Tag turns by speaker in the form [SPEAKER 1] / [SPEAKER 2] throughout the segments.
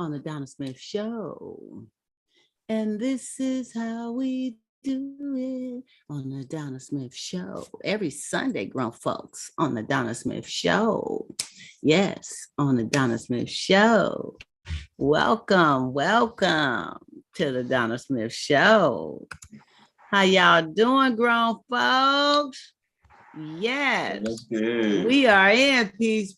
[SPEAKER 1] on the Donna Smith Show. And this is how we do it on the Donna Smith Show. Every Sunday, grown folks, on the Donna Smith Show. Yes, on the Donna Smith Show. Welcome to the Donna Smith Show. How y'all doing, grown folks? Yes, we are in peace.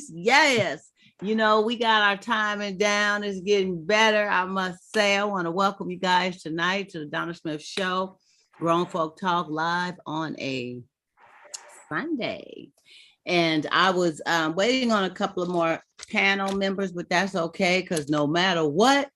[SPEAKER 1] Yes. You know, we got our timing down. It's getting better. I must say, I want to welcome you guys tonight to the Donna Smith Show, Grown Folk Talk live on a Sunday. And I was waiting on a couple of more panel members, but that's okay, because no matter what,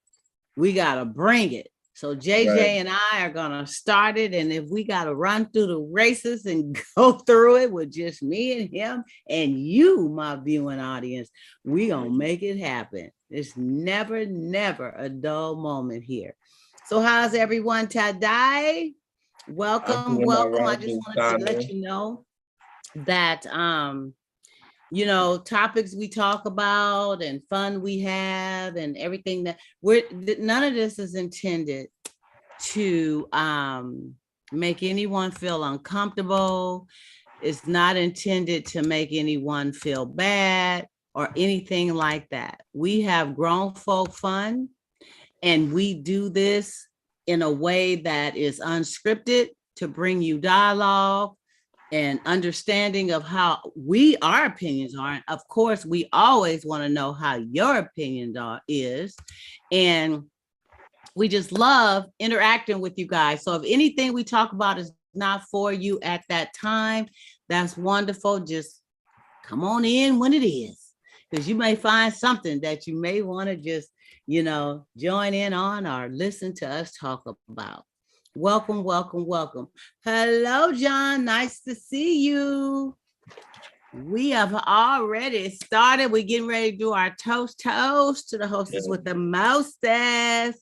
[SPEAKER 1] we got to bring it. So JJ and I are going to start it. And if we got to run through the races and go through it with just me and him and you, my viewing audience, we going to make it happen. It's never a dull moment here. So how's everyone today? Welcome. I just wanted to let you know that, you know, topics we talk about and fun we have and everything that none of this is intended to make anyone feel uncomfortable. It's not intended to make anyone feel bad or anything like that. We have grown folk fun, and we do this in a way that is unscripted to bring you dialogue and understanding of how our opinions are. And of course, we always want to know how your opinion is. And we just love interacting with you guys. So if anything we talk about is not for you at that time, that's wonderful. Just come on in when it is, because you may find something that you may want to just, you know, join in on or listen to us talk about. Welcome. Hello, John. Nice to see you. We have already started. We're getting ready to do our toast to the hostess with the mostest.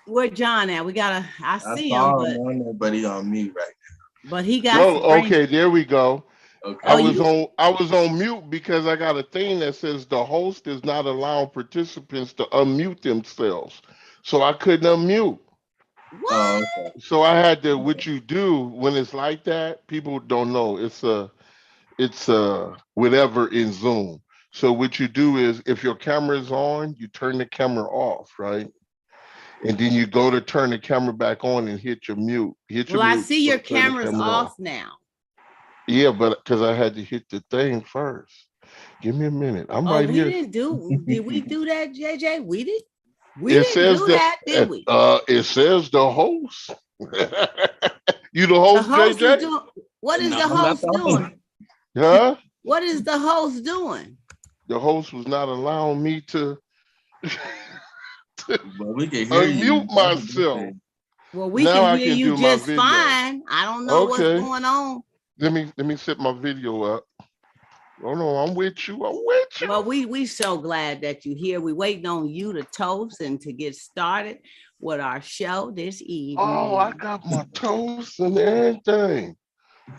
[SPEAKER 1] Where John at? I see him,
[SPEAKER 2] but he on mute right
[SPEAKER 1] now. But he got.
[SPEAKER 3] Okay, there we go.
[SPEAKER 1] Okay.
[SPEAKER 3] I was on mute because I got a thing that says the host is not allowing participants to unmute themselves, so I couldn't unmute.
[SPEAKER 1] What?
[SPEAKER 3] Okay. So I had to. What you do when it's like that? People don't know. It's whatever in Zoom. So what you do is, if your camera is on, you turn the camera off, right? And then you go to turn the camera back on and hit your mute.
[SPEAKER 1] I see your camera's off now.
[SPEAKER 3] Yeah, but because I had to hit the thing first. Give me a minute. I'm right here.
[SPEAKER 1] Did we do that, JJ? We did. We didn't do that, did we?
[SPEAKER 3] It says the host. You the host, JJ?
[SPEAKER 1] What is the host doing?
[SPEAKER 3] Huh?
[SPEAKER 1] What is the host doing?
[SPEAKER 3] The host was not allowing me to
[SPEAKER 2] we can hear
[SPEAKER 3] unmute myself.
[SPEAKER 1] Well, we can hear you just fine. I don't know what's going on.
[SPEAKER 3] Let me set my video up. Oh no, I'm with you.
[SPEAKER 1] Well, we so glad that you're here. We're waiting on you to toast and to get started with our show this evening.
[SPEAKER 3] Oh, I got my toast and everything.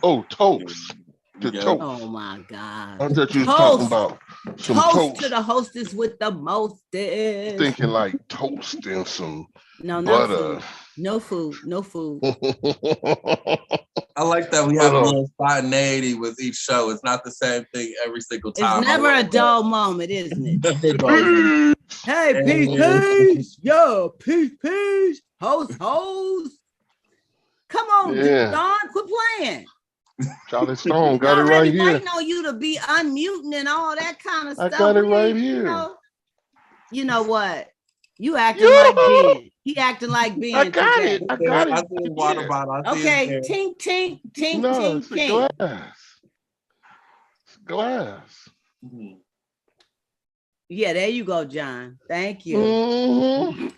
[SPEAKER 3] Oh, toast. Toast.
[SPEAKER 1] Oh my God.
[SPEAKER 3] I thought you was talking about some toast
[SPEAKER 1] to the hostess with the mostest.
[SPEAKER 3] Thinking like toast and some
[SPEAKER 1] butter. No food.
[SPEAKER 2] I like that we have a little spontaneity with each show. It's not the same thing every single time.
[SPEAKER 1] It's never a dull moment, isn't it? Hey, peace. Yo, peace. Host. Come on, Don, quit playing.
[SPEAKER 3] Charlie Stone got it right here.
[SPEAKER 1] Waiting on you to be unmuting and all that kind of stuff.
[SPEAKER 3] I got it right here.
[SPEAKER 1] You know what? You acting like Ben. He acting like Ben.
[SPEAKER 3] I got it.
[SPEAKER 2] I see his water bottle.
[SPEAKER 1] Okay, tink.
[SPEAKER 3] No, it's glass.
[SPEAKER 2] Mm-hmm.
[SPEAKER 1] Yeah, there you go, John. Thank you.
[SPEAKER 3] Mm-hmm.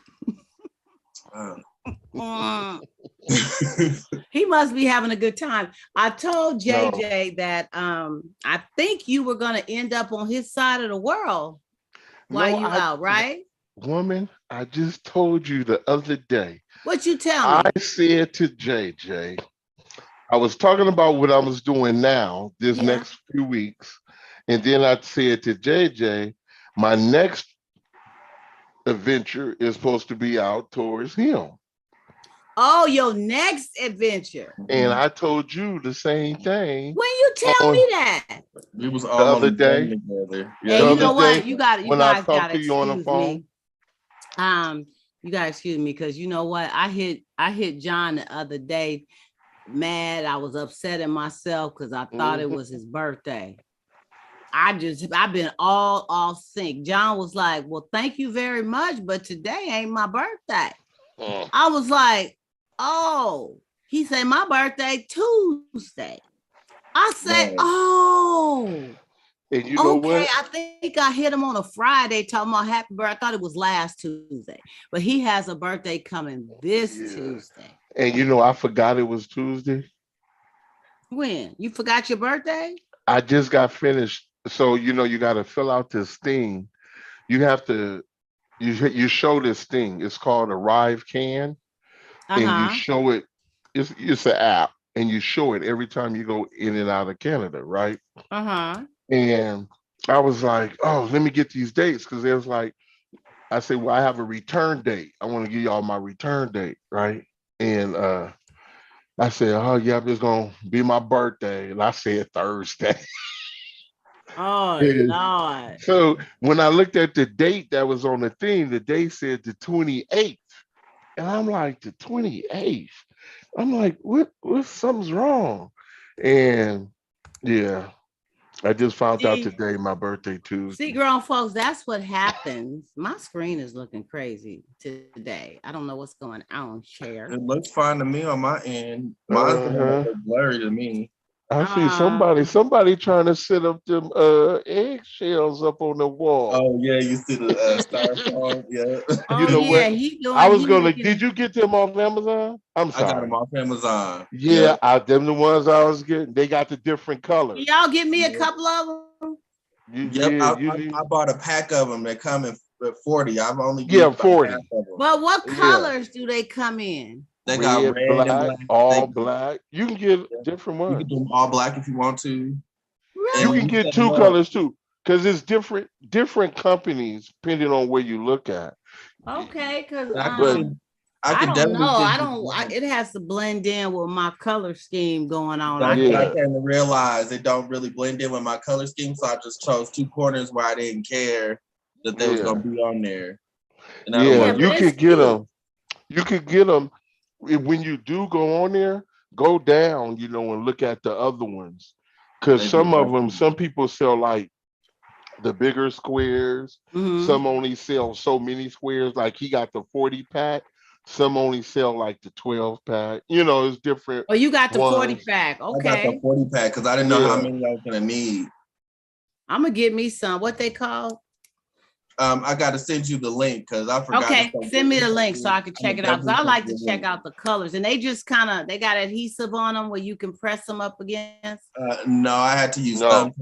[SPEAKER 1] He must be having a good time. I told JJ that I think you were going to end up on his side of the world while you out, right?
[SPEAKER 3] Woman, I just told you the other day.
[SPEAKER 1] What you tell me?
[SPEAKER 3] I said to JJ, I was talking about what I was doing now this next few weeks. And then I said to JJ, my next adventure is supposed to be out towards him.
[SPEAKER 1] Oh, your next adventure.
[SPEAKER 3] And I told you the same thing
[SPEAKER 1] When you tell me that?
[SPEAKER 2] We was
[SPEAKER 3] the
[SPEAKER 2] all on
[SPEAKER 3] other
[SPEAKER 2] the
[SPEAKER 3] day.
[SPEAKER 2] phone together.
[SPEAKER 1] And
[SPEAKER 3] The
[SPEAKER 1] you
[SPEAKER 3] other
[SPEAKER 1] know what?
[SPEAKER 3] day
[SPEAKER 1] You
[SPEAKER 3] when I
[SPEAKER 1] guys
[SPEAKER 3] talked
[SPEAKER 1] gotta
[SPEAKER 3] to you on the
[SPEAKER 1] excuse
[SPEAKER 3] phone.
[SPEAKER 1] me. You gotta excuse me because you know what? I hit John the other day mad. I was upset at myself because I thought it was his birthday. I've been all off sync. John was like, well, thank you very much, but today ain't my birthday. I was like, oh, he said my birthday Tuesday. I said, oh,
[SPEAKER 3] And you know
[SPEAKER 1] okay.
[SPEAKER 3] what?
[SPEAKER 1] I think I hit him on a Friday talking about happy birthday. I thought it was last Tuesday, but he has a birthday coming this Tuesday.
[SPEAKER 3] And you know, I forgot it was Tuesday.
[SPEAKER 1] When? You forgot your birthday?
[SPEAKER 3] I just got finished. So, you know, you got to fill out this thing. You have to, you show this thing. It's called Arrive Can. And you show it. It's an app. And you show it every time you go in and out of Canada, right? And I was like, oh, let me get these dates. Because it was like, I said, well, I have a return date. I want to give y'all my return date, right? And I said, oh, yeah, it's going to be my birthday. And I said Thursday.
[SPEAKER 1] Oh, Lord.
[SPEAKER 3] So when I looked at the date that was on the thing, the date said the 28th. And I'm like, the 28th? I'm like, what something's wrong? And yeah, I just found out today my birthday Tuesday.
[SPEAKER 1] See, grown folks, that's what happens. My screen is looking crazy today. I don't know what's going on, Chair.
[SPEAKER 2] It looks fine to me on my end. Mine's blurry to me.
[SPEAKER 3] I see somebody trying to set up them eggshells up on the wall.
[SPEAKER 2] Oh yeah, you see the styrofoam, yeah.
[SPEAKER 1] Oh,
[SPEAKER 3] you know
[SPEAKER 1] yeah,
[SPEAKER 3] what? I was gonna. Did you get them off Amazon? I'm sorry.
[SPEAKER 2] I got them off Amazon.
[SPEAKER 3] Yeah, them the ones I was getting. They got the different colors.
[SPEAKER 1] Y'all give me a couple of them.
[SPEAKER 2] I bought a pack of them. They come in 40. I've only
[SPEAKER 3] used 40.
[SPEAKER 2] Half of them.
[SPEAKER 1] But what colors do they come in?
[SPEAKER 2] They got red,
[SPEAKER 3] black,
[SPEAKER 2] and black,
[SPEAKER 3] all black. You can get different ones.
[SPEAKER 2] You can do them all black if you want to.
[SPEAKER 1] Really?
[SPEAKER 3] You can get two colors too, because it's different companies depending on where you look at.
[SPEAKER 1] Okay, because
[SPEAKER 2] I
[SPEAKER 1] don't know. It has to blend in with my color scheme going on.
[SPEAKER 2] I came to realize it don't really blend in with my color scheme, so I just chose two corners where I didn't care that they was gonna be on there. And
[SPEAKER 3] you could get them. You could get them when you do go on there. Go down, and look at the other ones, because some people sell like the bigger squares. Some only sell so many squares. Like he got the 40 pack. Some only sell like the 12 pack. It's different.
[SPEAKER 1] Oh, you got the 40 pack. Okay.
[SPEAKER 2] I got the 40 pack because I didn't know how many I was gonna need.
[SPEAKER 1] I'm gonna get me some. What they call?
[SPEAKER 2] I got to send you the link because I forgot.
[SPEAKER 1] Okay, send me the link so I can check it out. Because I like to check out the colors, and they just they got adhesive on them where you can press them up against.
[SPEAKER 2] No, I had to use thumbtacks.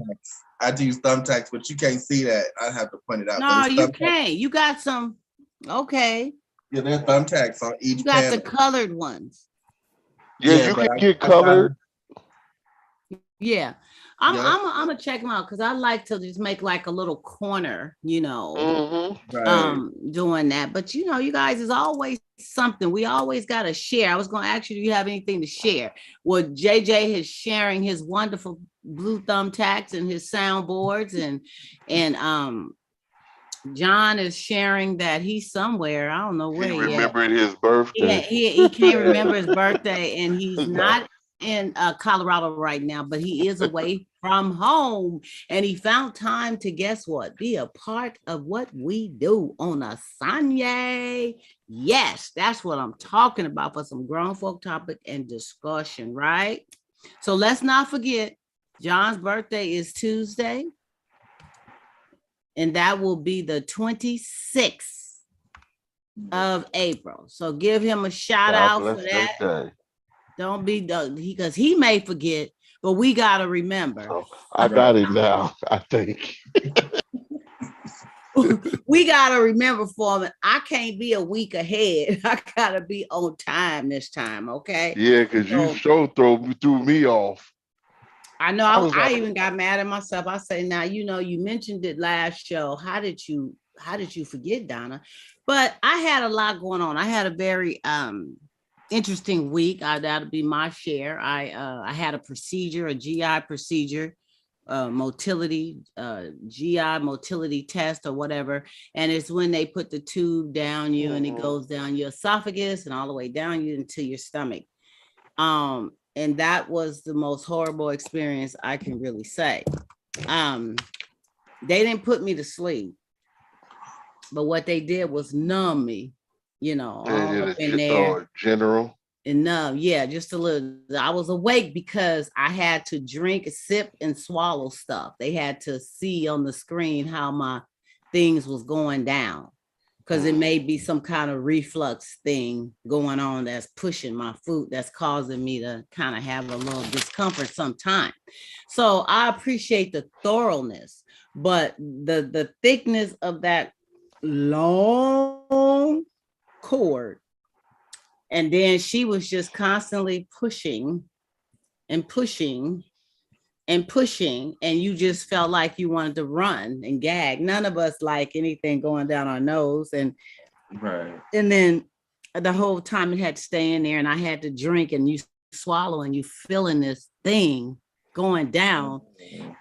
[SPEAKER 2] I had to use thumbtacks, but you can't see that. I have to point it out.
[SPEAKER 1] No, you can't. You got some. Okay.
[SPEAKER 2] Yeah, there's thumbtacks on each.
[SPEAKER 1] You got the colored ones.
[SPEAKER 3] Yeah, you can get colored.
[SPEAKER 1] Yeah. I'm gonna check them out because I like to just make like a little corner, doing that. But you guys, is always something. We always gotta share. I was gonna ask you, do you have anything to share? Well, JJ is sharing his wonderful blue thumbtacks and his soundboards, and John is sharing that he's somewhere. I don't know where
[SPEAKER 3] he remembered his birthday.
[SPEAKER 1] He can't remember his birthday, and he's not in Colorado right now, but he is away from home, and he found time to guess what? Be a part of what we do on a Sunday. Yes, that's what I'm talking about for some grown folk topic and discussion, right? So let's not forget, John's birthday is Tuesday, and that will be the 26th of April. So give him a shout out for that. Day. Don't be because he may forget, but we gotta remember.
[SPEAKER 3] Oh, I got it now, I think.
[SPEAKER 1] We gotta remember for him. I can't be a week ahead. I gotta be on time this time, okay?
[SPEAKER 3] Yeah, because you threw me off.
[SPEAKER 1] I know. I even got mad at myself. I say, now, you mentioned it last show. How did you how did you forget, Donna? But I had a lot going on. I had a very interesting week. That'll be my share. I had a procedure, a GI procedure, motility, GI motility test or whatever. And it's when they put the tube down you and it goes down your esophagus and all the way down you into your stomach. And that was the most horrible experience I can really say. They didn't put me to sleep, but what they did was numb me, you know, all up in there.
[SPEAKER 3] General.
[SPEAKER 1] And numb, yeah, just a little. I was awake because I had to drink, sip, and swallow stuff. They had to see on the screen how my things was going down, because it may be some kind of reflux thing going on that's pushing my food, that's causing me to kind of have a little discomfort sometime. So I appreciate the thoroughness, but the thickness of that long cord, and then she was just constantly pushing and pushing and pushing, and you just felt like you wanted to run and gag. None of us like anything going down our nose. And then the whole time it had to stay in there, and I had to drink, and you swallow and you feeling this thing going down.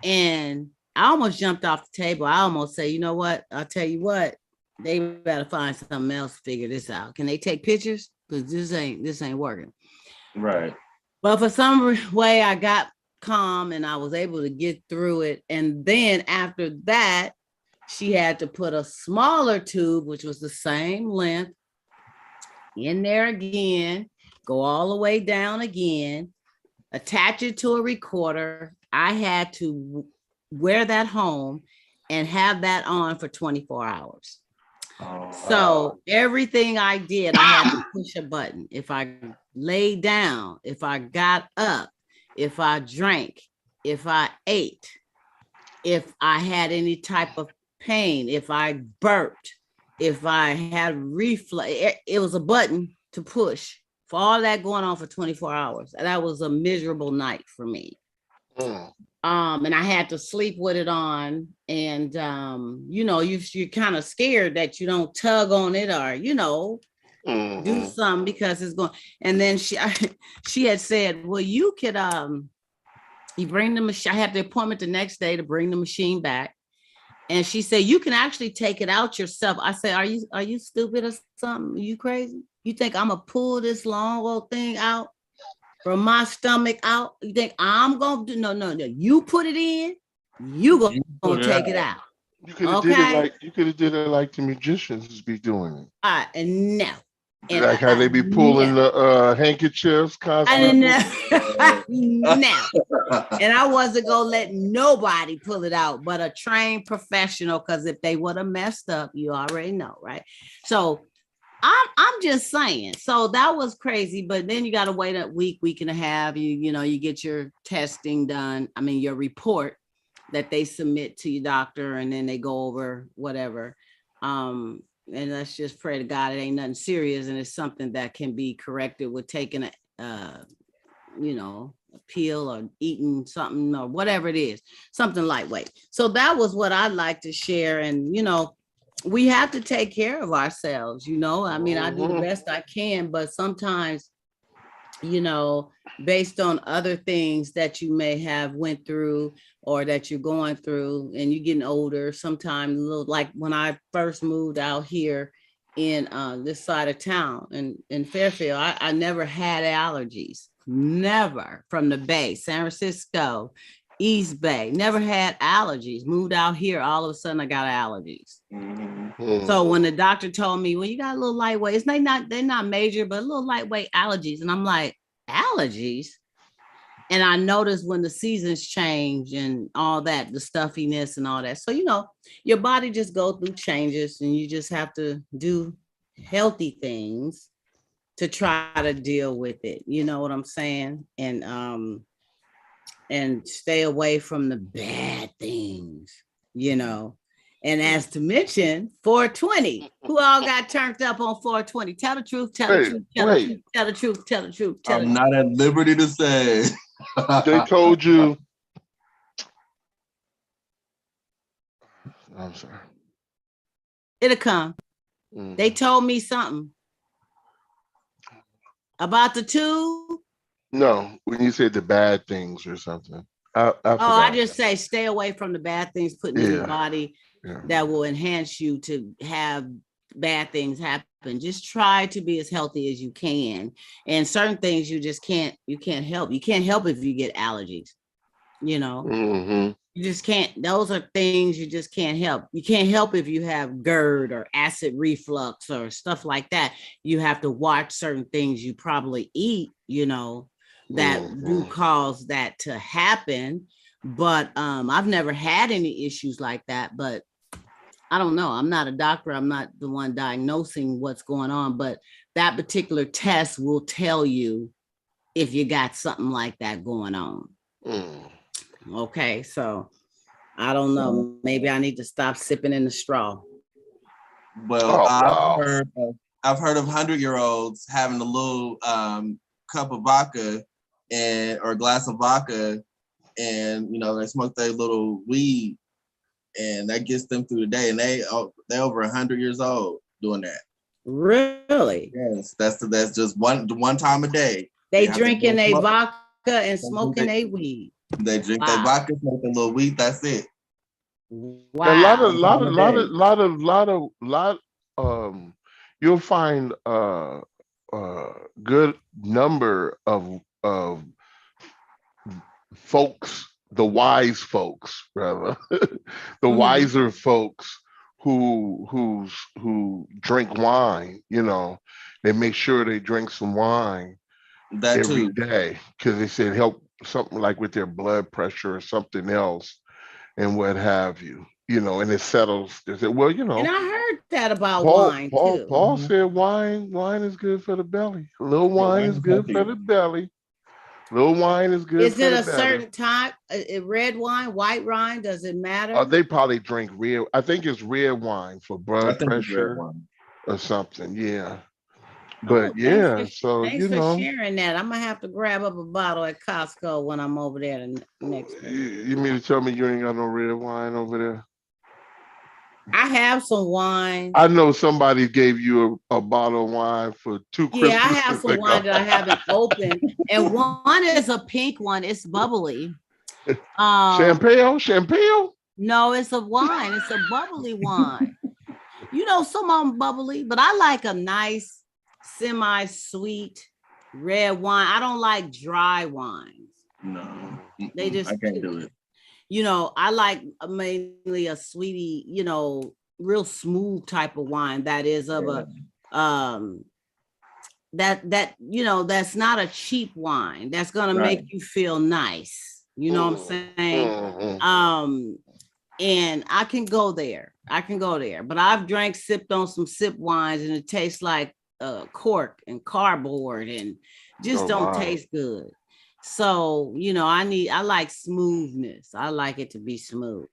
[SPEAKER 1] And I almost jumped off the table. I almost say, you know what? I'll tell you what, they better find something else to figure this out. Can they take pictures? Because this ain't working.
[SPEAKER 2] Right.
[SPEAKER 1] But for some way I got calm and I was able to get through it. And then after that, she had to put a smaller tube, which was the same length, in there again, go all the way down again, attach it to a recorder. I had to wear that home and have that on for 24 hours. So everything I did, I had to push a button. If I laid down, if I got up, if I drank, if I ate, if I had any type of pain, if I burped, if I had reflux, it was a button to push for all that going on for 24 hours. And that was a miserable night for me. And I had to sleep with it on, and you know, you're kind of scared that you don't tug on it or, you know, do something because it's going. And then she had said, well, you could you bring the machine. I had the appointment the next day to bring the machine back, and she said, you can actually take it out yourself. I said, are you stupid or something? Are you crazy? You think I'm gonna pull this long old thing out from my stomach out? You think I'm gonna do? No. You put it in. You gonna take it out.
[SPEAKER 3] You could have did it like the magicians be doing it.
[SPEAKER 1] And no. And
[SPEAKER 3] like how they be pulling the handkerchiefs constantly.
[SPEAKER 1] No. And I wasn't gonna let nobody pull it out, but a trained professional. Because if they would have messed up, you already know, right? So I'm just saying. So that was crazy. But then you got to wait a week and a half. You know, you get your testing done. I mean, your report that they submit to your doctor, and then they go over whatever. And let's just pray to God it ain't nothing serious, and it's something that can be corrected with taking a pill or eating something or whatever it is, something lightweight. So that was what I'd like to share. And, you know, we have to take care of ourselves, you know. I mean, I do the best I can, but sometimes, you know, based on other things that you may have went through or that you're going through and you're getting older, sometimes a little, like when I first moved out here in this side of town in Fairfield, I never had allergies, never, from the Bay, San Francisco, East Bay, never had allergies. Moved out here, all of a sudden I got allergies. So when the doctor told me, well, you got a little lightweight, they're not major, but a little lightweight allergies. And I'm like, allergies? And I noticed when the seasons change and all that, the stuffiness and all that. So, you know, your body just go through changes, and you just have to do healthy things to try to deal with it. You know what I'm saying? And stay away from the bad things, you know. And as to mention, 420, who all got turned up on 420? Tell the truth, tell the truth, tell the truth, tell the truth, tell the truth.
[SPEAKER 2] I'm not at liberty to say.
[SPEAKER 3] They told you. I'm sorry.
[SPEAKER 1] It'll come. They told me something about the tube.
[SPEAKER 3] No, when you said the bad things or something. I
[SPEAKER 1] I
[SPEAKER 3] forgot.
[SPEAKER 1] just say stay away from the bad things putting in your body that will enhance you to have bad things happen. Just try to be as healthy as you can. And certain things you just can't help. You can't help if you get allergies, you know. You just can't. Those are things you just can't help. You can't help if you have GERD or acid reflux or stuff like that. You have to watch certain things you probably eat, you know, that do cause that to happen. But I've never had any issues like that. But I don't know. I'm not a doctor. I'm not the one diagnosing what's going on. But that particular test will tell you if you got something like that going on. Okay, so I don't know. Maybe I need to stop sipping in the straw.
[SPEAKER 2] Well, I've heard of 100-year-olds having a little cup of vodka or glass of vodka, and they smoke their little weed, and that gets them through the day. And they're over 100 years old doing that.
[SPEAKER 1] Really?
[SPEAKER 2] Yes, that's just one time a day.
[SPEAKER 1] They drinking a vodka and smoking a weed.
[SPEAKER 2] They drink their vodka, smoke a little weed. That's it.
[SPEAKER 1] Wow.
[SPEAKER 3] A lot. You'll find a good number of folks, the wise folks, rather, the wiser folks who drink wine. They make sure they drink some wine every day because they said help something like with their blood pressure or something else and what have you, and it settles. They said, well,
[SPEAKER 1] And I heard that about wine too.
[SPEAKER 3] Paul said wine is good for the belly. A little wine is good for the belly. Little wine is good.
[SPEAKER 1] Is it a certain type? Red wine, white wine? Does it matter?
[SPEAKER 3] They probably drink red. I think it's red wine for blood pressure or something. Yeah. But
[SPEAKER 1] thanks for sharing that. I'm gonna have to grab up a bottle at Costco when I'm over there next week.
[SPEAKER 3] You mean to tell me you ain't got no red wine over there?
[SPEAKER 1] I have some wine.
[SPEAKER 3] I know somebody gave you a bottle of wine for 2 Christmases.
[SPEAKER 1] Yeah, I have some wine that I haven't opened, and one is a pink one. It's bubbly.
[SPEAKER 3] Champagne?
[SPEAKER 1] No, it's a wine. It's a bubbly wine. Some of them bubbly, but I like a nice semi-sweet red wine. I don't like dry wines.
[SPEAKER 2] No,
[SPEAKER 1] they just
[SPEAKER 2] I can't do it.
[SPEAKER 1] I like mainly a sweetie, real smooth type of wine that is of a that's not a cheap wine. That's gonna make you feel nice. You know what I'm saying? And I can go there. But I've sipped on some sip wines and it tastes like cork and cardboard and just don't taste good. So, I like smoothness. I like it to be smooth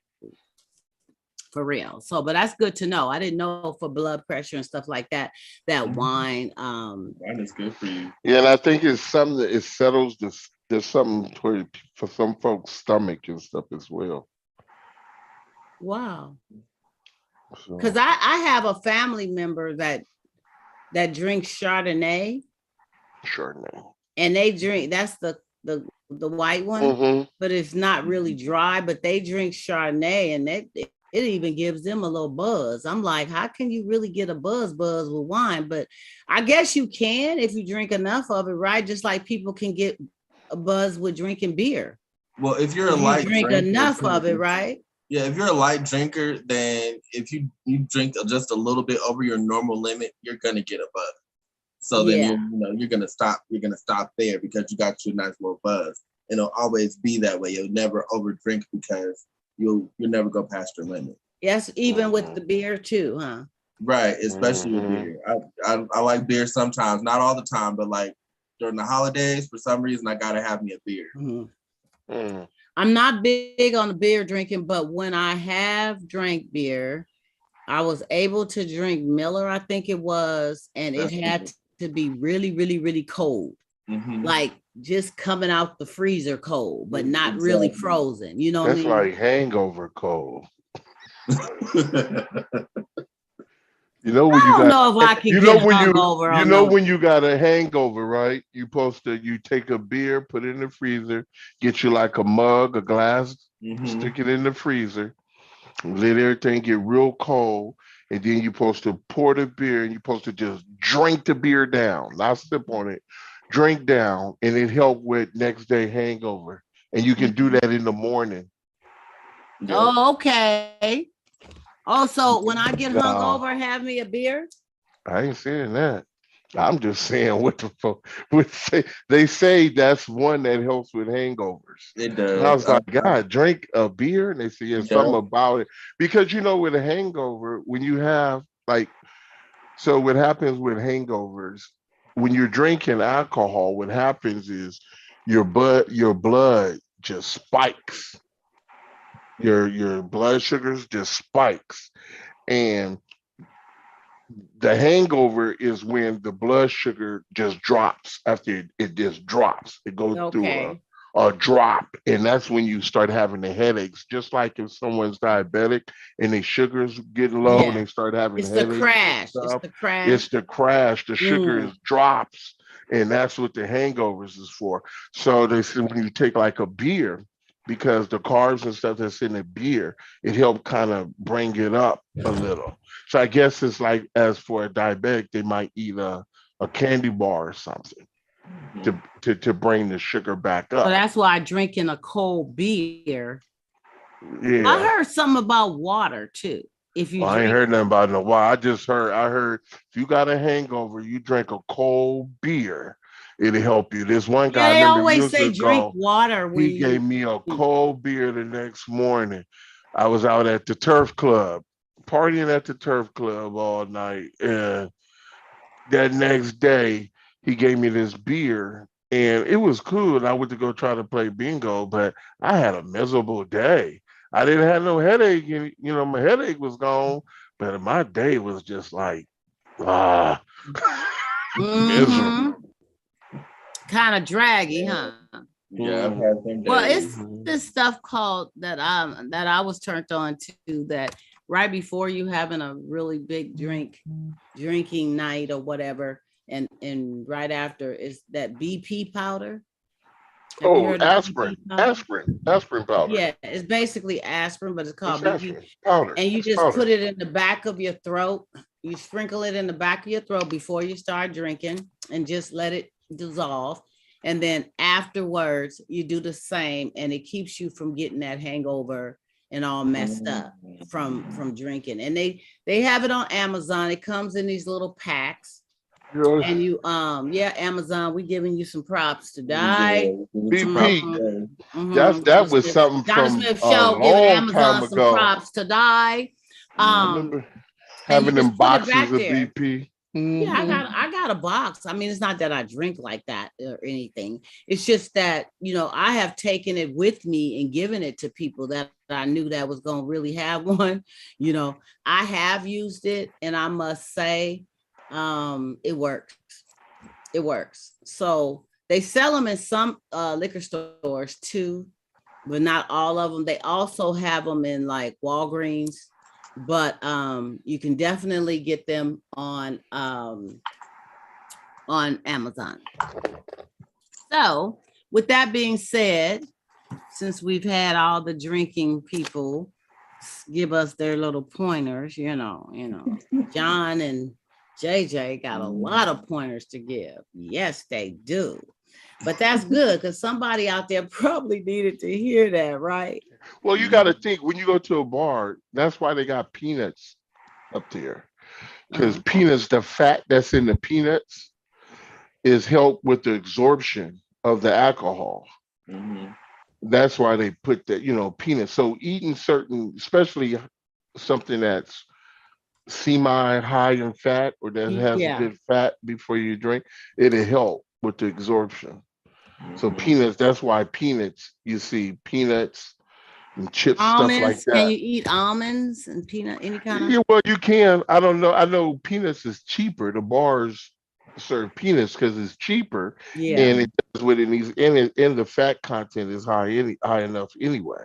[SPEAKER 1] for real. So, but that's good to know. I didn't know for blood pressure and stuff like that, wine. Wine
[SPEAKER 2] is good for you.
[SPEAKER 3] Yeah. And I think it's something that it settles this. There's something for some folks' stomach and stuff as well.
[SPEAKER 1] Wow. Because I have a family member that drinks Chardonnay. And they drink, that's the white one, but it's not really dry, but they drink Chardonnay and it even gives them a little buzz. I'm like, how can you really get a buzz with wine? But I guess you can if you drink enough of it, right? Just like people can get a buzz with drinking beer.
[SPEAKER 2] Well, if you're a light
[SPEAKER 1] drinker, enough of it, right?
[SPEAKER 2] Yeah, if you're a light drinker, then if you drink just a little bit over your normal limit, you're gonna get a buzz. So then you're gonna stop. You're gonna stop there because you got your nice little buzz. And it'll always be that way. You'll never overdrink because you'll never go past your limit.
[SPEAKER 1] Yes, even with the beer too, huh?
[SPEAKER 2] Right, especially with beer. I like beer sometimes, not all the time, but like during the holidays, for some reason, I gotta have me a beer.
[SPEAKER 1] I'm not big on the beer drinking, but when I have drank beer, I was able to drink Miller, I think it was, and it had to be really, really, really cold. Like just coming out the freezer cold, but not really frozen. You know what I mean?
[SPEAKER 3] That's like hangover cold. You know when
[SPEAKER 1] I
[SPEAKER 3] you
[SPEAKER 1] don't
[SPEAKER 3] got,
[SPEAKER 1] know if I can
[SPEAKER 3] you know
[SPEAKER 1] get
[SPEAKER 3] when
[SPEAKER 1] hungover
[SPEAKER 3] you
[SPEAKER 1] on
[SPEAKER 3] know
[SPEAKER 1] no.
[SPEAKER 3] when you got a hangover, right? You take a beer, put it in the freezer, get you like a mug, a glass, stick it in the freezer, let everything get real cold, and then you're supposed to pour the beer, and you're supposed to just drink the beer down, not sip on it, drink down, and it help with next day hangover. And you can do that in the morning.
[SPEAKER 1] Oh, okay. Also, when I get
[SPEAKER 3] No,
[SPEAKER 1] hungover, have me a beer.
[SPEAKER 3] I ain't saying that. I'm just saying what the fuck they say that's one that helps with hangovers.
[SPEAKER 2] It
[SPEAKER 3] And I
[SPEAKER 2] does.
[SPEAKER 3] was like, God, drink a beer? And they say, yeah,
[SPEAKER 2] It
[SPEAKER 3] something
[SPEAKER 2] does.
[SPEAKER 3] about it. Because with a hangover, when you have like, so what happens with hangovers, when you're drinking alcohol, what happens is your blood just spikes. Your blood sugars just spikes. And the hangover is when the blood sugar just drops after it just drops. It goes through
[SPEAKER 1] Okay.
[SPEAKER 3] a drop, and that's when you start having the headaches. Just like if someone's diabetic and their sugars get low and
[SPEAKER 1] Yeah.
[SPEAKER 3] they start having
[SPEAKER 1] It's the
[SPEAKER 3] headaches and
[SPEAKER 1] crash. It's
[SPEAKER 3] stuff,
[SPEAKER 1] the crash.
[SPEAKER 3] it's the crash. The sugar
[SPEAKER 1] Mm.
[SPEAKER 3] is drops, and that's what the hangovers is for. So they said when you take like a beer, because the carbs and stuff that's in the beer, it helped kind of bring it up a little. So I guess it's like as for a diabetic, they might eat a candy bar or something to bring the sugar back
[SPEAKER 1] So
[SPEAKER 3] up.
[SPEAKER 1] that's why drinking a cold beer. I
[SPEAKER 3] Yeah.
[SPEAKER 1] heard something about water too. If you
[SPEAKER 3] Well, I ain't
[SPEAKER 1] drink,
[SPEAKER 3] heard nothing about it in a while. I heard if you got a hangover, you drink a cold beer, it'll help you. This one guy,
[SPEAKER 1] yeah,
[SPEAKER 3] I
[SPEAKER 1] they
[SPEAKER 3] remember
[SPEAKER 1] always
[SPEAKER 3] years
[SPEAKER 1] say drink
[SPEAKER 3] ago,
[SPEAKER 1] water when
[SPEAKER 3] he
[SPEAKER 1] you.
[SPEAKER 3] gave me a cold beer the next morning. I was out at the turf club, partying at the turf club all night. And that next day, he gave me this beer and it was cool. And I went to go try to play bingo, but I had a miserable day. I didn't have no headache, and my headache was gone, but my day was just like ah
[SPEAKER 1] Mm-hmm.
[SPEAKER 3] miserable.
[SPEAKER 1] Kind of draggy, huh?
[SPEAKER 2] Yeah, I've had some
[SPEAKER 1] Well,
[SPEAKER 2] days.
[SPEAKER 1] it's this stuff called that I was turned on to that right before you having a really big drinking night or whatever, and right after is that BP powder. Have you
[SPEAKER 3] Oh,
[SPEAKER 1] heard of
[SPEAKER 3] aspirin,
[SPEAKER 1] BP powder?
[SPEAKER 3] aspirin powder.
[SPEAKER 1] Yeah, it's basically aspirin, but it's
[SPEAKER 3] It's
[SPEAKER 1] called BP.
[SPEAKER 3] aspirin powder.
[SPEAKER 1] And you
[SPEAKER 3] It's
[SPEAKER 1] just put
[SPEAKER 3] powder.
[SPEAKER 1] it in the back of your throat. You sprinkle it in the back of your throat before you start drinking and just let it dissolve. And then afterwards, you do the same, and it keeps you from getting that hangover and all messed up from drinking. And they have it on Amazon. It comes in these little packs.
[SPEAKER 3] You
[SPEAKER 1] And you yeah, Amazon, we giving you some props to die.
[SPEAKER 3] BP. That
[SPEAKER 1] Donna
[SPEAKER 3] was
[SPEAKER 1] Smith,
[SPEAKER 3] something
[SPEAKER 1] Donna
[SPEAKER 3] from
[SPEAKER 1] Smith
[SPEAKER 3] a
[SPEAKER 1] show giving
[SPEAKER 3] long time
[SPEAKER 1] Amazon some
[SPEAKER 3] ago.
[SPEAKER 1] props to die.
[SPEAKER 3] I
[SPEAKER 1] Um,
[SPEAKER 3] remember
[SPEAKER 1] and you
[SPEAKER 3] having them
[SPEAKER 1] just put it
[SPEAKER 3] boxes
[SPEAKER 1] back
[SPEAKER 3] of
[SPEAKER 1] there.
[SPEAKER 3] BP.
[SPEAKER 1] Yeah,
[SPEAKER 3] Mm-hmm.
[SPEAKER 1] I got a box. I mean, it's not that I drink like that or anything. It's just that, I have taken it with me and given it to people that I knew that was going to really have one. I have used it, and I must say, it works. It works. So they sell them in some liquor stores too, but not all of them. They also have them in like Walgreens, but you can definitely get them on Amazon. So with that being said, since we've had all the drinking people give us their little pointers, John and JJ got a lot of pointers to give. Yes, they do. But that's good because somebody out there probably needed to hear that, right?
[SPEAKER 3] Well, you got to think when you go to a bar, that's why they got peanuts up there. Because peanuts, the fat that's in the peanuts is help with the absorption of the alcohol. That's why they put that, peanuts. So eating certain, especially something that's semi-high in fat or that has
[SPEAKER 1] Yeah.
[SPEAKER 3] good fat before you drink, it'll help with the absorption. So peanuts, that's why peanuts, you see peanuts and chips, stuff like
[SPEAKER 1] Almonds. Can
[SPEAKER 3] that.
[SPEAKER 1] you eat almonds and peanut, any kind of?
[SPEAKER 3] Yeah, well, you can. I don't know. I know peanuts is cheaper. The bars serve peanuts because it's cheaper,
[SPEAKER 1] Yeah.
[SPEAKER 3] and it does what it needs, and the fat content is high enough anyway.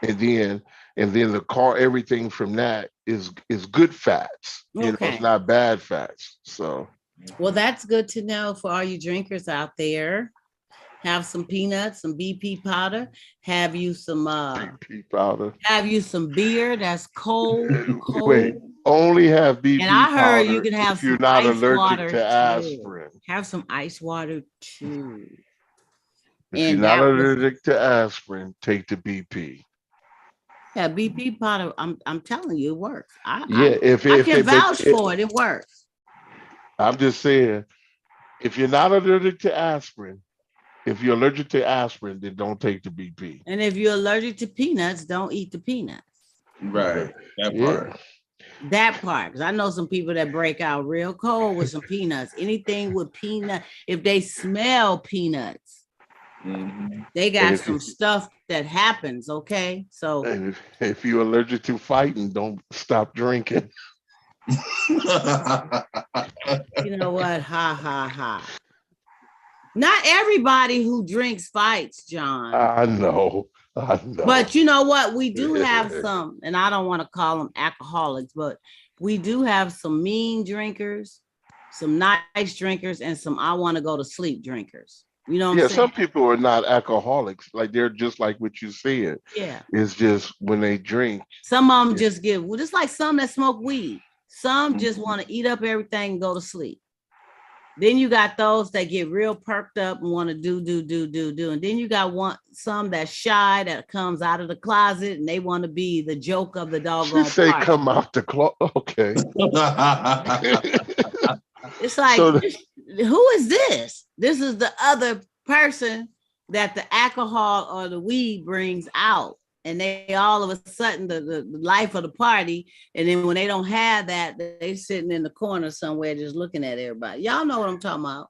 [SPEAKER 3] And and then everything from that is good fats. You know, it's
[SPEAKER 1] Okay.
[SPEAKER 3] not bad fats. So,
[SPEAKER 1] Well, that's good to know for all you drinkers out there. Have some peanuts, some BP powder. Have you some
[SPEAKER 3] BP powder.
[SPEAKER 1] have you some beer that's cold,
[SPEAKER 3] Wait,
[SPEAKER 1] cold.
[SPEAKER 3] only have
[SPEAKER 1] And
[SPEAKER 3] BP
[SPEAKER 1] I heard you
[SPEAKER 3] powder
[SPEAKER 1] can have
[SPEAKER 3] if you're
[SPEAKER 1] some
[SPEAKER 3] not
[SPEAKER 1] ice
[SPEAKER 3] allergic
[SPEAKER 1] water
[SPEAKER 3] to
[SPEAKER 1] too.
[SPEAKER 3] aspirin.
[SPEAKER 1] Have some ice water too.
[SPEAKER 3] If you're
[SPEAKER 1] And
[SPEAKER 3] not
[SPEAKER 1] that was
[SPEAKER 3] allergic to aspirin, take the BP.
[SPEAKER 1] yeah, BP powder. I'm telling you, it works.
[SPEAKER 3] Yeah,
[SPEAKER 1] I can vouch for it. It works.
[SPEAKER 3] I'm just saying, if you're not allergic to aspirin, if you're allergic to aspirin, then don't take the BP.
[SPEAKER 1] And if you're allergic to peanuts, don't eat the peanuts.
[SPEAKER 2] Right. That
[SPEAKER 3] Yeah.
[SPEAKER 2] part.
[SPEAKER 1] That part, because I know some people that break out real cold with some peanuts. Anything with peanut, if they smell peanuts, they got some stuff that happens. Okay, so
[SPEAKER 3] And if you're allergic to fighting, don't stop drinking.
[SPEAKER 1] you know what? Ha ha ha. Not everybody who drinks fights, John.
[SPEAKER 3] I know.
[SPEAKER 1] But you know what? We do have some, and I don't want to call them alcoholics, but we do have some mean drinkers, some nice drinkers, and some I want to go to sleep drinkers. You know what I'm saying?
[SPEAKER 3] Some people are not alcoholics. Like they're just like what you said.
[SPEAKER 1] Yeah.
[SPEAKER 3] It's just when they drink.
[SPEAKER 1] Some of them just get, well, just like some that smoke weed. Some just want to eat up everything and go to sleep. Then you got those that get real perked up and want to do. And then you got some that's shy that comes out of the closet and they want to be the joke of the doggone
[SPEAKER 3] She say
[SPEAKER 1] party.
[SPEAKER 3] come out the closet. Okay.
[SPEAKER 1] It's like, who is this? This is the other person that the alcohol or the weed brings out. And they all of a sudden the life of the party. And then when they don't have that, they sitting in the corner somewhere just looking at everybody. Y'all know what I'm talking about.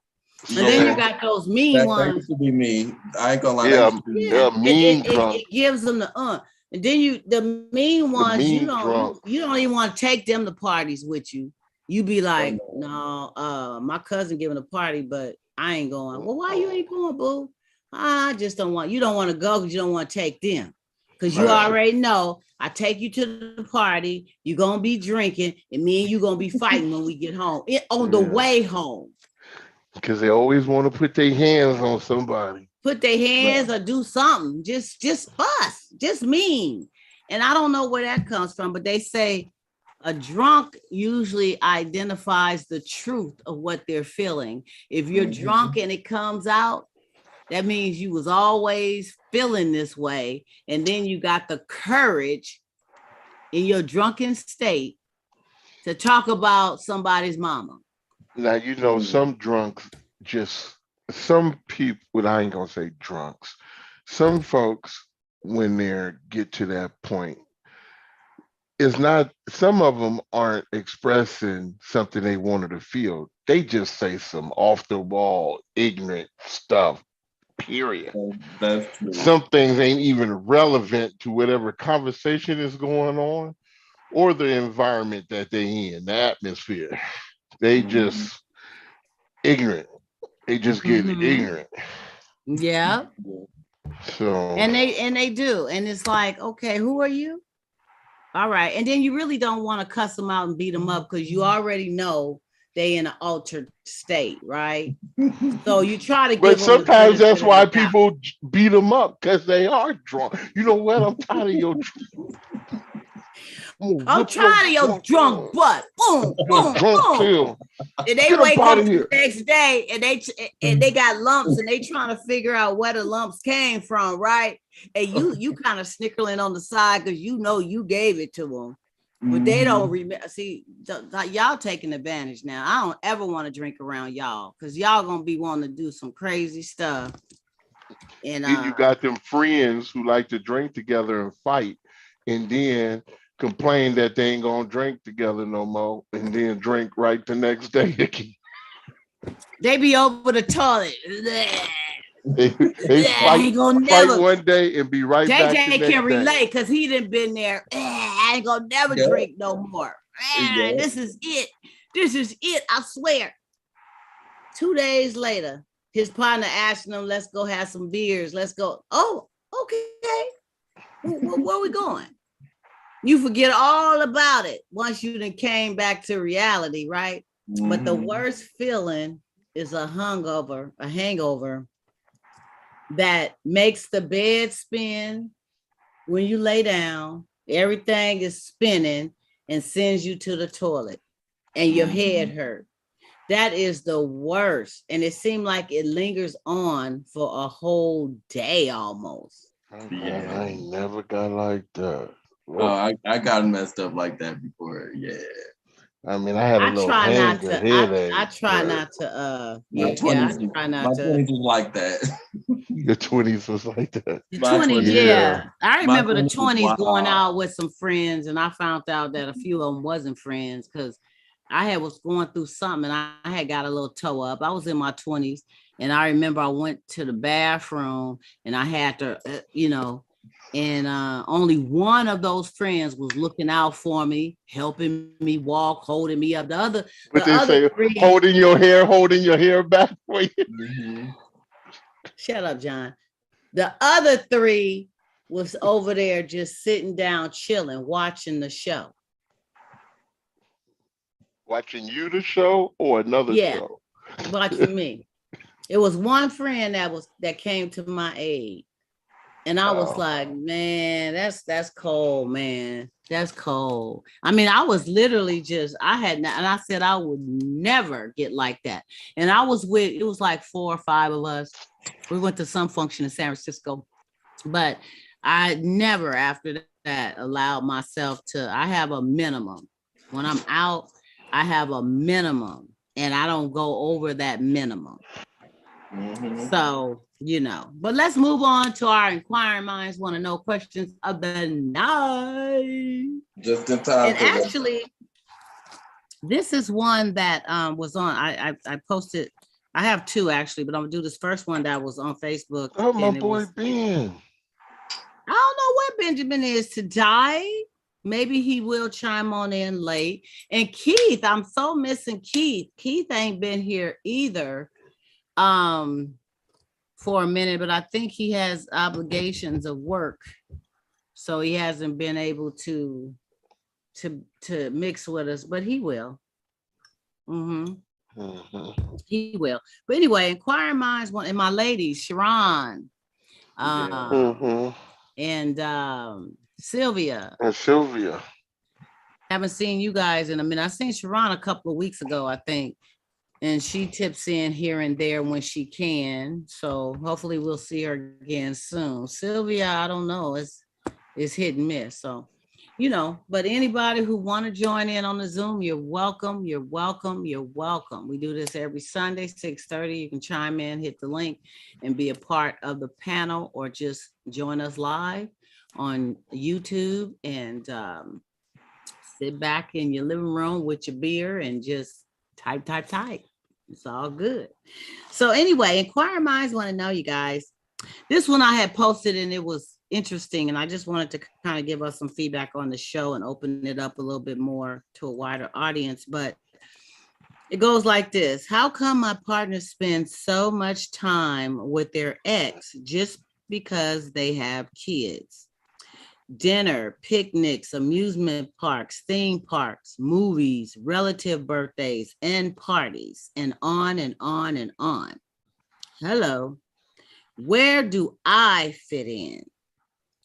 [SPEAKER 1] And then you got those mean ones.
[SPEAKER 2] That used to be me. I ain't gonna lie.
[SPEAKER 3] Yeah, mean drunk.
[SPEAKER 1] It gives them the And then the mean ones, you don't even want to take them to parties with you. You be like, no, my cousin giving a party, but I ain't going. Well, why you ain't going, boo? I just don't want. You don't want to go because you don't want to take them. Because you already know I take you to the party, you're going to be drinking, and me and you going to be fighting when we get home. On the way home.
[SPEAKER 3] Because they always want to put their hands on somebody.
[SPEAKER 1] Put their hands or do something. Just fuss. Just mean. And I don't know where that comes from, but they say a drunk usually identifies the truth of what they're feeling. If you're drunk and it comes out, that means you was always feeling this way. And then you got the courage in your drunken state to talk about somebody's mama.
[SPEAKER 3] Now, you know, some drunks some people, I ain't gonna say drunks, some folks, when they get to that point, some of them aren't expressing something they wanted to feel. They just say some off the wall, ignorant stuff. Period.
[SPEAKER 2] That's true.
[SPEAKER 3] Some things ain't even relevant to whatever conversation is going on or the environment that they in, the atmosphere. They just ignorant. They just get ignorant.
[SPEAKER 1] Yeah.
[SPEAKER 3] So
[SPEAKER 1] and they do. And it's like, okay, who are you? All right. And then you really don't want to cuss them out and beat them up because you already know they in an altered state, right? So you try to give
[SPEAKER 3] but
[SPEAKER 1] them
[SPEAKER 3] sometimes that's why people beat them up, because they are drunk. You know what? I'm tired of your
[SPEAKER 1] I'm tired of your drunk butt. Boom, boom,
[SPEAKER 3] drunk
[SPEAKER 1] boom.
[SPEAKER 3] too.
[SPEAKER 1] And they wake up the next day and they got lumps and they trying to figure out where the lumps came from, right? And you kind of snickering on the side because you know you gave it to them. But they don't remember. See, y'all taking advantage now. I don't ever want to drink around y'all because y'all gonna be wanting to do some crazy stuff. And
[SPEAKER 3] then you got them friends who like to drink together and fight, and then complain that they ain't gonna drink together no more, and then drink right the next day again.
[SPEAKER 1] They be over the toilet.
[SPEAKER 3] They fight one day and be right back the next day.
[SPEAKER 1] JJ can relate because he done been there. I ain't gonna never drink no more. This is it. This is it. I swear. 2 days later, his partner asking him, let's go have some beers. Let's go. Oh, okay. Where we going? You forget all about it once you then came back to reality, right? Mm-hmm. But the worst feeling is a hangover that makes the bed spin when you lay down. Everything is spinning and sends you to the toilet and your head hurt. That is the worst. And it seemed like it lingers on for a whole day almost.
[SPEAKER 3] Yeah. I ain't never got like that.
[SPEAKER 2] Whoa. Oh, I got messed up like that before. Yeah.
[SPEAKER 3] I mean, I had a little headache.
[SPEAKER 1] I try not to. My
[SPEAKER 2] 20s was like that.
[SPEAKER 3] Your 20s was like that.
[SPEAKER 1] The 20s, yeah. I remember the 20s going out with some friends, and I found out that a few of them wasn't friends because I was going through something, and I had got a little toe up. I was in my 20s, and I remember I went to the bathroom, and I had to, and only one of those friends was looking out for me, helping me walk, holding me up. The other three,
[SPEAKER 3] holding your hair back for you. Mm-hmm.
[SPEAKER 1] Shut up, John. The other three was over there just sitting down, chilling, watching the show.
[SPEAKER 3] Watching you the show or another show?
[SPEAKER 1] Watching me. It was one friend that came to my aid. And I was like, man, that's cold, man. That's cold. I mean, I was literally and I said I would never get like that. And it was like 4 or 5 of us. We went to some function in San Francisco, but I never after that allowed myself I have a minimum. When I'm out, I have a minimum and I don't go over that minimum. Mm-hmm. So, but let's move on to our inquiring minds want to know questions of the night.
[SPEAKER 2] Just in time.
[SPEAKER 1] And actually, this is one that was on. I posted. I have 2 actually, but I'm gonna do this first one that was on Facebook.
[SPEAKER 3] Oh, my boy Ben.
[SPEAKER 1] I don't know where Benjamin is today. Maybe he will chime on in late. And Keith, I'm so missing Keith. Keith ain't been here either. For a minute, but I think he has obligations of work, so he hasn't been able to mix with us, but he will. He will. But anyway, inquiring minds and my ladies, Sharon, and Sylvia. Haven't seen you guys in a minute. I seen Sharon a couple of weeks ago, I think. And she tips in here and there when she can. So hopefully we'll see her again soon. Sylvia, I don't know. It's hit and miss. So, but anybody who want to join in on the Zoom, you're welcome. You're welcome. You're welcome. We do this every Sunday, 6:30. You can chime in, hit the link and be a part of the panel or just join us live on YouTube and sit back in your living room with your beer and just type. It's all good. So anyway, inquiring minds want to know, you guys. This one I had posted and it was interesting, and I just wanted to kind of give us some feedback on the show and open it up a little bit more to a wider audience. But it goes like this: how come my partner spends so much time with their ex just because they have kids? Dinner, picnics, amusement parks, theme parks, movies, relative birthdays, and parties, and on and on and on. Hello. Where do I fit in?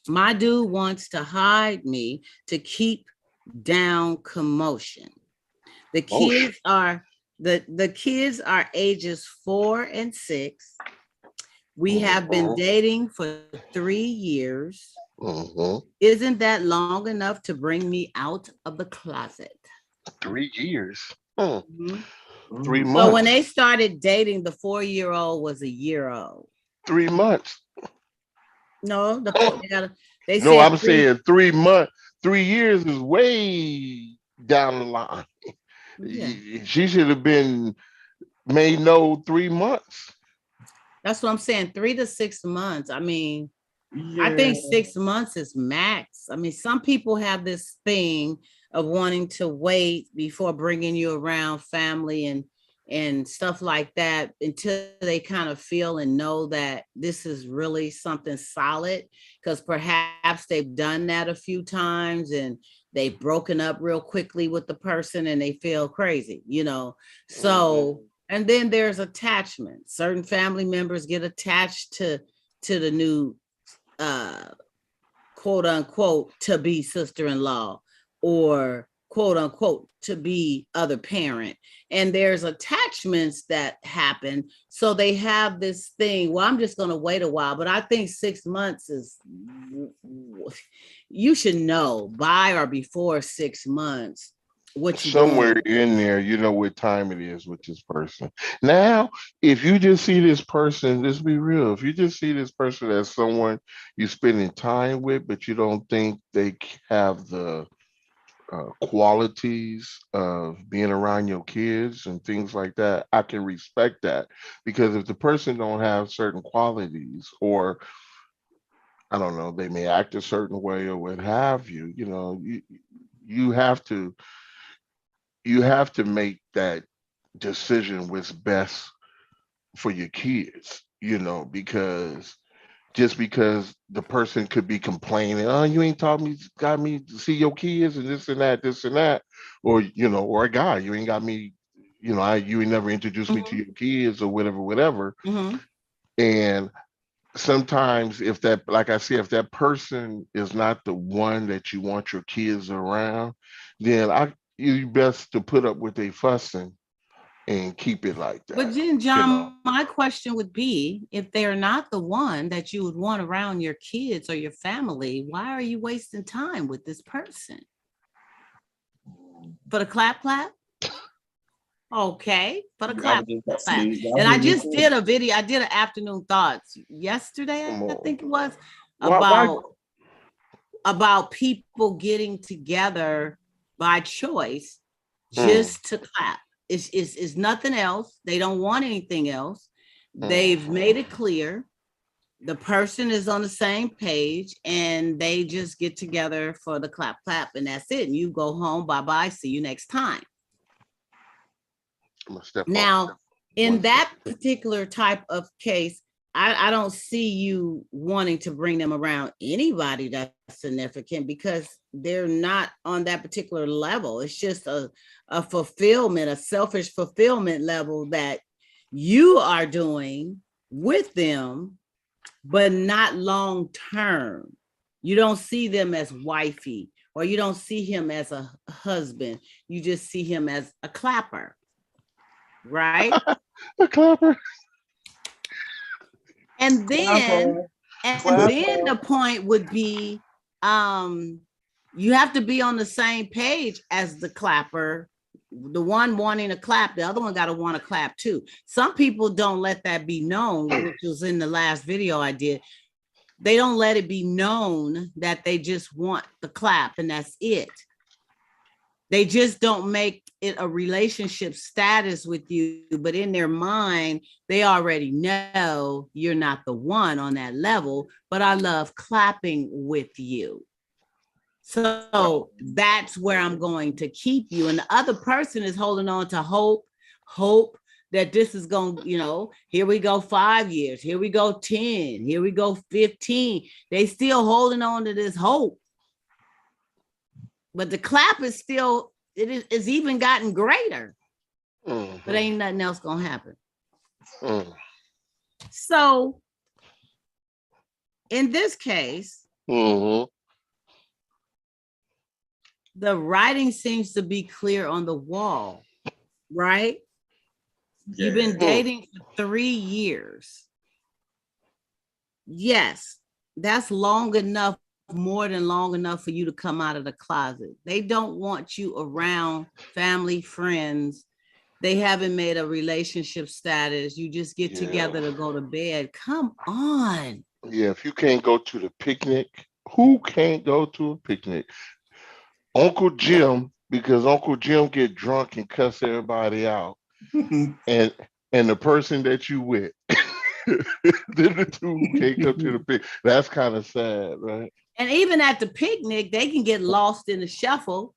[SPEAKER 1] My dude wants to hide me to keep down commotion. The kids are ages 4 and 6. We have been dating for 3 years. Isn't that long enough to bring me out of the closet?
[SPEAKER 3] 3 years. 3 months.
[SPEAKER 1] So when they started dating, the 4-year-old was a year old.
[SPEAKER 3] 3 months.
[SPEAKER 1] No,
[SPEAKER 3] I'm saying 3 months. 3 years is way down the line. Yeah. She should have been made no 3 months.
[SPEAKER 1] That's what I'm saying. 3 to 6 months. I mean, yeah. I think 6 months is max. I mean, some people have this thing of wanting to wait before bringing you around family and and stuff like that until they kind of feel and know that this is really something solid, because perhaps they've done that a few times and they've broken up real quickly with the person and they feel crazy, you know. So, and then there's attachment. Certain family members get attached to the new quote unquote to be sister-in-law, or quote unquote to be other parent, and there's attachments that happen. So they have this thing, well, I'm just going to wait a while. But I think 6 months is, you should know by or before 6 months what you
[SPEAKER 3] somewhere
[SPEAKER 1] doing.
[SPEAKER 3] in there, you know what time it is with this person. Now, if you just see this person, let's be real. If you just see this person as someone you're spending time with, but you don't think they have the qualities of being around your kids and things like that, I can respect that. Because if the person don't have certain qualities, or I don't know, they may act a certain way or what have you, you know, you have to make that decision what's best for your kids, you know, because just because the person could be complaining, oh, you ain't got me to see your kids and this and that, or, you know, or a guy, you ain't got me, you know, you ain't never introduced me to your kids or whatever. And sometimes if that, like I said, if that person is not the one that you want your kids around, then you best to put up with a fussing and keep it like that.
[SPEAKER 1] But then, John, my question would be, if they're not the one that you would want around your kids or your family, why are you wasting time with this person? For the clap? Okay, for the clap. And I just did a video. I did an afternoon thoughts yesterday, I think it was, about people getting together by choice just to clap. It's nothing else. They don't want anything else. They've made it clear. The person is on the same page and they just get together for the clap, and that's it. And you go home, bye-bye, see you next time. Now, in that particular type of case, I don't see you wanting to bring them around anybody that's significant, because they're not on that particular level. It's just a fulfillment, a selfish fulfillment level that you are doing with them, but not long term. You don't see them as wifey, or you don't see him as a husband. You just see him as a clapper, right?
[SPEAKER 3] A clapper.
[SPEAKER 1] And then the point would be, you have to be on the same page as the clapper. The one wanting to clap, the other one got to want to clap too. Some people don't let that be known, which was in the last video I did. They don't let it be known that they just want the clap and that's it. They just don't make it a relationship status with you, but in their mind, they already know you're not the one on that level, but I love clapping with you. So that's where I'm going to keep you. And the other person is holding on to hope that this is going, you know, here we go 5 years, here we go 10, here we go 15. They still holding on to this hope. But the clap is still, it's even gotten greater. But ain't nothing else gonna happen. So in this case, the writing seems to be clear on the wall, right? Yeah. You've been dating for 3 years. Yes, that's long enough, more than long enough for you to come out of the closet. They don't want you around family, friends. They haven't made a relationship status. You just get together to go to bed. Come on.
[SPEAKER 3] Yeah, if you can't go to the picnic, who can't go to a picnic? Uncle Jim, because Uncle Jim get drunk and cuss everybody out. and the person that you with. The two can't go to the picnic. That's kind of sad, right?
[SPEAKER 1] And even at the picnic, they can get lost in the shuffle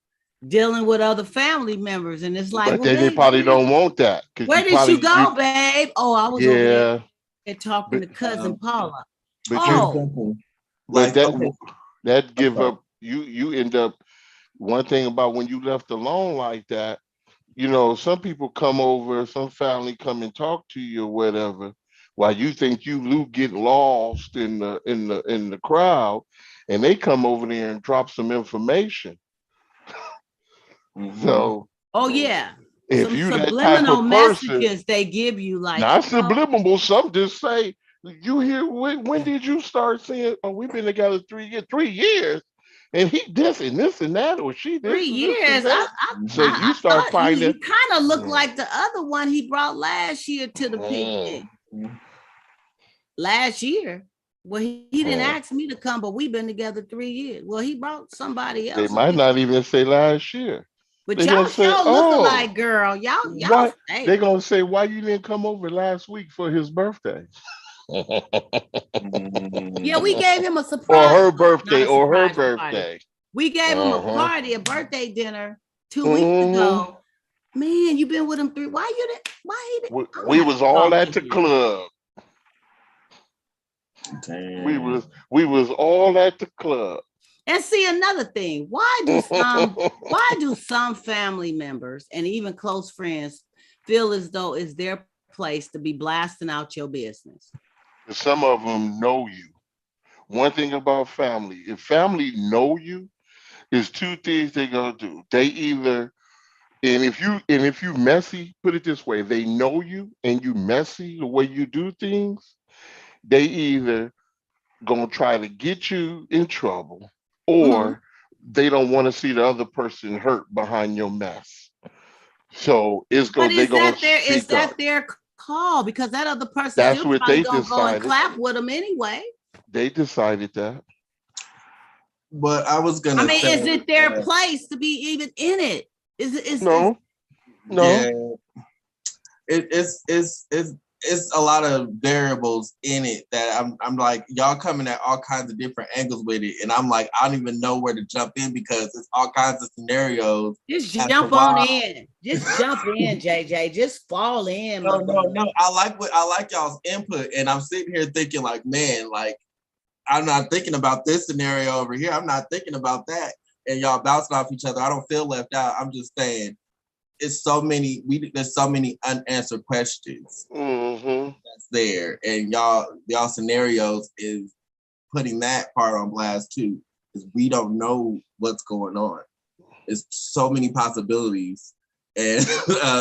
[SPEAKER 1] dealing with other family members, and it's like,
[SPEAKER 3] But
[SPEAKER 1] well,
[SPEAKER 3] then they
[SPEAKER 1] babe,
[SPEAKER 3] probably don't want that.
[SPEAKER 1] where did you go, babe? Oh, I was over there talking
[SPEAKER 3] but,
[SPEAKER 1] to cousin Paula.
[SPEAKER 3] But
[SPEAKER 2] like okay.
[SPEAKER 3] that give up. You end up one thing about when you left alone like that. You know, some people come over, some family come and talk to you or whatever, while you think you get lost in the crowd, and they come over there and drop some information. So,
[SPEAKER 1] oh yeah,
[SPEAKER 3] if
[SPEAKER 1] some
[SPEAKER 3] you that type
[SPEAKER 1] subliminal
[SPEAKER 3] of person,
[SPEAKER 1] messages they give you, like
[SPEAKER 3] not subliminal, some just say, "You hear? When did you start saying? Oh, we've been together 3 years. 3 years." And he this and this and that, or she this
[SPEAKER 1] 3 years.
[SPEAKER 3] and that. So you
[SPEAKER 1] I
[SPEAKER 3] start
[SPEAKER 1] thought
[SPEAKER 3] finding
[SPEAKER 1] he kind of looked like the other one he brought last year to the picnic. Last year, well, he didn't ask me to come, but we've been together 3 years. Well, he brought somebody else.
[SPEAKER 3] They might not even say last year.
[SPEAKER 1] But y'all sure look alike, girl. Y'all.
[SPEAKER 3] Why, they gonna say, why you didn't come over last week for his birthday?
[SPEAKER 1] Yeah, we gave him a surprise.
[SPEAKER 3] Or her birthday.
[SPEAKER 1] We gave him a party, a birthday dinner 2 weeks ago. Man, you been with him 3. Why you didn't? Why he didn't?
[SPEAKER 3] We was all at the club.
[SPEAKER 2] Damn.
[SPEAKER 3] We was all at the club.
[SPEAKER 1] And see, another thing, why do some family members and even close friends feel as though it's their place to be blasting out your business?
[SPEAKER 3] Some of them know you. One thing about family, if family know you, there's two things they're gonna do. They either, and if you messy, put it this way, they know you and you messy the way you do things, they either gonna try to get you in trouble, or they don't want to see the other person hurt behind your mess. So is that
[SPEAKER 1] their call? Because that other person
[SPEAKER 3] that's
[SPEAKER 1] still
[SPEAKER 3] what
[SPEAKER 1] probably
[SPEAKER 3] they
[SPEAKER 1] gonna
[SPEAKER 3] decided.
[SPEAKER 1] go and clap with them anyway.
[SPEAKER 3] They decided that.
[SPEAKER 2] But I was gonna.
[SPEAKER 1] I mean, is it their place to be even in it?
[SPEAKER 3] No.
[SPEAKER 2] Yeah, it's a lot of variables in it that I'm like, y'all coming at all kinds of different angles with it, and I'm like, I don't even know where to jump in because it's all kinds of scenarios.
[SPEAKER 1] Just jump on in. Just jump in, JJ. Just fall in.
[SPEAKER 2] No. I like y'all's input, and I'm sitting here thinking like, man, like I'm not thinking about this scenario over here. I'm not thinking about that, and y'all bouncing off each other. I don't feel left out. I'm just saying. There's so many unanswered questions that's there, and y'all scenarios is putting that part on blast too, because we don't know what's going on. There's so many possibilities, and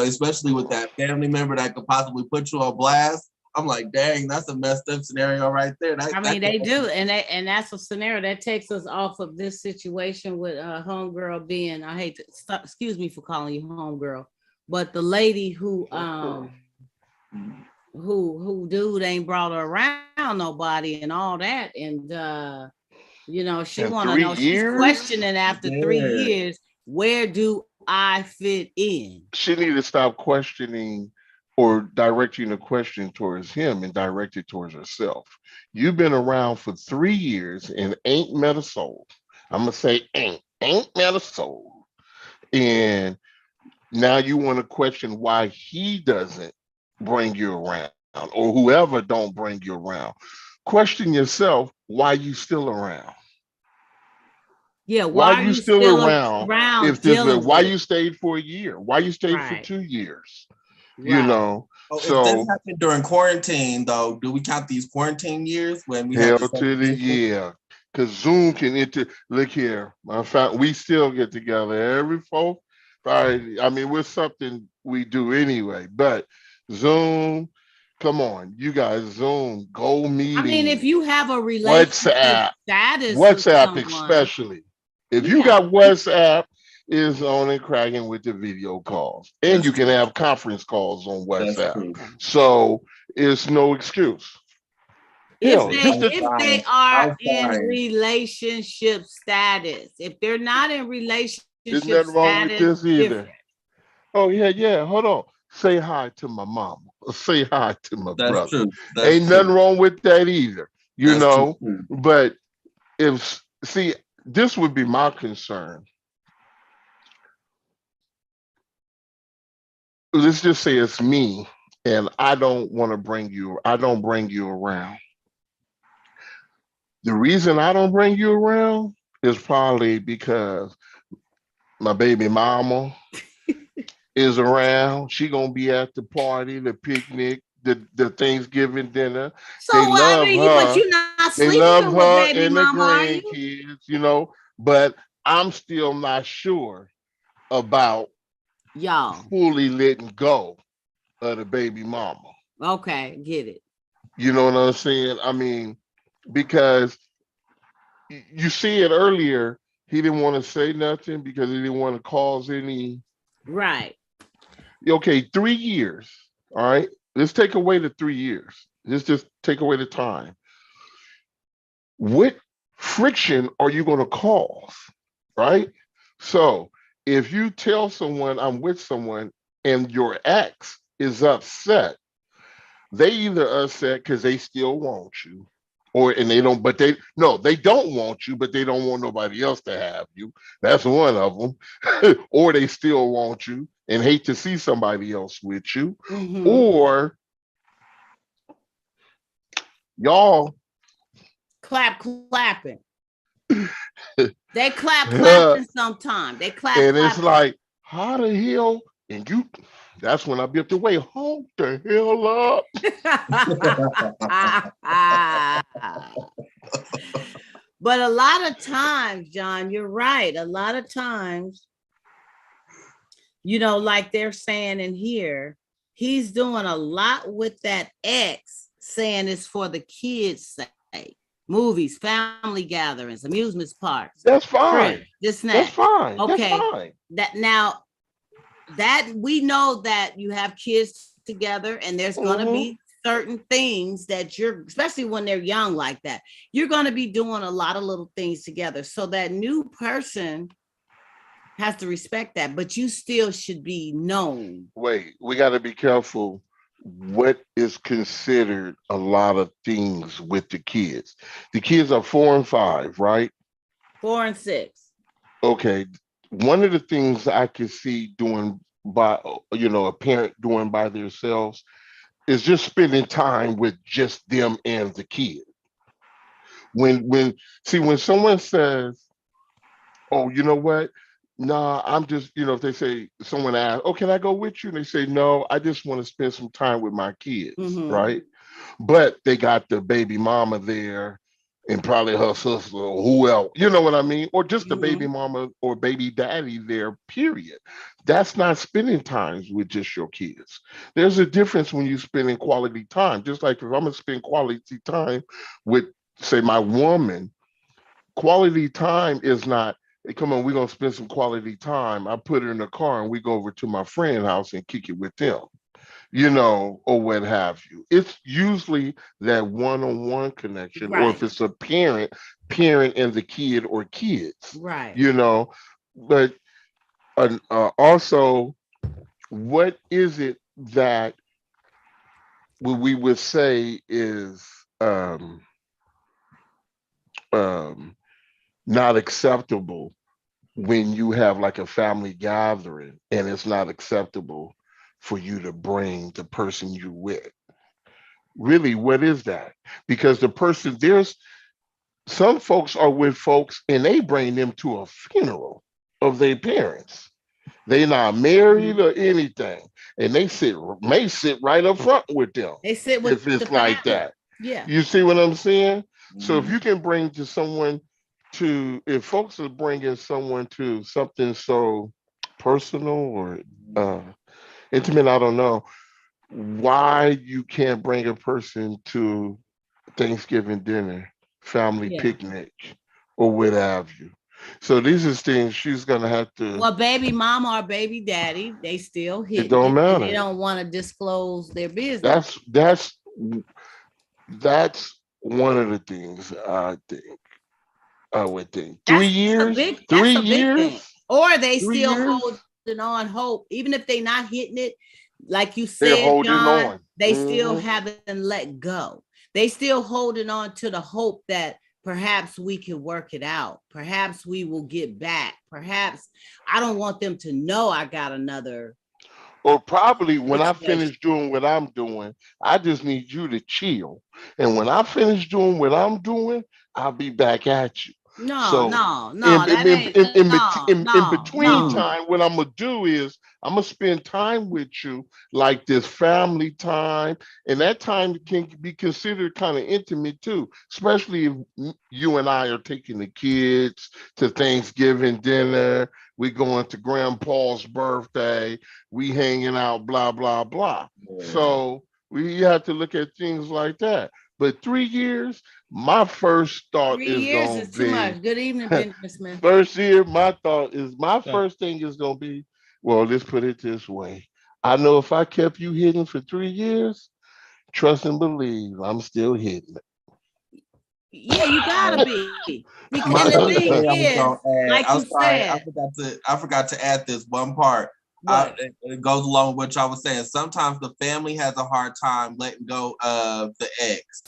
[SPEAKER 2] especially with that family member that could possibly put you on blast. I'm like, dang, that's a messed up scenario right there.
[SPEAKER 1] They do, and that's a scenario that takes us off of this situation with homegirl being. I hate to stop. Excuse me for calling you homegirl, but the lady who dude ain't brought her around nobody and all that, and she want to know. She's questioning after 3 years. Where do I fit in?
[SPEAKER 3] She need to stop questioning or directing the question towards him and direct it towards herself. You've been around for 3 years and ain't met a soul. I'm gonna say ain't met a soul. And now you want to question why he doesn't bring you around, or whoever don't bring you around. Question yourself, why you still around?
[SPEAKER 1] Yeah, why are you still around?
[SPEAKER 3] Why you stayed for a year? Why you stayed for 2 years? Right.
[SPEAKER 2] So if this happened during quarantine, though, do we count these quarantine years when we have
[SPEAKER 3] to the year? Because Zoom can look here. My fact, we still get together every Friday. I mean, we're something we do anyway. But Zoom, come on, you guys, Zoom, go meeting.
[SPEAKER 1] I mean, if you have a relationship status,
[SPEAKER 3] WhatsApp especially. If you got WhatsApp, is on and cracking with the video calls, and you can have conference calls on WhatsApp. So it's no excuse.
[SPEAKER 1] If they are in relationship status, if they're not in relationship status,
[SPEAKER 3] there's nothing wrong with this either. Different. Oh yeah. Hold on. Say hi to my mom. Say hi to my brother.
[SPEAKER 2] True.
[SPEAKER 3] Ain't nothing wrong with that either. But this would be my concern. let's just say it's me, and I don't bring you around. The reason I don't bring you around is probably because my baby mama is around. She gonna be at the party, the picnic, the Thanksgiving dinner.
[SPEAKER 1] So
[SPEAKER 3] They
[SPEAKER 1] I
[SPEAKER 3] love
[SPEAKER 1] mean, but
[SPEAKER 3] her.
[SPEAKER 1] you're not
[SPEAKER 3] They love
[SPEAKER 1] sleeping with
[SPEAKER 3] her
[SPEAKER 1] baby
[SPEAKER 3] and the
[SPEAKER 1] mama, are you?
[SPEAKER 3] grandkids. But I'm still not sure about
[SPEAKER 1] Y'all.
[SPEAKER 3] fully letting go of the baby mama.
[SPEAKER 1] Okay, get it.
[SPEAKER 3] You know what I'm saying? I mean, because you see it earlier, he didn't want to say nothing because he didn't want to cause any.
[SPEAKER 1] Right.
[SPEAKER 3] Okay, 3 years. All right. Let's take away the 3 years. Let's just take away the time. What friction are you going to cause? Right. So if you tell someone I'm with someone and your ex is upset, they either upset because they still want you, or and they don't, but they no, they don't want you, but they don't want nobody else to have you. That's one of them. Or they still want you and hate to see somebody else with you.
[SPEAKER 1] Mm-hmm.
[SPEAKER 3] Or y'all
[SPEAKER 1] Clapping. They
[SPEAKER 3] and
[SPEAKER 1] clapping sometime. They
[SPEAKER 3] it's
[SPEAKER 1] clapping.
[SPEAKER 3] like, how the hell? And you, that's when I be up to wait, hold the hell up.
[SPEAKER 1] But a lot of times, John, you're right. A lot of times, like they're saying in here, he's doing a lot with that ex, saying it's for the kids' sake. Movies, family gatherings, amusement parks.
[SPEAKER 3] That's fine.
[SPEAKER 1] This and that.
[SPEAKER 3] That's fine.
[SPEAKER 1] Okay.
[SPEAKER 3] That's fine.
[SPEAKER 1] That now that we know that you have kids together, and there's going to be certain things that especially when they're young like that, you're going to be doing a lot of little things together. So that new person has to respect that, but you still should be known.
[SPEAKER 3] Wait, we got to be careful what is considered a lot of things with the kids. The kids are 4 and 5, right?
[SPEAKER 1] 4 and 6.
[SPEAKER 3] Okay. One of the things I can see doing by, a parent doing by themselves is just spending time with just them and the kid. When someone says, oh, you know what? Nah, I'm just, if they say, someone asks, oh, can I go with you? And they say, no, I just want to spend some time with my kids, right? But they got the baby mama there and probably her sister or who else, you know what I mean? Or just the baby mama or baby daddy there, period. That's not spending time with just your kids. There's a difference when you're spending quality time. Just like if I'm going to spend quality time with, say, my woman, quality time is not, hey, come on, we're going to spend some quality time. I put her in the car and we go over to my friend's house and kick it with them, or what have you. It's usually that one-on-one connection,
[SPEAKER 1] right.
[SPEAKER 3] Or if it's a parent and the kid or kids,
[SPEAKER 1] right.
[SPEAKER 3] But also, what is it that we would say is not acceptable when you have like a family gathering and it's not acceptable for you to bring the person you with? Really, what is that? Because there's some folks are with folks and they bring them to a funeral of their parents. They not married or anything, and they may sit right up front with them.
[SPEAKER 1] They sit with
[SPEAKER 3] if it's like that.
[SPEAKER 1] Yeah.
[SPEAKER 3] You see what I'm saying? So if you can bring to someone if folks are bringing someone to something so personal or intimate, I don't know why you can't bring a person to Thanksgiving dinner, family picnic, or what have you. So these are things she's gonna have to.
[SPEAKER 1] Well, baby mama or baby daddy, they still hit.
[SPEAKER 3] It don't matter.
[SPEAKER 1] They don't want to disclose their business.
[SPEAKER 3] That's one of the things I think. I would think
[SPEAKER 1] That's
[SPEAKER 3] 3 years.
[SPEAKER 1] Big,
[SPEAKER 3] 3 years,
[SPEAKER 1] or they still holding on hope, even if they're not hitting it. Like you said,
[SPEAKER 3] they're holding
[SPEAKER 1] John,
[SPEAKER 3] on.
[SPEAKER 1] They still haven't let go. They still holding on to the hope that perhaps we can work it out. Perhaps we will get back. Perhaps I don't want them to know I got another.
[SPEAKER 3] Or probably when I
[SPEAKER 1] situation.
[SPEAKER 3] finish doing what I'm doing, I just need you to chill. And when I finish doing what I'm doing, I'll be back at you.
[SPEAKER 1] No,
[SPEAKER 3] So
[SPEAKER 1] no, no, that ain't no,
[SPEAKER 3] in
[SPEAKER 1] no,
[SPEAKER 3] between
[SPEAKER 1] no.
[SPEAKER 2] Mm.
[SPEAKER 3] time, what I'm gonna do is I'm gonna spend time with you, like this family time, and that time can be considered kind of intimate too, especially if you and I are taking the kids to Thanksgiving dinner, we going to Grandpa's birthday, we hanging out, blah blah blah.
[SPEAKER 2] Yeah.
[SPEAKER 3] So we have to look at things like that. But 3 years, my first thought
[SPEAKER 1] Three
[SPEAKER 3] is
[SPEAKER 1] years
[SPEAKER 3] gonna
[SPEAKER 1] is too
[SPEAKER 3] be
[SPEAKER 1] much. Good evening, Benjamin Smith.
[SPEAKER 3] first year, my
[SPEAKER 4] So,
[SPEAKER 3] first thing is gonna be, well, let's put it this way. I know if I kept you hidden for 3 years, trust and believe I'm still hidden.
[SPEAKER 1] Yeah, you gotta be. Because,
[SPEAKER 2] My
[SPEAKER 1] and the
[SPEAKER 2] other
[SPEAKER 1] thing
[SPEAKER 2] thing I was
[SPEAKER 1] is,
[SPEAKER 2] gonna add,
[SPEAKER 1] like
[SPEAKER 2] I'm
[SPEAKER 1] you
[SPEAKER 2] sorry,
[SPEAKER 1] said,
[SPEAKER 2] I forgot to add this one part.
[SPEAKER 1] what?
[SPEAKER 2] It goes along with what y'all was saying. Sometimes the family has a hard time letting go of the ex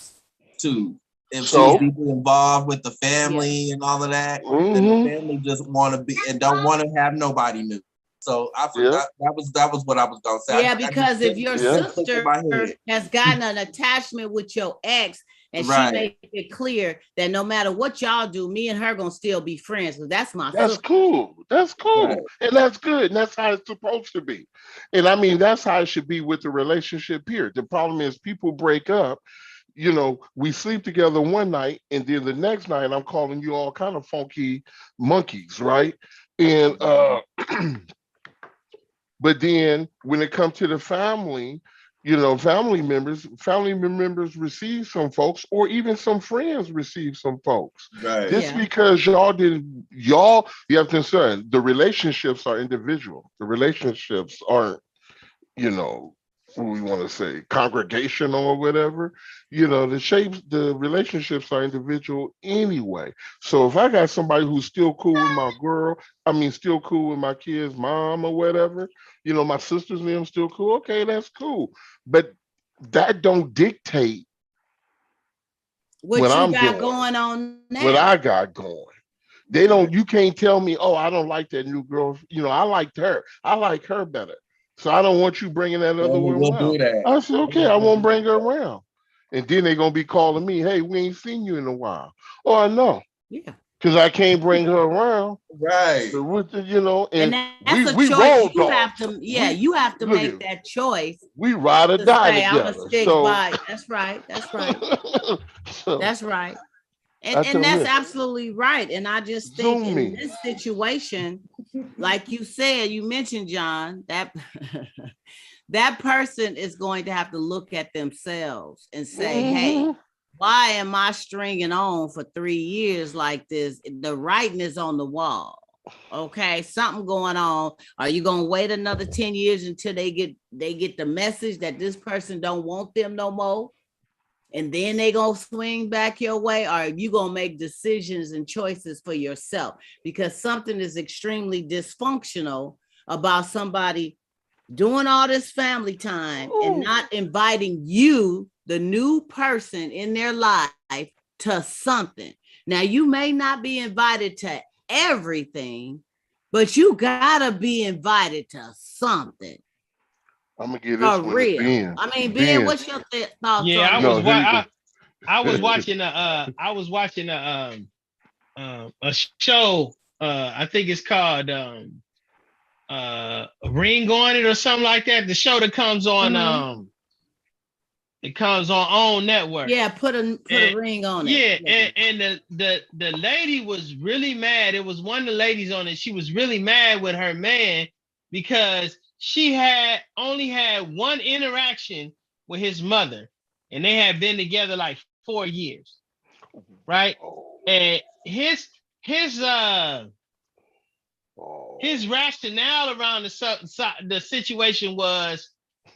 [SPEAKER 2] too. If she's
[SPEAKER 3] So,
[SPEAKER 2] deeply involved with the
[SPEAKER 1] Yeah.
[SPEAKER 2] family and all of that, then the
[SPEAKER 3] mhm,
[SPEAKER 2] family just want to be and don't want to have nobody new. So I
[SPEAKER 3] yeah,
[SPEAKER 2] forgot that was what I was gonna say.
[SPEAKER 1] Yeah,
[SPEAKER 2] I just
[SPEAKER 1] because if your
[SPEAKER 3] yeah,
[SPEAKER 2] it clicked in
[SPEAKER 1] sister
[SPEAKER 2] my head.
[SPEAKER 1] has gotten an attachment with your ex and she
[SPEAKER 2] Right.
[SPEAKER 1] made it clear that no matter what y'all do, me and her gonna still be friends because that's my
[SPEAKER 3] that's
[SPEAKER 1] sister.
[SPEAKER 3] cool. That's
[SPEAKER 2] Right.
[SPEAKER 3] cool. And that's good. And that's how it's supposed to be. And I mean, that's how it should be with the relationship here. The problem is people break up, we sleep together one night and then the next night I'm calling you all kind of funky monkeys, right? And but then when it comes to the family, family members receive some folks, or even some friends receive some folks.
[SPEAKER 2] Right.
[SPEAKER 3] Just
[SPEAKER 1] Yeah.
[SPEAKER 3] because you have to understand the relationships are individual. The relationships aren't, you know, what we want to say, congregational or whatever. The relationships are individual anyway. So if I got somebody who's still cool with my girl, I mean, still cool with my kid's mom or whatever, my sisters and them still cool. Okay, that's cool. But that don't dictate what
[SPEAKER 1] What you
[SPEAKER 3] I'm
[SPEAKER 1] got
[SPEAKER 3] doing,
[SPEAKER 1] going on
[SPEAKER 3] what
[SPEAKER 1] now?
[SPEAKER 3] I got going. You can't tell me, oh, I don't like that new girl. I liked her. I like her better. So I don't want you bringing that other
[SPEAKER 2] Family
[SPEAKER 3] one
[SPEAKER 2] will
[SPEAKER 3] around.
[SPEAKER 2] do that.
[SPEAKER 3] I said, okay,
[SPEAKER 2] Family
[SPEAKER 3] I
[SPEAKER 2] will
[SPEAKER 3] won't
[SPEAKER 2] do
[SPEAKER 3] bring her
[SPEAKER 2] that.
[SPEAKER 3] around. And then they're going to be calling me, hey, we ain't seen you in a while. Oh, I know,
[SPEAKER 1] Yeah.
[SPEAKER 3] because I can't bring her around.
[SPEAKER 2] Right.
[SPEAKER 3] So
[SPEAKER 1] And
[SPEAKER 3] and
[SPEAKER 1] that's a
[SPEAKER 3] we
[SPEAKER 1] choice
[SPEAKER 3] roll
[SPEAKER 1] you have
[SPEAKER 3] dogs.
[SPEAKER 1] to, yeah, you have to
[SPEAKER 3] Look
[SPEAKER 1] make
[SPEAKER 3] at
[SPEAKER 1] that choice
[SPEAKER 3] we ride or
[SPEAKER 1] to
[SPEAKER 3] die
[SPEAKER 1] say, I'm gonna
[SPEAKER 3] together.
[SPEAKER 1] stick
[SPEAKER 3] So,
[SPEAKER 1] by. That's right. That's right.
[SPEAKER 3] so
[SPEAKER 1] That's right.
[SPEAKER 3] I
[SPEAKER 1] And
[SPEAKER 3] tell
[SPEAKER 1] that's
[SPEAKER 3] them,
[SPEAKER 1] absolutely right. And I just think
[SPEAKER 3] Zoom
[SPEAKER 1] in
[SPEAKER 3] me.
[SPEAKER 1] this situation, like you said, you mentioned John, that that person is going to have to look at themselves and say, hey,
[SPEAKER 3] Hmm.
[SPEAKER 1] why am I stringing on for 3 years like this? The writing is on the wall. Okay, something going on. Are you gonna wait another 10 years until they get the message that this person don't want them no more? And then they gonna swing back your way, or you gonna make decisions and choices for yourself because something is extremely dysfunctional about somebody doing all this family time and
[SPEAKER 3] Ooh.
[SPEAKER 1] not inviting you, the new person in their life, to something. Now, you may not be invited to everything, but you gotta be invited to something
[SPEAKER 3] I'm gonna give this
[SPEAKER 1] for
[SPEAKER 3] one to
[SPEAKER 1] real.
[SPEAKER 3] Ben.
[SPEAKER 1] I mean, Ben,
[SPEAKER 3] Ben,
[SPEAKER 1] what's your thoughts
[SPEAKER 4] yeah,
[SPEAKER 1] on this?
[SPEAKER 3] no, here you go.
[SPEAKER 4] I was watching a show. I think it's called Ring on It or something like that. The show that comes on
[SPEAKER 1] Mhm.
[SPEAKER 4] it comes on OWN network.
[SPEAKER 1] Yeah, put a
[SPEAKER 4] And
[SPEAKER 1] ring on it.
[SPEAKER 4] yeah,
[SPEAKER 1] Yeah.
[SPEAKER 4] and the lady was really mad. It was one of the ladies on it. She was really mad with her man because she had only had one interaction with his mother, and they had been together like 4 years, right?
[SPEAKER 3] Oh,
[SPEAKER 4] And his
[SPEAKER 3] oh,
[SPEAKER 4] his rationale around the situation was,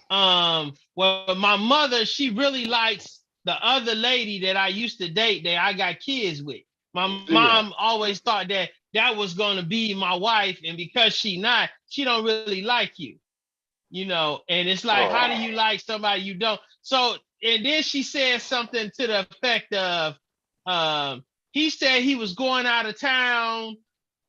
[SPEAKER 4] well, my mother, she really likes the other lady that I used to date that I got kids with. My
[SPEAKER 3] yeah.
[SPEAKER 4] mom always thought that that was going to be my wife, and because she don't really like you, and it's like, how do
[SPEAKER 3] Oh,
[SPEAKER 4] you like somebody you don't? So, and then she said something to the effect of, um, he said he was going out of town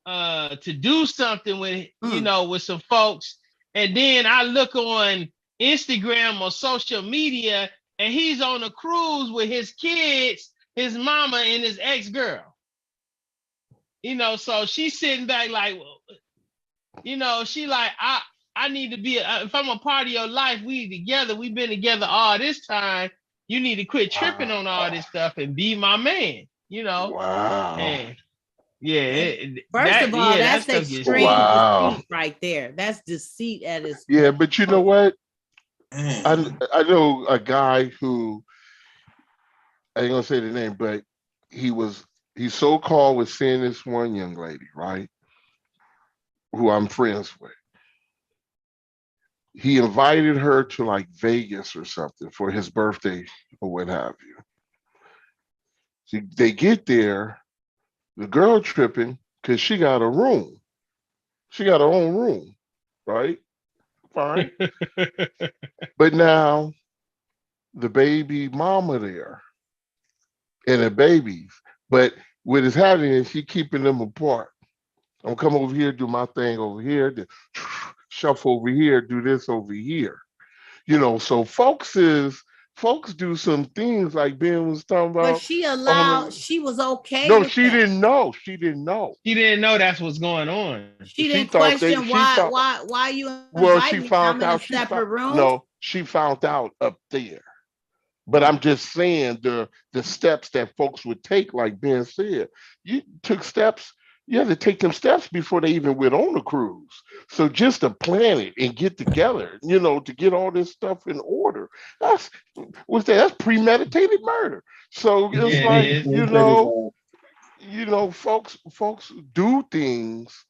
[SPEAKER 4] to do something with, with some folks, and then I look on Instagram or social media, and he's on a cruise with his kids, his mama, and his ex-girl. So she's sitting back like, she like, I need to be, if I'm a part of your life, we've been together all this time. You need to quit tripping on all this stuff and be my man,
[SPEAKER 3] Wow.
[SPEAKER 4] And yeah.
[SPEAKER 1] First of all, that's extreme deceit right there. That's deceit at its.
[SPEAKER 3] Yeah, but you know what? I know a guy who, I ain't gonna say the name, but he so-called was seeing this one young lady, right? Who I'm friends with. He invited her to like Vegas or something for his birthday or what have you. So they get there, the girl tripping because she got a room. She got her own room, right? Fine. But now the baby mama there and the babies. But what is happening is she keeping them apart. I'm come over here, do my thing over here, then shuffle over here, do this over here. So folks do some things like Ben was talking about.
[SPEAKER 1] But she was okay.
[SPEAKER 3] No, she didn't know. She didn't know.
[SPEAKER 4] She didn't know that's what's going on.
[SPEAKER 1] She didn't question why you
[SPEAKER 3] she found out separate room. No, she found out up there. But I'm just saying the steps that folks would take, like Ben said, you took steps. You had to take them steps before they even went on the cruise. So just to plan it and get together, to get all this stuff in order, that's premeditated murder. So it's folks do things,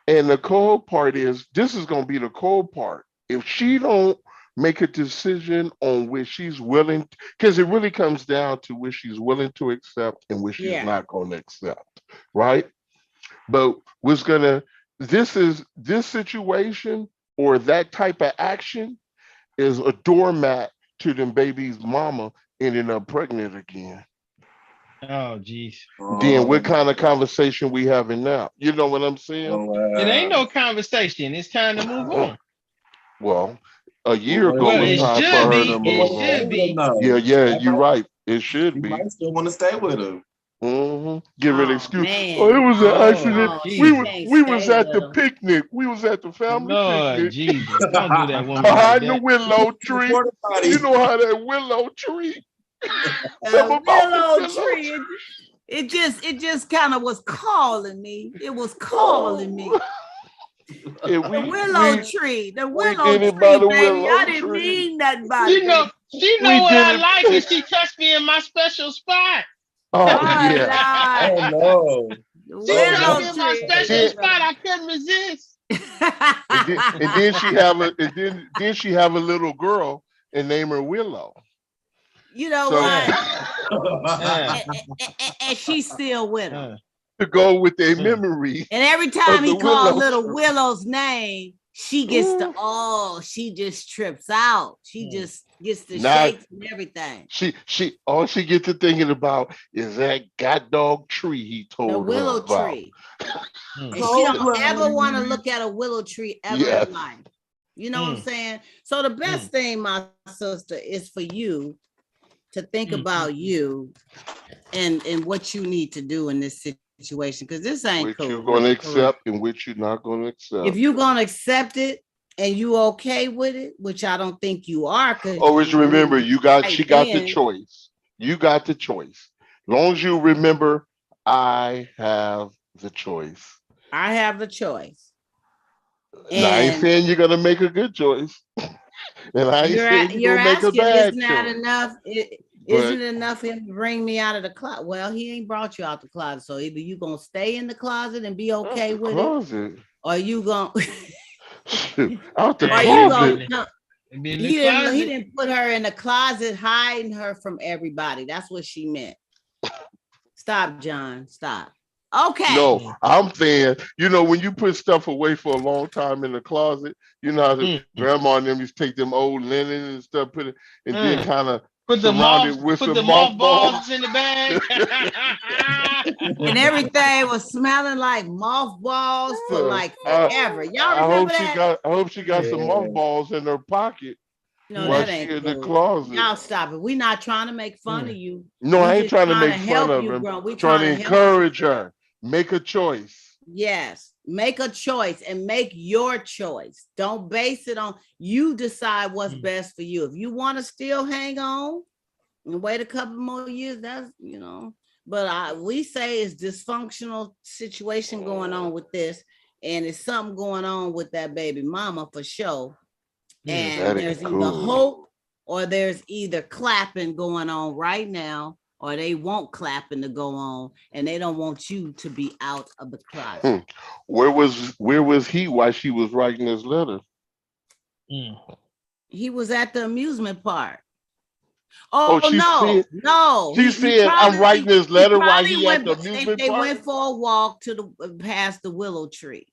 [SPEAKER 3] and the cold part is this is going to be the cold part. If she don't make a decision on which she's willing, because it really comes down to which she's willing to accept and which she's not going to accept, right? But this situation or that type of action is a doormat to them baby's mama ending up pregnant again.
[SPEAKER 4] Oh, geez.
[SPEAKER 3] Then what kind of conversation we having now? You know what I'm saying?
[SPEAKER 4] It ain't no conversation. It's time to move on.
[SPEAKER 3] Well, a year ago was time for her to move on.
[SPEAKER 4] It should be.
[SPEAKER 3] Yeah, you're right. It should be.
[SPEAKER 2] You might still want to stay with him.
[SPEAKER 3] Give an excuse.
[SPEAKER 1] Man.
[SPEAKER 3] Oh, it was an accident. We was at the
[SPEAKER 1] him.
[SPEAKER 3] picnic. We was at the family picnic.
[SPEAKER 4] Jesus. Don't do that woman.
[SPEAKER 3] Behind the willow tree. You know how that willow tree.
[SPEAKER 1] The willow tree. It just kind of was calling me. It was calling me. The willow tree, baby. I didn't mean nothing by it.
[SPEAKER 4] She know what I like, and she touched me in my special spot.
[SPEAKER 3] Oh yeah.
[SPEAKER 2] Oh no.
[SPEAKER 4] She touched me in my special spot. I couldn't resist.
[SPEAKER 3] then she have a little girl and name her Willow.
[SPEAKER 1] You know what? And she's still with him.
[SPEAKER 3] To go with their memory.
[SPEAKER 1] And every time he calls little Willow's name, she gets she just trips out. She just gets the shakes and everything.
[SPEAKER 3] All she gets to thinking about is that goddamn tree he told her
[SPEAKER 1] the willow
[SPEAKER 3] about.
[SPEAKER 1] Tree. And she don't ever want to look at a willow tree ever in life. You know what I'm saying? So the best thing, my sister, is for you to think about you and what you need to do in this situation, because this ain't cool.
[SPEAKER 3] Which you're going to accept and which you're not going to accept.
[SPEAKER 1] If you're going to accept it and you okay with it, which I don't think you are.
[SPEAKER 3] Always remember, she got the choice. You got the choice. As long as you remember, I have the choice.
[SPEAKER 1] I have the choice.
[SPEAKER 3] And I ain't saying you're going to make a good choice. And I ain't saying you're going to make a bad choice.
[SPEAKER 1] Enough. Isn't it enough for him to bring me out of the closet? Well, he ain't brought you out the closet. So either you gonna stay in the closet and be okay with it, or you gonna
[SPEAKER 3] out the closet.
[SPEAKER 1] He didn't put her in the closet, hiding her from everybody. That's what she meant. Stop, John. Stop. Okay.
[SPEAKER 3] No, I'm saying, when you put stuff away for a long time in the closet, you know how the grandma and them used to take them old linen and stuff, put it, and then kind of
[SPEAKER 4] put the mothballs in the bag.
[SPEAKER 1] And everything was smelling like mothballs for like forever. Y'all remember that?
[SPEAKER 3] I hope she got some
[SPEAKER 2] Yeah.
[SPEAKER 3] mothballs in her pocket
[SPEAKER 1] No,
[SPEAKER 3] while
[SPEAKER 1] that
[SPEAKER 3] she
[SPEAKER 1] ain't
[SPEAKER 3] in the
[SPEAKER 1] cool.
[SPEAKER 3] closet.
[SPEAKER 1] Y'all stop it. We not trying to make fun of you.
[SPEAKER 3] No, I ain't
[SPEAKER 1] just
[SPEAKER 3] trying to make fun
[SPEAKER 1] help
[SPEAKER 3] of
[SPEAKER 1] you,
[SPEAKER 3] him.
[SPEAKER 1] bro. We
[SPEAKER 3] Trying to
[SPEAKER 1] help you.
[SPEAKER 3] encourage her. Make a choice.
[SPEAKER 1] Yes, make a choice and make your choice. Don't base it on you. Decide what's best for you. If you want to still hang on and wait a couple more years, that's But we say it's dysfunctional situation going on with this, and it's something going on with that baby mama for sure. And there's either hope or there's either clapping going on right now, or they want clapping to go on, and they don't want you to be out of the closet.
[SPEAKER 3] Where was he while she was writing this letter?
[SPEAKER 1] He was at the amusement park. No.
[SPEAKER 3] She's saying I'm writing this letter while he at the amusement
[SPEAKER 1] They
[SPEAKER 3] park.
[SPEAKER 1] went for a walk to past the willow tree.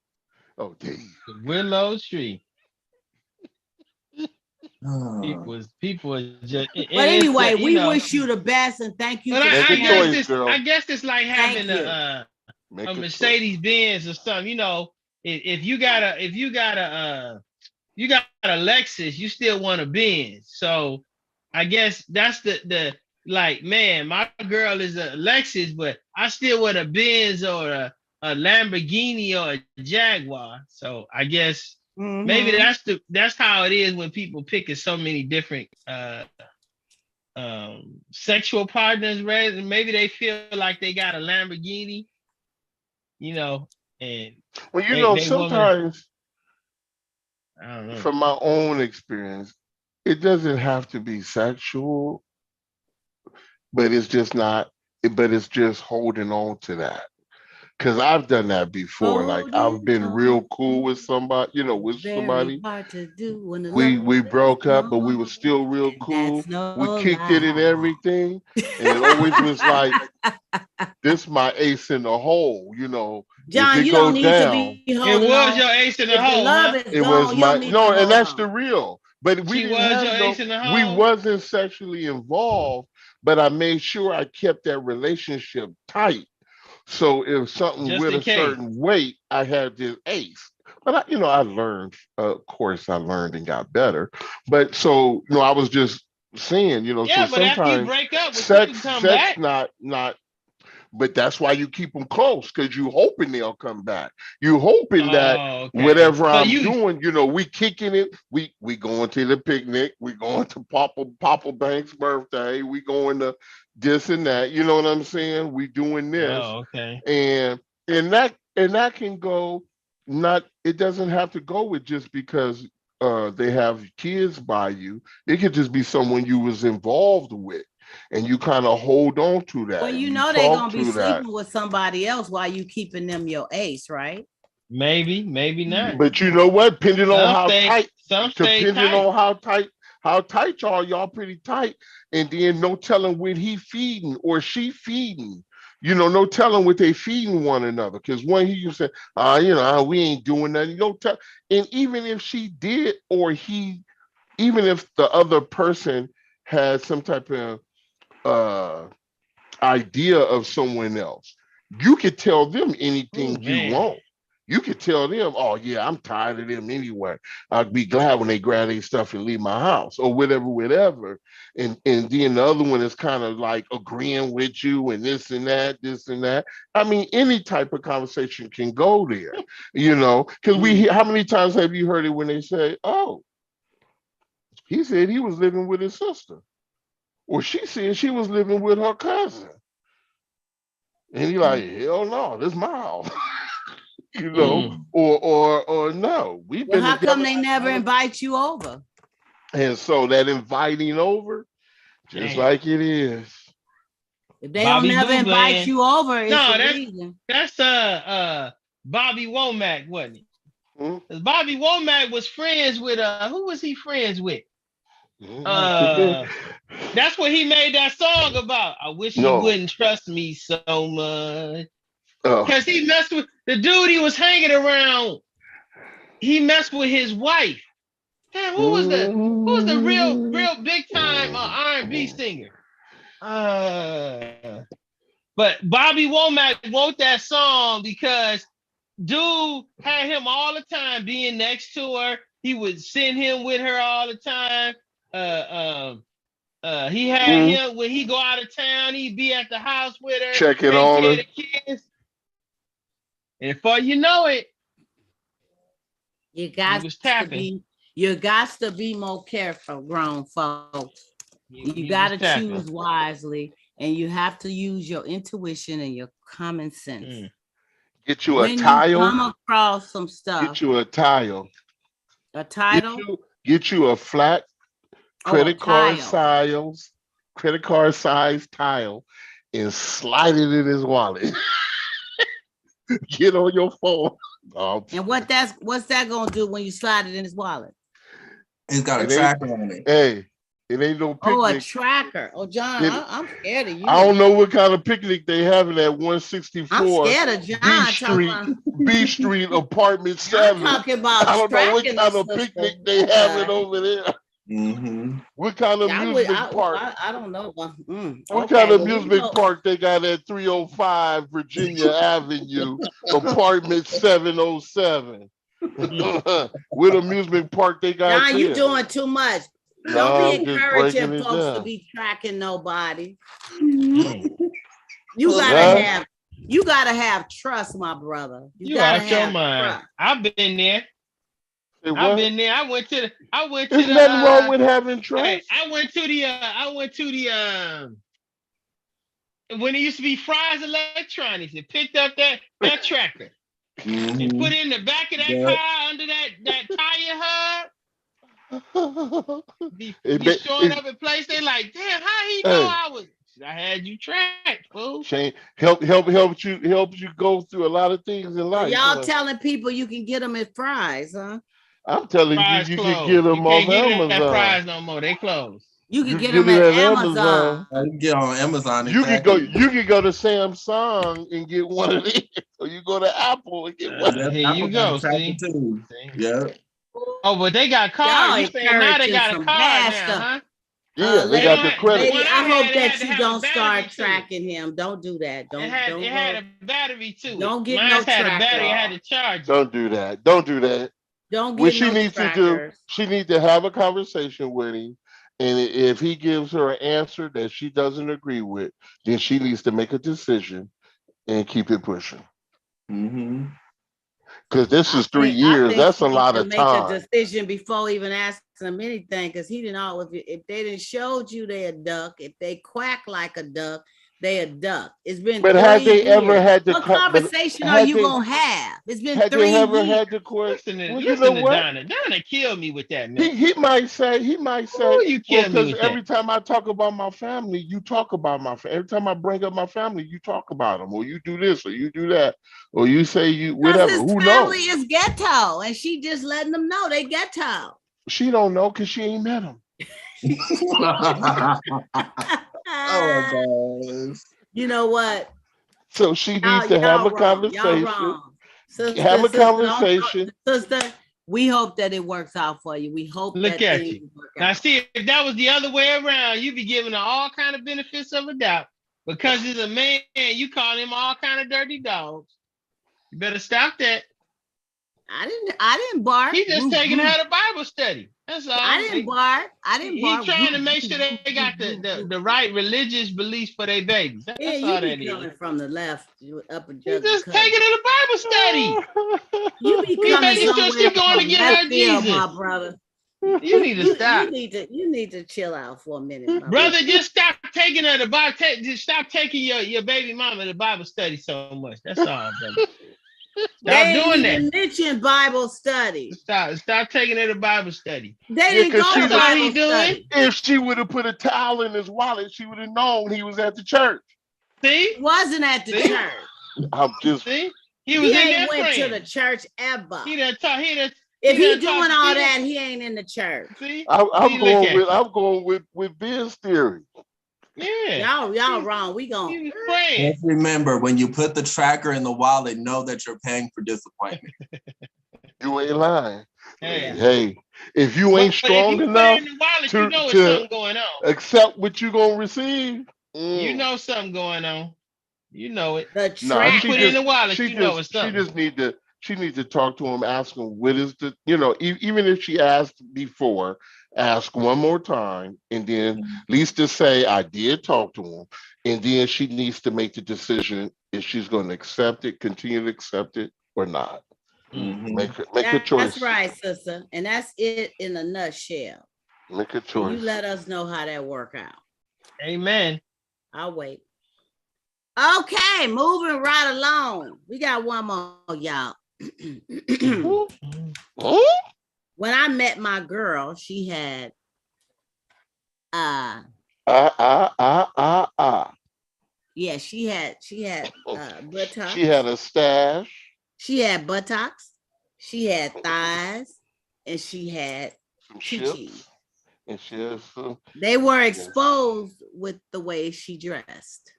[SPEAKER 3] Oh, damn.
[SPEAKER 4] The willow tree. People are just.
[SPEAKER 1] But anyway, we wish you the best and thank you.
[SPEAKER 4] But
[SPEAKER 1] I
[SPEAKER 4] guess it's like having a Mercedes Benz or something. You know, if you got a Lexus, you still want a Benz. So I guess that's the like, man, my girl is a Lexus, but I still want a Benz or a Lamborghini or a Jaguar. So I guess maybe that's how it is when people picking so many different sexual partners, right? And maybe they feel like they got a Lamborghini, and
[SPEAKER 3] sometimes
[SPEAKER 4] I don't know.
[SPEAKER 3] From my own experience, it doesn't have to be sexual, but it's just holding on to that. Because I've done that before. Like I've been real cool with somebody, with somebody.
[SPEAKER 1] Hard to do when
[SPEAKER 3] we broke up, but we were still real cool. We kicked it and everything. And it always was like, this my ace in the hole,
[SPEAKER 1] John, you don't need to be holding
[SPEAKER 4] It was your ace in the hole.
[SPEAKER 3] It was my and that's the real. But we wasn't sexually involved, but I made sure I kept that relationship tight. So if something with a certain weight, I had this ace. But I learned, of course, I learned and got better. But so, I was just saying, so
[SPEAKER 4] but
[SPEAKER 3] sometimes
[SPEAKER 4] after you break up,
[SPEAKER 3] sex not. But that's why you keep them close, because you hoping they'll come back. You hoping that whatever I'm doing, we kicking it. We going to the picnic. We going to Papa Banks' birthday. We going to this and that. You know what I'm saying? We doing this.
[SPEAKER 4] Oh, okay.
[SPEAKER 3] And that can go. It doesn't have to go with just because they have kids by you. It could just be someone you was involved with. And you kind of hold on to that.
[SPEAKER 1] Well, they're gonna be sleeping with somebody else while you keeping them your ace, right?
[SPEAKER 4] Maybe not.
[SPEAKER 3] But you know what? Depending on how tight y'all pretty tight, and then no telling when he feeding or she feeding. No telling what they feeding one another. Because when he used to say, we ain't doing nothing. No tell. And even if she did or he, even if the other person had some type of idea of someone else, you could tell them anything you want. You could tell them, oh yeah, I'm tired of them anyway. I'd be glad when they grab their stuff and leave my house or whatever. And then the other one is kind of like agreeing with you and this and that. I mean, any type of conversation can go there, because how many times have you heard it when they say, oh, he said he was living with his sister. Or she said she was living with her cousin. And you're like, hell no, this is my house. Or no.
[SPEAKER 1] How come they never invite you over?
[SPEAKER 3] And so that inviting over, just like it is.
[SPEAKER 1] If they don't never invite you over, it's a reason.
[SPEAKER 4] That's Bobby Womack, wasn't it? Bobby Womack was friends with who was he friends with? That's what he made that song about. I wish he wouldn't trust me so much. Because he messed with the dude he was hanging around. He messed with his wife. Damn, who was the real big time R&B singer? But Bobby Womack wrote that song because dude had him all the time being next to her. He would send him with her all the time. He had him when he go out of town, he'd be at the house with her,
[SPEAKER 3] checking
[SPEAKER 4] take
[SPEAKER 3] on
[SPEAKER 4] care
[SPEAKER 3] her.
[SPEAKER 4] of the kids. And before you know it,
[SPEAKER 1] you got to be more careful, grown folks. You got to choose wisely, and you have to use your intuition and your common sense.
[SPEAKER 3] Get you
[SPEAKER 1] when
[SPEAKER 3] a tile.
[SPEAKER 1] You come across some stuff.
[SPEAKER 3] Get you a tile.
[SPEAKER 1] A title.
[SPEAKER 3] Get you a flat credit card size tile, and slide it in his wallet. Get on your phone.
[SPEAKER 1] And what's that gonna do when you slide it in his wallet?
[SPEAKER 2] It's got a tracker on it.
[SPEAKER 3] Hey, it ain't no picnic.
[SPEAKER 1] Oh, a tracker. Oh, John, I'm scared of you.
[SPEAKER 3] I don't know what kind of picnic they having at 164
[SPEAKER 1] I'm scared of John.
[SPEAKER 3] B Street, apartment 7.
[SPEAKER 1] Talking about
[SPEAKER 3] I don't know what kind of picnic they having over there.
[SPEAKER 2] Mm-hmm.
[SPEAKER 3] What kind of amusement park?
[SPEAKER 1] I don't know.
[SPEAKER 3] What kind of amusement park they got at 305 Virginia Avenue, apartment 707? What amusement park they got?
[SPEAKER 1] John, you doing too much. Don't be encouraging folks to be tracking nobody. You gotta have trust, my brother. You gotta
[SPEAKER 4] out your mind.
[SPEAKER 1] Trust.
[SPEAKER 4] I've been there. I've been there. I went to
[SPEAKER 3] There's nothing wrong with having trust.
[SPEAKER 4] I went to the when it used to be Fry's Electronics and picked up that tracker and put it in the back of that car under that tire hub. You showing up at place, they like, damn, how he know I had you tracked, fool.
[SPEAKER 3] Shane, helps you go through a lot of things in life.
[SPEAKER 1] Y'all telling people you can get them at Fry's, huh?
[SPEAKER 3] I'm telling
[SPEAKER 4] Fry's
[SPEAKER 3] you
[SPEAKER 4] closed.
[SPEAKER 3] can get them on Amazon.
[SPEAKER 4] Get Fry's no more. They closed.
[SPEAKER 1] You can get them at Amazon.
[SPEAKER 2] You can get on Amazon.
[SPEAKER 3] You can go to Samsung and get one of these, or you go to Apple and get one.
[SPEAKER 4] Here you go. See?
[SPEAKER 2] Yeah.
[SPEAKER 4] Oh, but they got cards. You saying now they got a card now, huh?
[SPEAKER 3] Yeah, they got the credit.
[SPEAKER 1] Lady, I hope that you don't start tracking him. Don't do that. It
[SPEAKER 4] had a battery too.
[SPEAKER 1] Don't get
[SPEAKER 4] Mine
[SPEAKER 1] no
[SPEAKER 4] had
[SPEAKER 1] tracker.
[SPEAKER 4] a battery. I had to charge.
[SPEAKER 3] Don't do that. Don't do that.
[SPEAKER 1] Don't get
[SPEAKER 3] what she
[SPEAKER 1] no
[SPEAKER 3] needs
[SPEAKER 1] trackers.
[SPEAKER 3] to do, she needs to have a conversation with him. And if he gives her an answer that she doesn't agree with, then she needs to make a decision and keep it pushing. Because this is 3 years. That's a lot of time.
[SPEAKER 1] Make a decision before even asking him anything. Because he didn't know if they didn't showed you they a duck. If they quack like a duck, they a duck. It's been. But
[SPEAKER 3] have they ever had the
[SPEAKER 1] conversation? Are you gonna have? It's been 3 years. Have they ever had the
[SPEAKER 3] question?
[SPEAKER 4] Well, you know what? Donna killed me with that.
[SPEAKER 3] He might say.
[SPEAKER 4] Oh, you killed me with that.
[SPEAKER 3] Every time I talk about my family, you talk about my family. Every time I bring up my family, you talk about them, or you do this, or you do that, or you say you whatever.
[SPEAKER 1] His
[SPEAKER 3] Who
[SPEAKER 1] family
[SPEAKER 3] knows?
[SPEAKER 1] is ghetto, and she just letting them know they ghetto.
[SPEAKER 3] She don't know because she ain't met them.
[SPEAKER 2] Oh my gosh.
[SPEAKER 1] You know what?
[SPEAKER 3] So she needs to have a conversation. Have a conversation.
[SPEAKER 1] Sister, we hope that it works out for you. We hope
[SPEAKER 4] Look at you. Now, see, if that was the other way around, you'd be giving her all kind of benefits of a doubt. Because he's a man, you call him all kind of dirty dogs. You better stop that.
[SPEAKER 1] I didn't bark.
[SPEAKER 4] He just taking her to Bible study. That's all.
[SPEAKER 1] I didn't bark.
[SPEAKER 4] He's trying to make sure they got the right religious beliefs for their babies. That's all that is.
[SPEAKER 1] Coming from the left, up and
[SPEAKER 4] he's just taking her to Bible study.
[SPEAKER 1] You be coming
[SPEAKER 4] making sure she's going to get her Jesus,
[SPEAKER 1] my brother.
[SPEAKER 4] You need to stop.
[SPEAKER 1] You need to chill out for a minute,
[SPEAKER 4] brother. Just stop taking her to Bible. Just stop taking your baby mama to Bible study so much. That's all, brother. Stop doing that.
[SPEAKER 1] Mention Bible study.
[SPEAKER 4] Stop taking her to Bible study.
[SPEAKER 1] They didn't go to Bible study.
[SPEAKER 3] If she would have put a towel in his wallet, she would have known he was at the church.
[SPEAKER 4] See?
[SPEAKER 1] He wasn't at the church.
[SPEAKER 3] I'm just.
[SPEAKER 4] See? He was in there
[SPEAKER 1] went to the church ever.
[SPEAKER 4] If
[SPEAKER 1] he's doing all that, he ain't in the church.
[SPEAKER 4] See?
[SPEAKER 3] I'm going with Ben's theory.
[SPEAKER 4] Yeah.
[SPEAKER 1] Y'all wrong. We going.
[SPEAKER 2] Just remember, when you put the tracker in the wallet, know that you're paying for disappointment.
[SPEAKER 3] You ain't lying. Hey, if you ain't strong enough to
[SPEAKER 4] going on.
[SPEAKER 3] accept what you're gonna receive,
[SPEAKER 4] you know something going on. You know it.
[SPEAKER 1] The
[SPEAKER 3] No,
[SPEAKER 4] When you
[SPEAKER 1] track.
[SPEAKER 4] put it in the wallet, you know it's
[SPEAKER 3] she
[SPEAKER 4] something.
[SPEAKER 3] just need to talk to him, ask him what is the, you know, even if she asked before, ask one more time, and then at least to say I did talk to him, and then she needs to make the decision if she's going to accept it, continue to accept it, or not.
[SPEAKER 2] Mm-hmm.
[SPEAKER 3] Make a choice.
[SPEAKER 1] That's right, sister. And that's it in a nutshell.
[SPEAKER 3] Make a
[SPEAKER 1] And
[SPEAKER 3] choice.
[SPEAKER 1] you let us know how that work out.
[SPEAKER 4] Amen.
[SPEAKER 1] I'll wait. Okay, moving right along. We got one more, y'all. When I met my girl, she had yeah, she had buttocks.
[SPEAKER 3] She had a stash.
[SPEAKER 1] She had buttocks, she had thighs, and she had
[SPEAKER 3] Some
[SPEAKER 1] chichis.
[SPEAKER 3] ships. And she has some.
[SPEAKER 1] They were exposed with the way she dressed.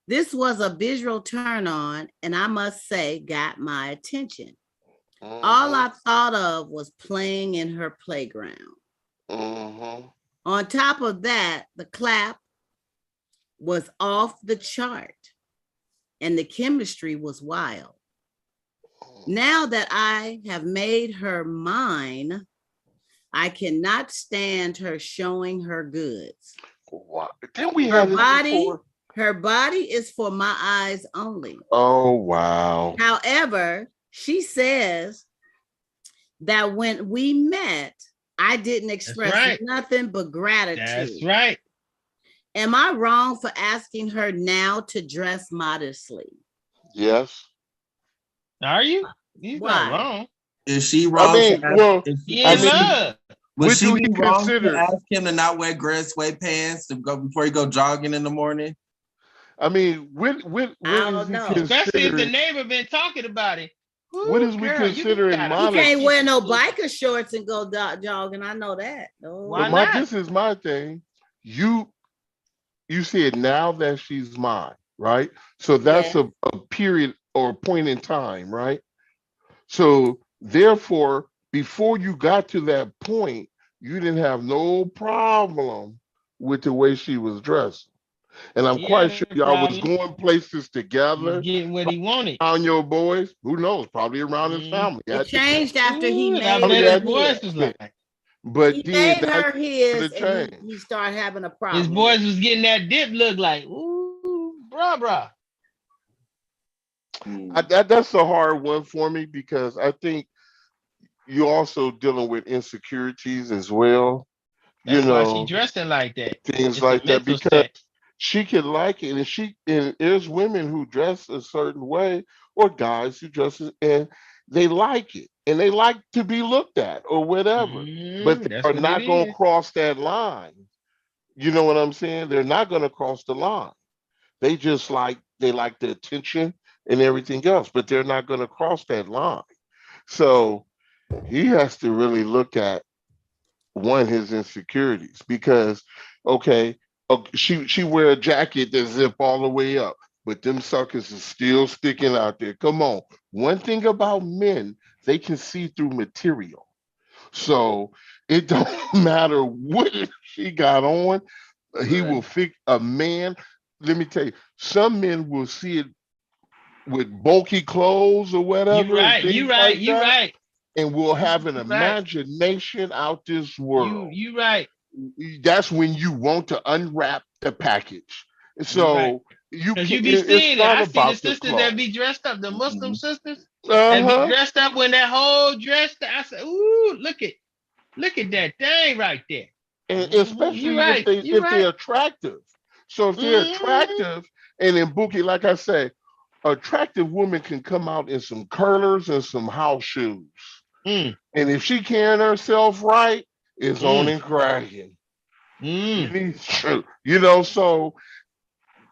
[SPEAKER 1] This was a visual turn on, and I must say, got my attention.
[SPEAKER 3] Mm-hmm.
[SPEAKER 1] All I thought of was playing in her playground.
[SPEAKER 3] Mm-hmm.
[SPEAKER 1] On top of that, the clap was off the chart, and the chemistry was wild. Now that I have made her mine, I cannot stand her showing her goods.
[SPEAKER 3] Wow. Didn't we have this before?
[SPEAKER 1] Her body is for my eyes only.
[SPEAKER 3] Oh, wow.
[SPEAKER 1] However, she says that when we met, I didn't express nothing but gratitude.
[SPEAKER 4] That's right.
[SPEAKER 1] Am I wrong for asking her now to dress modestly?
[SPEAKER 3] Yes.
[SPEAKER 4] Are you? He's not wrong.
[SPEAKER 2] Is she wrong?
[SPEAKER 3] I mean,
[SPEAKER 2] love. Would she be wrong to ask him to not wear gray sweatpants to go before he go jogging in the morning?
[SPEAKER 3] I mean, what
[SPEAKER 1] I don't know.
[SPEAKER 4] Especially if the neighbor been talking about it. Ooh,
[SPEAKER 3] what is we considering modest?
[SPEAKER 1] You can't wear no biker shorts and go jogging. I know that.
[SPEAKER 4] Why not?
[SPEAKER 3] This is my thing. You said now that she's mine, right? So that's a period or a point in time, right? So therefore, before you got to that point, you didn't have no problem with the way she was dressed. And I'm quite sure y'all was going places together.
[SPEAKER 4] Getting what he wanted.
[SPEAKER 3] On your boys, who knows? Probably around his family.
[SPEAKER 1] It changed after he made
[SPEAKER 4] her boys was like.
[SPEAKER 3] But
[SPEAKER 1] he made her his, and he started having a problem.
[SPEAKER 4] His boys was getting that dip look like, ooh, bruh.
[SPEAKER 3] That's a hard one for me because I think you're also dealing with insecurities as well.
[SPEAKER 4] That's why she dressing like that.
[SPEAKER 3] Things like that because she can like it, and there's women who dress a certain way, or guys who dress and they like it, and they like to be looked at or whatever. But they are not going to cross that line. You know what I'm saying? They're not going to cross the line. They just like the attention and everything else, but they're not going to cross that line. So he has to really look at his insecurities because she wear a jacket that zip all the way up, but them suckers is still sticking out there. Come on. One thing about men, they can see through material. So it don't matter what she got on. He will fix a man. Let me tell you, some men will see it with bulky clothes or whatever.
[SPEAKER 4] You right.
[SPEAKER 3] And will have an imagination out this world.
[SPEAKER 4] You right.
[SPEAKER 3] That's when you want to unwrap the package. So you can
[SPEAKER 4] be seeing it. I see the sisters that be dressed up, the Muslim sisters that be dressed up when that whole dress. I said, ooh, look at that thing right there.
[SPEAKER 3] And especially if they're attractive. So if they're attractive, and in Buki, like I say, attractive women can come out in some curlers and some house shoes. And if she carrying herself right, it's on and cracking. So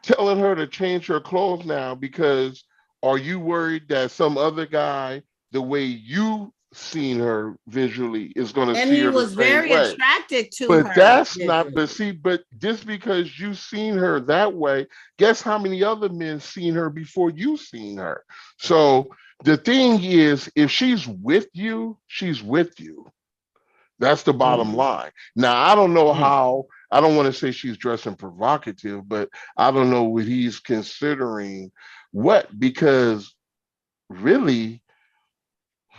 [SPEAKER 3] telling her to change her clothes now because are you worried that some other guy, the way you seen her visually, is going to see her the same way? And he was
[SPEAKER 1] very attracted to her.
[SPEAKER 3] But that's not, but just because you seen her that way, guess how many other men seen her before you seen her? So the thing is, if she's with you, she's with you. That's the bottom line. Now, I don't know how I don't want to say she's dressing provocative, but I don't know what he's considering. What? Because really,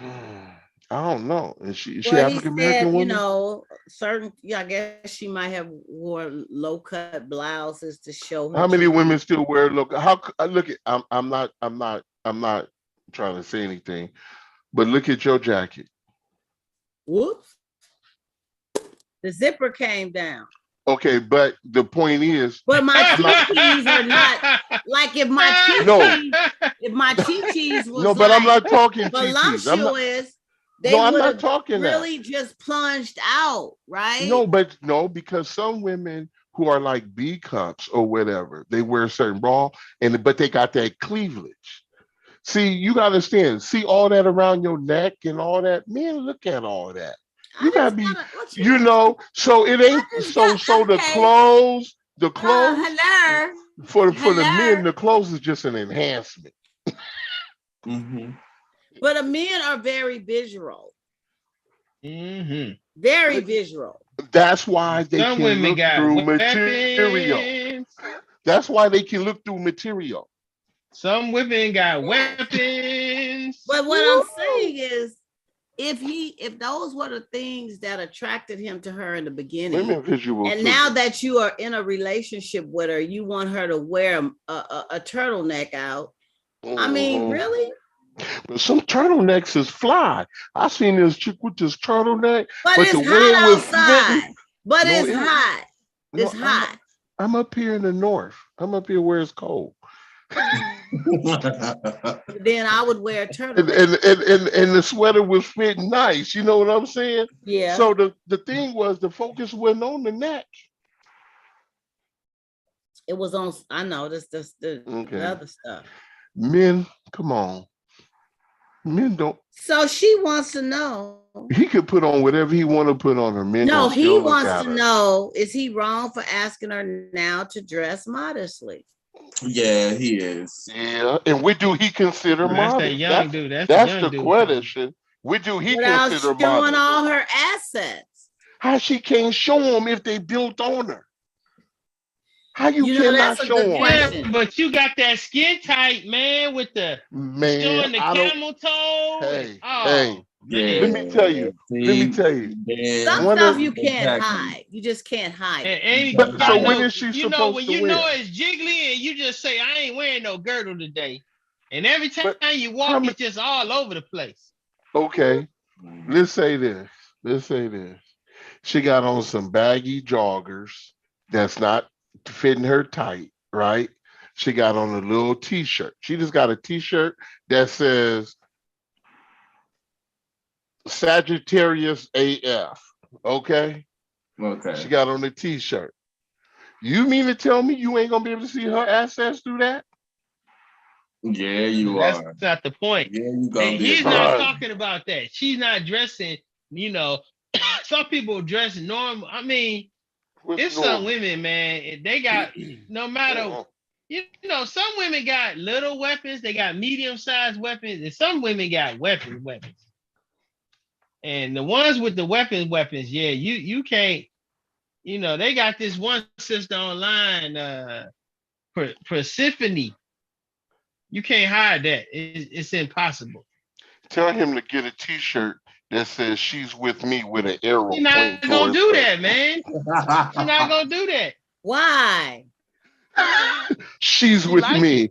[SPEAKER 3] I don't know. Is she
[SPEAKER 1] Well, he
[SPEAKER 3] African American
[SPEAKER 1] said,
[SPEAKER 3] woman?
[SPEAKER 1] certain, I guess she might have wore low cut blouses to show her
[SPEAKER 3] How many
[SPEAKER 1] cheeks.
[SPEAKER 3] women still wear look? How look at? I'm not trying to say anything, but look at your jacket.
[SPEAKER 1] Whoops. The zipper came down.
[SPEAKER 3] Okay, but the point is,
[SPEAKER 1] But my
[SPEAKER 3] I'm not.
[SPEAKER 1] cheese are not like if my cheese was
[SPEAKER 3] No, but I'm
[SPEAKER 1] like
[SPEAKER 3] not talking TTs.
[SPEAKER 1] voluptuous, they
[SPEAKER 3] No, I'm
[SPEAKER 1] would
[SPEAKER 3] not
[SPEAKER 1] have
[SPEAKER 3] talking that.
[SPEAKER 1] really just plunged out, right?
[SPEAKER 3] No, because some women who are like B cups or whatever, they wear a certain bra, but they got that cleavage. See, you gotta understand. See all that around your neck and all that. Man, look at all that. You gotta be, so it ain't so the clothes,
[SPEAKER 1] hello.
[SPEAKER 3] for the men, the clothes is just an enhancement.
[SPEAKER 2] Mm-hmm.
[SPEAKER 1] But the men are very visual.
[SPEAKER 4] Mm-hmm.
[SPEAKER 1] Very visual.
[SPEAKER 3] That's why they
[SPEAKER 4] Some
[SPEAKER 3] can
[SPEAKER 4] women
[SPEAKER 3] look
[SPEAKER 4] got
[SPEAKER 3] through
[SPEAKER 4] weapons.
[SPEAKER 3] material. That's why they can look through material.
[SPEAKER 4] Some women got weapons.
[SPEAKER 1] But what I'm saying is, if those were the things that attracted him to her in the beginning,
[SPEAKER 3] women visual
[SPEAKER 1] and
[SPEAKER 3] too.
[SPEAKER 1] now that you are in a relationship with her, you want her to wear a turtleneck out. I mean, really?
[SPEAKER 3] But some turtlenecks is fly. I seen this chick with this turtleneck,
[SPEAKER 1] but it's
[SPEAKER 3] the way
[SPEAKER 1] hot
[SPEAKER 3] it was
[SPEAKER 1] outside.
[SPEAKER 3] fitting,
[SPEAKER 1] but it's hot. It's hot.
[SPEAKER 3] I'm up here in the north. I'm up here where it's cold.
[SPEAKER 1] Then I would wear a
[SPEAKER 3] turtleneck. And the sweater was fitting nice. You know what I'm saying?
[SPEAKER 1] Yeah.
[SPEAKER 3] So the thing was, the focus wasn't on the neck.
[SPEAKER 1] It was on. I know the other stuff.
[SPEAKER 3] Men, come on. Men don't.
[SPEAKER 1] So she wants to know.
[SPEAKER 3] He could put on whatever he want to put on her. Men.
[SPEAKER 1] No, he wants to know: is he wrong for asking her now to dress modestly?
[SPEAKER 2] Yeah, he is.
[SPEAKER 3] Yeah, and what do he consider modest?
[SPEAKER 4] That's that young dude.
[SPEAKER 3] That's the question. What do he consider modest?
[SPEAKER 1] Showing all her assets.
[SPEAKER 3] How she can't show them if they built on her? How you cannot show them?
[SPEAKER 4] Yeah, but you got that skin tight, man, with the showing the camel toe.
[SPEAKER 3] Hey, let me tell you.
[SPEAKER 1] Some stuff you can't hide. You just can't hide.
[SPEAKER 3] So when is she supposed
[SPEAKER 4] when
[SPEAKER 3] to
[SPEAKER 4] you
[SPEAKER 3] wear?
[SPEAKER 4] know it's jiggly and you just say, I ain't wearing no girdle today. And every time you walk, it's just all over the place.
[SPEAKER 3] Okay, let's say this. She got on some baggy joggers that's not fitting her tight, right? She got on a little t-shirt. She just got a t-shirt that says Sagittarius AF. Okay. She got on the t-shirt. You mean to tell me you ain't gonna be able to see her assets through that?
[SPEAKER 2] Yeah, you
[SPEAKER 4] are.
[SPEAKER 2] That's
[SPEAKER 4] not the point.
[SPEAKER 2] Yeah, you gonna
[SPEAKER 4] and he's not talking about that. She's not dressing, some people dress normal. I mean, it's some women, man, they got no matter, some women got little weapons, they got medium-sized weapons, and some women got weapons. And the ones with the weapons, yeah, you can't, they got this one sister online, Persephone. You can't hide that. It's impossible.
[SPEAKER 3] Tell him to get a t-shirt that says she's with me with an arrow.
[SPEAKER 4] She's not gonna do that, man. She's not gonna do that.
[SPEAKER 1] Why?
[SPEAKER 3] She's with me.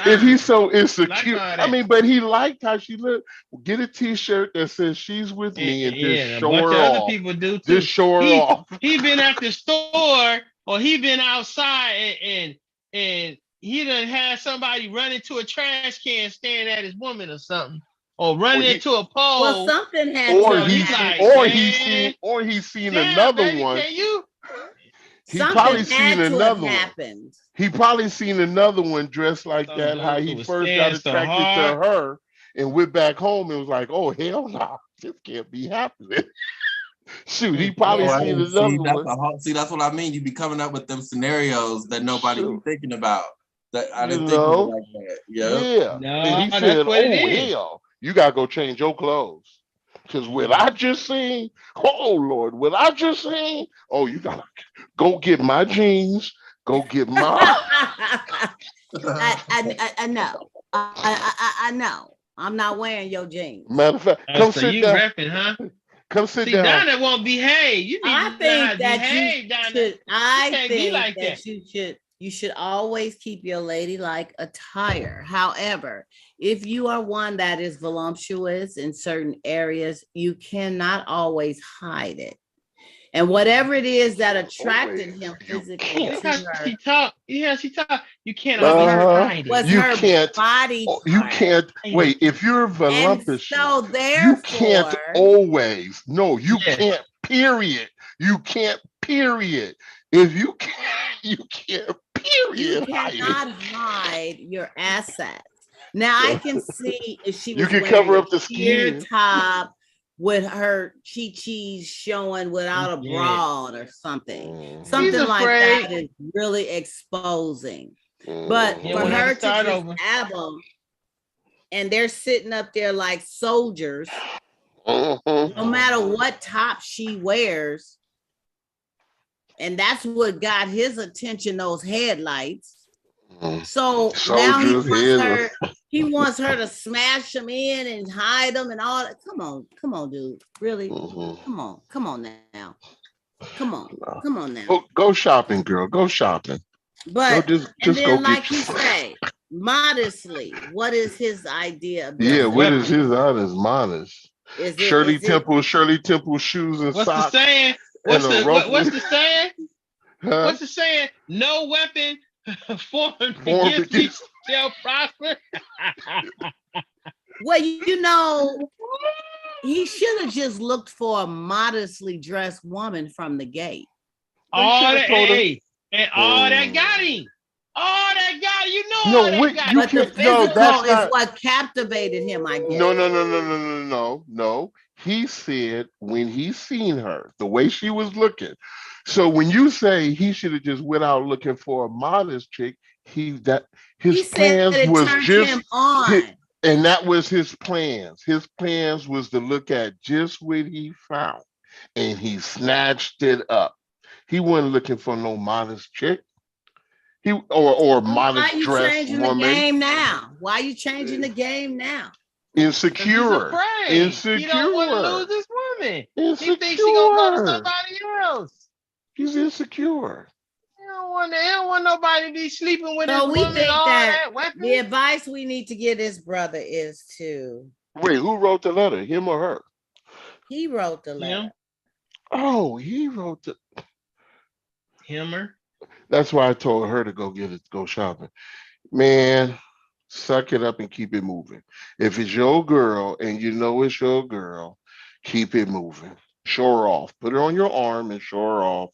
[SPEAKER 3] If he's so insecure, but he liked how she looked. Get a t-shirt that says she's with me and just show her off.
[SPEAKER 4] Other people do too.
[SPEAKER 3] Just show her off.
[SPEAKER 4] He been at the store or he been outside and he done had somebody run into a trash can staring at his woman or something. Or run into a pole.
[SPEAKER 1] Well, something had
[SPEAKER 3] he's seen another one. He probably seen another one. He probably seen another one dressed like that. How he first got attracted to her and went back home and was like, "Oh hell no, this can't be happening." Shoot, he probably seen another one.
[SPEAKER 2] See, that's what I mean. You be coming up with them scenarios that nobody be thinking about. That I didn't think like that. Yeah.
[SPEAKER 3] No, and he said, "Oh hell, you gotta go change your clothes." Because what I just seen, oh Lord, what I just seen, oh, you gotta go get my jeans, go get my.
[SPEAKER 1] I know. I know. I'm not wearing your jeans.
[SPEAKER 3] Matter of fact,
[SPEAKER 4] So you repping, huh?
[SPEAKER 3] Come sit
[SPEAKER 4] See,
[SPEAKER 3] down.
[SPEAKER 4] Donna won't behave. You need
[SPEAKER 1] I
[SPEAKER 4] to learn how
[SPEAKER 1] think
[SPEAKER 4] to
[SPEAKER 1] that
[SPEAKER 4] behave,
[SPEAKER 1] you
[SPEAKER 4] Donna.
[SPEAKER 1] should. I
[SPEAKER 4] can't be
[SPEAKER 1] think
[SPEAKER 4] like
[SPEAKER 1] that you should always keep your ladylike attire. However, if you are one that is voluptuous in certain areas, you cannot always hide it. And whatever it is that attracted him physically to
[SPEAKER 4] because
[SPEAKER 1] her
[SPEAKER 4] she talk. Yeah, she talk. You can't
[SPEAKER 1] was
[SPEAKER 4] always
[SPEAKER 1] her
[SPEAKER 4] hide it.
[SPEAKER 1] was
[SPEAKER 3] You
[SPEAKER 1] her
[SPEAKER 3] can't.
[SPEAKER 1] body
[SPEAKER 3] You
[SPEAKER 1] part.
[SPEAKER 3] can't wait. If you're
[SPEAKER 1] And
[SPEAKER 3] voluptuous,
[SPEAKER 1] so
[SPEAKER 3] you can't
[SPEAKER 1] therefore,
[SPEAKER 3] always. No, you
[SPEAKER 4] Yes.
[SPEAKER 3] can't. Period. You can't. Period. If you can't, you can't.
[SPEAKER 1] you
[SPEAKER 3] Period. hide it.
[SPEAKER 1] cannot hide your assets. Now I can see if she
[SPEAKER 3] You
[SPEAKER 1] was
[SPEAKER 3] can
[SPEAKER 1] wearing
[SPEAKER 3] cover
[SPEAKER 1] a
[SPEAKER 3] up the
[SPEAKER 1] sheer
[SPEAKER 3] skin.
[SPEAKER 1] top with her chi-chis showing without a
[SPEAKER 4] Yeah.
[SPEAKER 1] broad or something.
[SPEAKER 3] Mhm.
[SPEAKER 1] Something
[SPEAKER 4] He's
[SPEAKER 1] like
[SPEAKER 4] afraid.
[SPEAKER 1] that is really exposing. But
[SPEAKER 4] Yeah,
[SPEAKER 1] for
[SPEAKER 4] we'll have
[SPEAKER 1] her
[SPEAKER 4] to
[SPEAKER 1] to
[SPEAKER 4] start
[SPEAKER 1] just
[SPEAKER 4] over.
[SPEAKER 1] have them and they're sitting up there like soldiers,
[SPEAKER 3] Mhm.
[SPEAKER 1] no matter what top she wears, and that's what got his attention, those headlights.
[SPEAKER 3] Mhm.
[SPEAKER 1] So now
[SPEAKER 3] Soldiers' heads.
[SPEAKER 1] he wants her to smash them in and hide them and all that. Come on, dude. Really?
[SPEAKER 3] Mhm.
[SPEAKER 1] Come on now. Come on now.
[SPEAKER 3] Go shopping, girl. Go shopping.
[SPEAKER 1] But
[SPEAKER 3] Just
[SPEAKER 1] and
[SPEAKER 3] go
[SPEAKER 1] then,
[SPEAKER 3] get
[SPEAKER 1] like you say, modestly, what is his idea of
[SPEAKER 3] Yeah,
[SPEAKER 1] dressing?
[SPEAKER 3] what is his honest modest?
[SPEAKER 1] Is
[SPEAKER 3] Shirley
[SPEAKER 1] it
[SPEAKER 3] Temple shoes and
[SPEAKER 4] What's the
[SPEAKER 3] socks
[SPEAKER 4] saying?
[SPEAKER 3] and
[SPEAKER 4] What's
[SPEAKER 3] a
[SPEAKER 4] the
[SPEAKER 3] ruffle.
[SPEAKER 4] what's the saying?
[SPEAKER 3] Huh?
[SPEAKER 4] What's the saying? No weapon formed
[SPEAKER 3] Formed
[SPEAKER 4] against me
[SPEAKER 3] against-
[SPEAKER 4] shall prosper.
[SPEAKER 1] well, he should have just looked for a modestly dressed woman from the gate.
[SPEAKER 4] all that,
[SPEAKER 3] told her.
[SPEAKER 4] hey, and all that got him. All that got him. You know
[SPEAKER 3] No,
[SPEAKER 4] all that
[SPEAKER 3] wait,
[SPEAKER 4] got
[SPEAKER 3] you
[SPEAKER 4] him.
[SPEAKER 1] But the
[SPEAKER 3] can't. No,
[SPEAKER 1] physical
[SPEAKER 3] that's
[SPEAKER 1] is
[SPEAKER 3] not.
[SPEAKER 1] what captivated him, I guess.
[SPEAKER 3] No. He said when he seen her, the way she was looking. So when you say he should have just went out looking for a modest chick, his
[SPEAKER 1] He said
[SPEAKER 3] plans
[SPEAKER 1] it
[SPEAKER 3] was
[SPEAKER 1] turned
[SPEAKER 3] just
[SPEAKER 1] him on.
[SPEAKER 3] and that was his plans. His plans was to look at just what he found, and he snatched it up. He wasn't looking for no modest chick. He or
[SPEAKER 1] Well, why
[SPEAKER 3] modest
[SPEAKER 1] are you
[SPEAKER 3] dressed
[SPEAKER 1] changing the
[SPEAKER 3] woman.
[SPEAKER 1] game now? Why are you changing the game now?
[SPEAKER 4] Because he's
[SPEAKER 3] Insecure.
[SPEAKER 4] afraid. He don't want to lose his woman. He thinks he gonna go to somebody else.
[SPEAKER 3] He's insecure.
[SPEAKER 4] He don't want nobody to be sleeping with his
[SPEAKER 1] So we
[SPEAKER 4] woman.
[SPEAKER 1] think
[SPEAKER 4] All
[SPEAKER 1] that
[SPEAKER 4] that weapon.
[SPEAKER 1] the advice we need to give this brother is to
[SPEAKER 3] Wait, who wrote the letter? Him or her?
[SPEAKER 1] he wrote the letter.
[SPEAKER 4] Him,
[SPEAKER 3] Oh, he wrote the.
[SPEAKER 4] himmer.
[SPEAKER 3] That's why I told her to go shopping. Man, suck it up and keep it moving. If it's your girl and you know it's your girl, keep it moving. Show her off. Put her on your arm and show her off,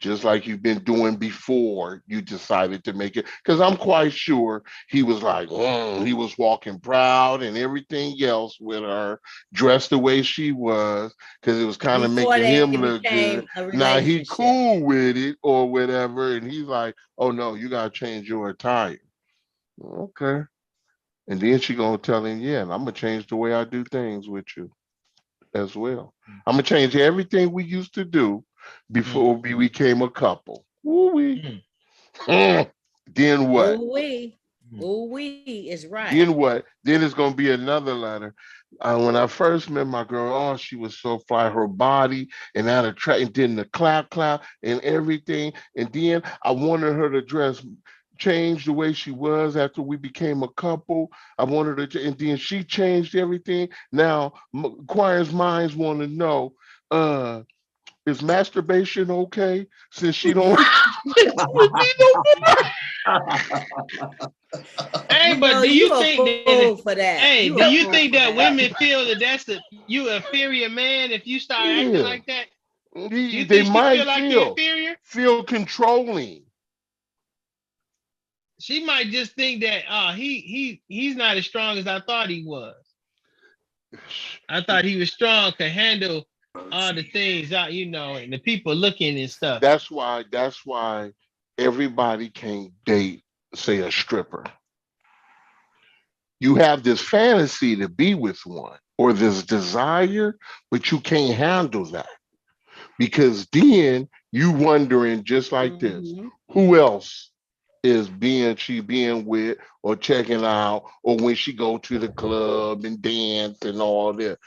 [SPEAKER 3] just like you've been doing before you decided to make it. Because I'm quite sure he was like, he was walking proud and everything else with her, dressed the way she was, because it was kind of
[SPEAKER 1] Before
[SPEAKER 3] making
[SPEAKER 1] they
[SPEAKER 3] him look
[SPEAKER 1] became
[SPEAKER 3] good.
[SPEAKER 1] a
[SPEAKER 3] Now he
[SPEAKER 1] relationship.
[SPEAKER 3] cool with it or whatever, and he's like, oh no, you gotta change your attire. Okay. And then she gonna tell him, yeah, and I'm gonna change the way I do things with you as well. I'm gonna change everything we used to do before we became a couple. Ooh-wee. Then what?
[SPEAKER 1] Ooh-wee is right.
[SPEAKER 3] Then what? Then it's gonna be another letter. When I first met my girl, oh, she was so fly, her body and that attract, and then the clap and everything. And then I wanted her to change the way she was after we became a couple. I wanted her to, and then she changed everything. Now, Quire's minds want to know, is masturbation okay? Since she don't with me no more.
[SPEAKER 4] Hey, but do you think that?
[SPEAKER 1] For that?
[SPEAKER 4] Hey, do you think that women feel that that's you inferior man if you start acting like that? You
[SPEAKER 3] They
[SPEAKER 4] think she
[SPEAKER 3] might
[SPEAKER 4] feel like you're inferior?
[SPEAKER 3] feel controlling.
[SPEAKER 4] She might just think that he's not as strong as I thought he was. I thought he was strong, could handle all the things out, and the people looking and stuff.
[SPEAKER 3] That's why everybody can't date, say, a stripper. You have this fantasy to be with one, or this desire, but you can't handle that because then you wondering just like this,
[SPEAKER 1] Mhm.
[SPEAKER 3] who else is she being with or checking out, or when she go to the club and dance and all that.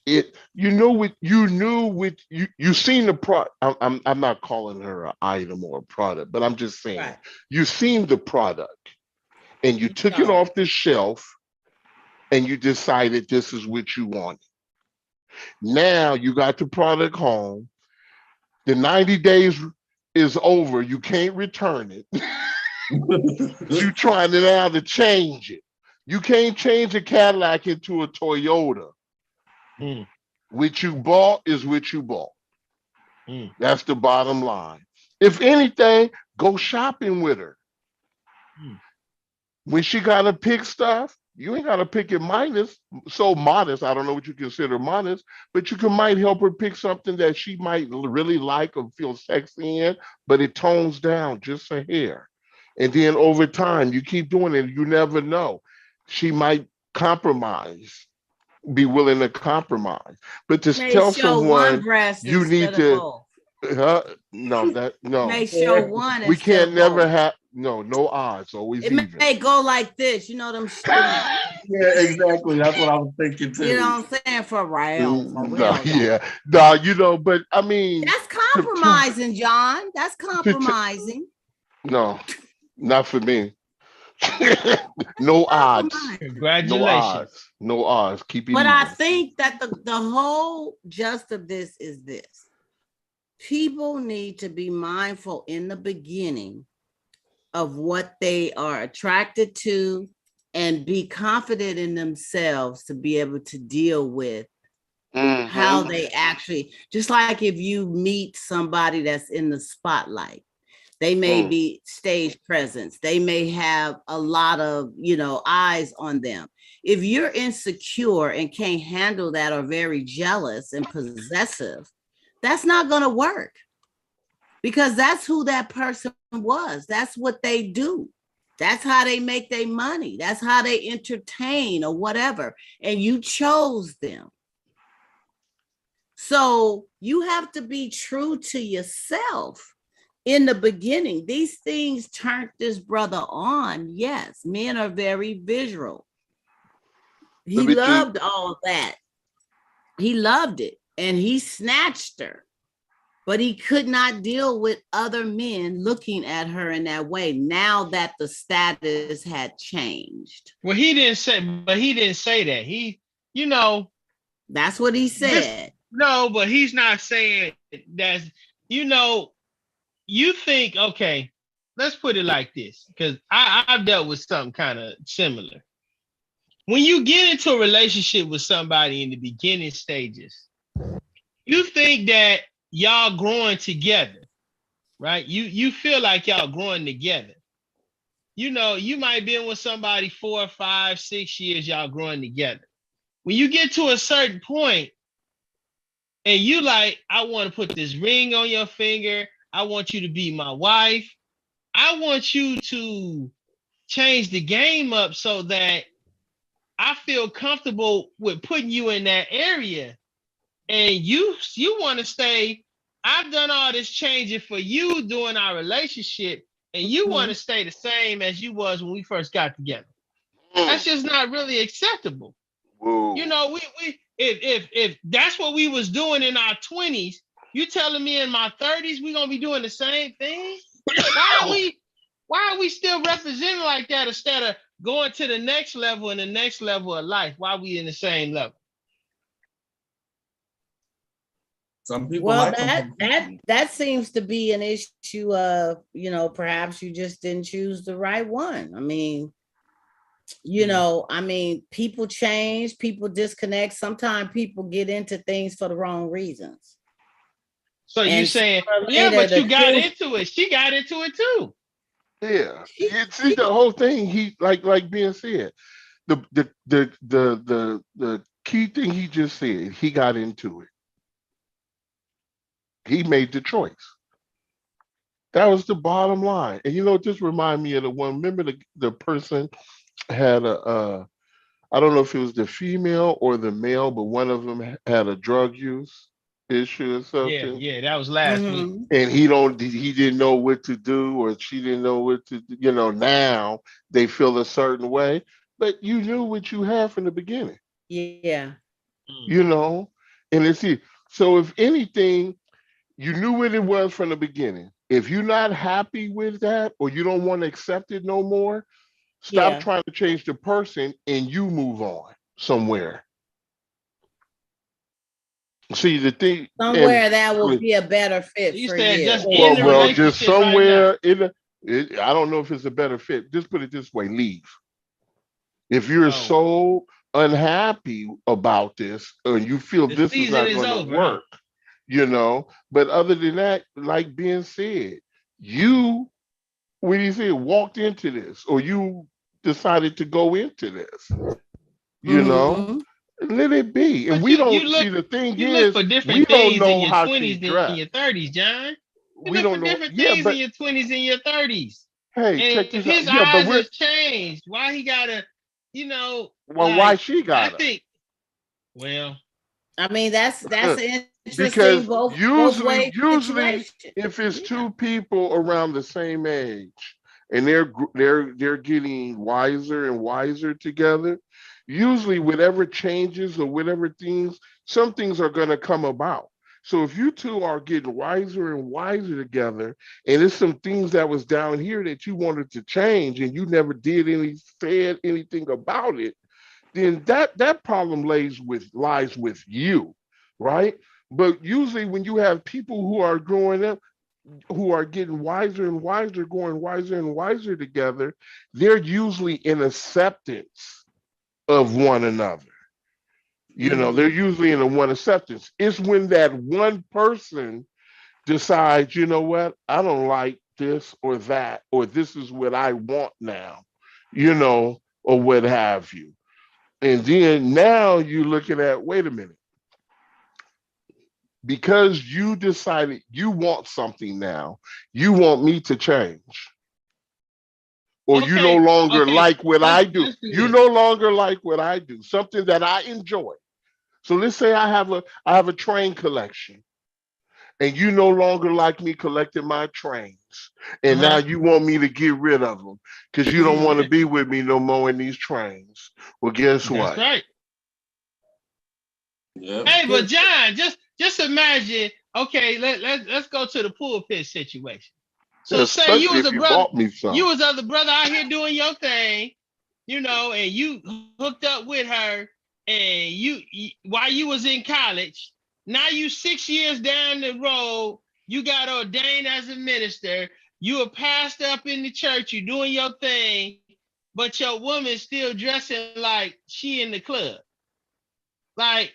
[SPEAKER 3] It you know what you knew what you seen the product. I'm not calling her an item or a product, but I'm just saying
[SPEAKER 1] Right.
[SPEAKER 3] you seen the product and you
[SPEAKER 1] You
[SPEAKER 3] took it
[SPEAKER 1] saw it.
[SPEAKER 3] off the shelf and you decided this is what you want. Now you got the product home. The 90 days is over. You can't return it. You trying to now to change it. You can't change a Cadillac into a Toyota.
[SPEAKER 4] Mm,
[SPEAKER 3] What you bought is what you bought.
[SPEAKER 4] mm.
[SPEAKER 3] That's the bottom line. If anything, go shopping with her.
[SPEAKER 4] Mm.
[SPEAKER 3] When she gotta pick stuff, you ain't gotta pick it so modest. I don't know what you consider modest, but you can might help her pick something that she might really like or feel sexy in, but it tones down just a hair. And then over time, you keep doing it, you never know. She might compromise, be willing to compromise. But to
[SPEAKER 1] May
[SPEAKER 3] tell
[SPEAKER 1] show one
[SPEAKER 3] someone
[SPEAKER 1] breast
[SPEAKER 3] you need
[SPEAKER 1] instead of
[SPEAKER 3] to,
[SPEAKER 1] both.
[SPEAKER 3] no,
[SPEAKER 1] May show one
[SPEAKER 3] we
[SPEAKER 1] instead
[SPEAKER 3] can't
[SPEAKER 1] of
[SPEAKER 3] never
[SPEAKER 1] both.
[SPEAKER 3] have, no odds, always
[SPEAKER 1] It
[SPEAKER 3] even.
[SPEAKER 1] may go like this, you know them,
[SPEAKER 2] Yeah, exactly. That's what I was thinking
[SPEAKER 1] you
[SPEAKER 2] too.
[SPEAKER 1] know what I'm saying, for
[SPEAKER 3] No,
[SPEAKER 1] real though.
[SPEAKER 3] yeah, no, but I mean,
[SPEAKER 1] That's
[SPEAKER 3] to
[SPEAKER 1] compromising, John. That's
[SPEAKER 3] to
[SPEAKER 1] compromising.
[SPEAKER 3] no, not for me. No odds,
[SPEAKER 1] Compromising.
[SPEAKER 3] no
[SPEAKER 4] Congratulations.
[SPEAKER 3] odds, no odds. Keep it
[SPEAKER 1] But I
[SPEAKER 3] even.
[SPEAKER 1] think that the whole gist of this is this. People need to be mindful in the beginning of what they are attracted to and be confident in themselves to be able to deal with how
[SPEAKER 3] Mm-hmm.
[SPEAKER 1] they actually, just like if you meet somebody that's in the spotlight, they may
[SPEAKER 3] Mm.
[SPEAKER 1] be stage presence, they may have a lot of eyes on them. If you're insecure and can't handle that, or very jealous and possessive, that's not going to work, because that's who that person was. That's what they do. That's how they make their money. That's how they entertain or whatever. And you chose them. So you have to be true to yourself in the beginning. These things turned this brother on. Yes, men are very visual.
[SPEAKER 3] Let
[SPEAKER 1] He
[SPEAKER 3] me just
[SPEAKER 1] loved all that. He loved it. And he snatched her. But he could not deal with other men looking at her in that way now that the status had changed.
[SPEAKER 4] Well, he didn't say that. You know,
[SPEAKER 1] That's what he
[SPEAKER 4] this,
[SPEAKER 1] said.
[SPEAKER 4] no, but he's not saying that, you know, you think, okay, let's put it like this, because I've dealt with something kind of similar. When you get into a relationship with somebody in the beginning stages, you think that y'all growing together, right? You feel like y'all growing together. You know, you might be with somebody 4, 5, 6 years, y'all growing together. When you get to a certain point and you like, I want to put this ring on your finger, I want you to be my wife, I want you to change the game up so that I feel comfortable with putting you in that area. And you want to stay. I've done all this changing for you during our relationship, and you want to stay the same as you was when we first got together. That's just not really acceptable.
[SPEAKER 3] whoa.
[SPEAKER 4] You know, we if that's what we was doing in our 20s, you telling me in my 30s we gonna be doing the same thing? Why are we still representing like that instead of going to the next level and the next level of life? Why are we in the same level?
[SPEAKER 2] Some people
[SPEAKER 1] Well,
[SPEAKER 2] like
[SPEAKER 1] that seems to be an issue of, perhaps you just didn't choose the right one. I mean, people change, people disconnect. Sometimes people get into things for the wrong reasons.
[SPEAKER 4] So you
[SPEAKER 1] And
[SPEAKER 4] saying, yeah,
[SPEAKER 1] later,
[SPEAKER 4] but
[SPEAKER 1] the
[SPEAKER 4] you got
[SPEAKER 1] truth,
[SPEAKER 4] into it. She got into it too.
[SPEAKER 3] Yeah, see the whole thing. He like being said. The key thing he just said. He got into it. He made the choice. That was the bottom line. And this remind me of the one. Remember the person had I don't know if it was the female or the male, but one of them had a drug use issue or
[SPEAKER 4] Yeah,
[SPEAKER 3] something.
[SPEAKER 4] yeah, that was last week.
[SPEAKER 1] Mm-hmm.
[SPEAKER 3] And he didn't know what to do, or she didn't know what to do. Now they feel a certain way, but you knew what you had from the beginning,
[SPEAKER 1] Yeah.
[SPEAKER 3] you
[SPEAKER 4] Mhm.
[SPEAKER 3] know? And it's so if anything, you knew what it was from the beginning. If you're not happy with that or you don't want to accept it no more, stop
[SPEAKER 1] Yeah.
[SPEAKER 3] trying to change the person and you move on somewhere. See the thing, and
[SPEAKER 1] Somewhere that will be a better fit
[SPEAKER 4] You
[SPEAKER 1] for
[SPEAKER 4] said
[SPEAKER 1] you.
[SPEAKER 4] just end the
[SPEAKER 3] just
[SPEAKER 4] relationship right now.
[SPEAKER 3] somewhere I don't know if it's a better fit. Just put it this way: leave. If you're
[SPEAKER 4] Oh,
[SPEAKER 3] so unhappy about this and you feel
[SPEAKER 4] the
[SPEAKER 3] this is
[SPEAKER 4] season
[SPEAKER 3] not
[SPEAKER 4] is
[SPEAKER 3] going to
[SPEAKER 4] over, huh?
[SPEAKER 3] work, But other than that, like being said, you, when you say walked into this, or you decided to go into this, you know,
[SPEAKER 1] Mm-hmm.
[SPEAKER 3] let it be. And
[SPEAKER 4] But
[SPEAKER 3] we don't see, the thing
[SPEAKER 4] you look
[SPEAKER 3] is,
[SPEAKER 4] for
[SPEAKER 3] we
[SPEAKER 4] different
[SPEAKER 3] don't
[SPEAKER 4] things in
[SPEAKER 3] know
[SPEAKER 4] your
[SPEAKER 3] how she
[SPEAKER 4] twenties than in your
[SPEAKER 3] dressed.
[SPEAKER 4] 30s, John. You
[SPEAKER 3] We
[SPEAKER 4] look for
[SPEAKER 3] don't know.
[SPEAKER 4] different
[SPEAKER 3] Yeah,
[SPEAKER 4] things in
[SPEAKER 3] but
[SPEAKER 4] your 20s and your 30s.
[SPEAKER 3] hey,
[SPEAKER 4] And
[SPEAKER 3] check
[SPEAKER 4] if
[SPEAKER 3] this out.
[SPEAKER 4] his
[SPEAKER 3] Yeah, but
[SPEAKER 4] eyes
[SPEAKER 3] we're,
[SPEAKER 4] have changed, why he gotta, you know,
[SPEAKER 3] well, why
[SPEAKER 4] like
[SPEAKER 3] she
[SPEAKER 4] I
[SPEAKER 3] got her?
[SPEAKER 4] think, well,
[SPEAKER 1] I mean, that's an interesting
[SPEAKER 3] Because
[SPEAKER 1] both
[SPEAKER 3] usually,
[SPEAKER 1] way situation.
[SPEAKER 3] if it's
[SPEAKER 1] Yeah.
[SPEAKER 3] two people around the same age and they're getting wiser and wiser together, usually whatever changes or whatever things, some things are going to come about. So if you two are getting wiser and wiser together, and it's some things that was down here that you wanted to change and you never said anything about it, then that problem lies with you, right? But usually when you have people who are growing up, who are getting wiser and wiser, going wiser and wiser together, they're usually in acceptance of one another. They're
[SPEAKER 1] Mm-hmm.
[SPEAKER 3] usually in a one acceptance. It's when that one person decides, you know what, I don't like this or that, or this is what I want now, or what have you. And then now you're looking at, wait a minute, because you decided you want something now, you want me to change, or you no
[SPEAKER 4] okay,
[SPEAKER 3] longer
[SPEAKER 4] okay.
[SPEAKER 3] like what I do.
[SPEAKER 4] Let's do
[SPEAKER 3] You
[SPEAKER 4] this.
[SPEAKER 3] no longer like what I do, something that I enjoy. So let's say I have a train collection, and you no longer like me collecting my trains. And now
[SPEAKER 4] Uh-huh.
[SPEAKER 3] you want me to get rid of them because you don't want to
[SPEAKER 1] Mm-hmm.
[SPEAKER 3] be with me no more in these trains. Well, guess
[SPEAKER 4] That's
[SPEAKER 3] what?
[SPEAKER 4] right.
[SPEAKER 2] Yep.
[SPEAKER 4] Hey, but
[SPEAKER 1] Good.
[SPEAKER 4] John, just imagine. Okay, let's go to the pulpit situation. So say
[SPEAKER 3] Especially if you bought me
[SPEAKER 4] you
[SPEAKER 3] some.
[SPEAKER 4] was other brother out here doing your thing, and you hooked up with her, and while you was in college, now you 6 years down the road, you got ordained as a minister, you a pastor up in the church, you doing your thing, but your woman still dressing like she in the club. Like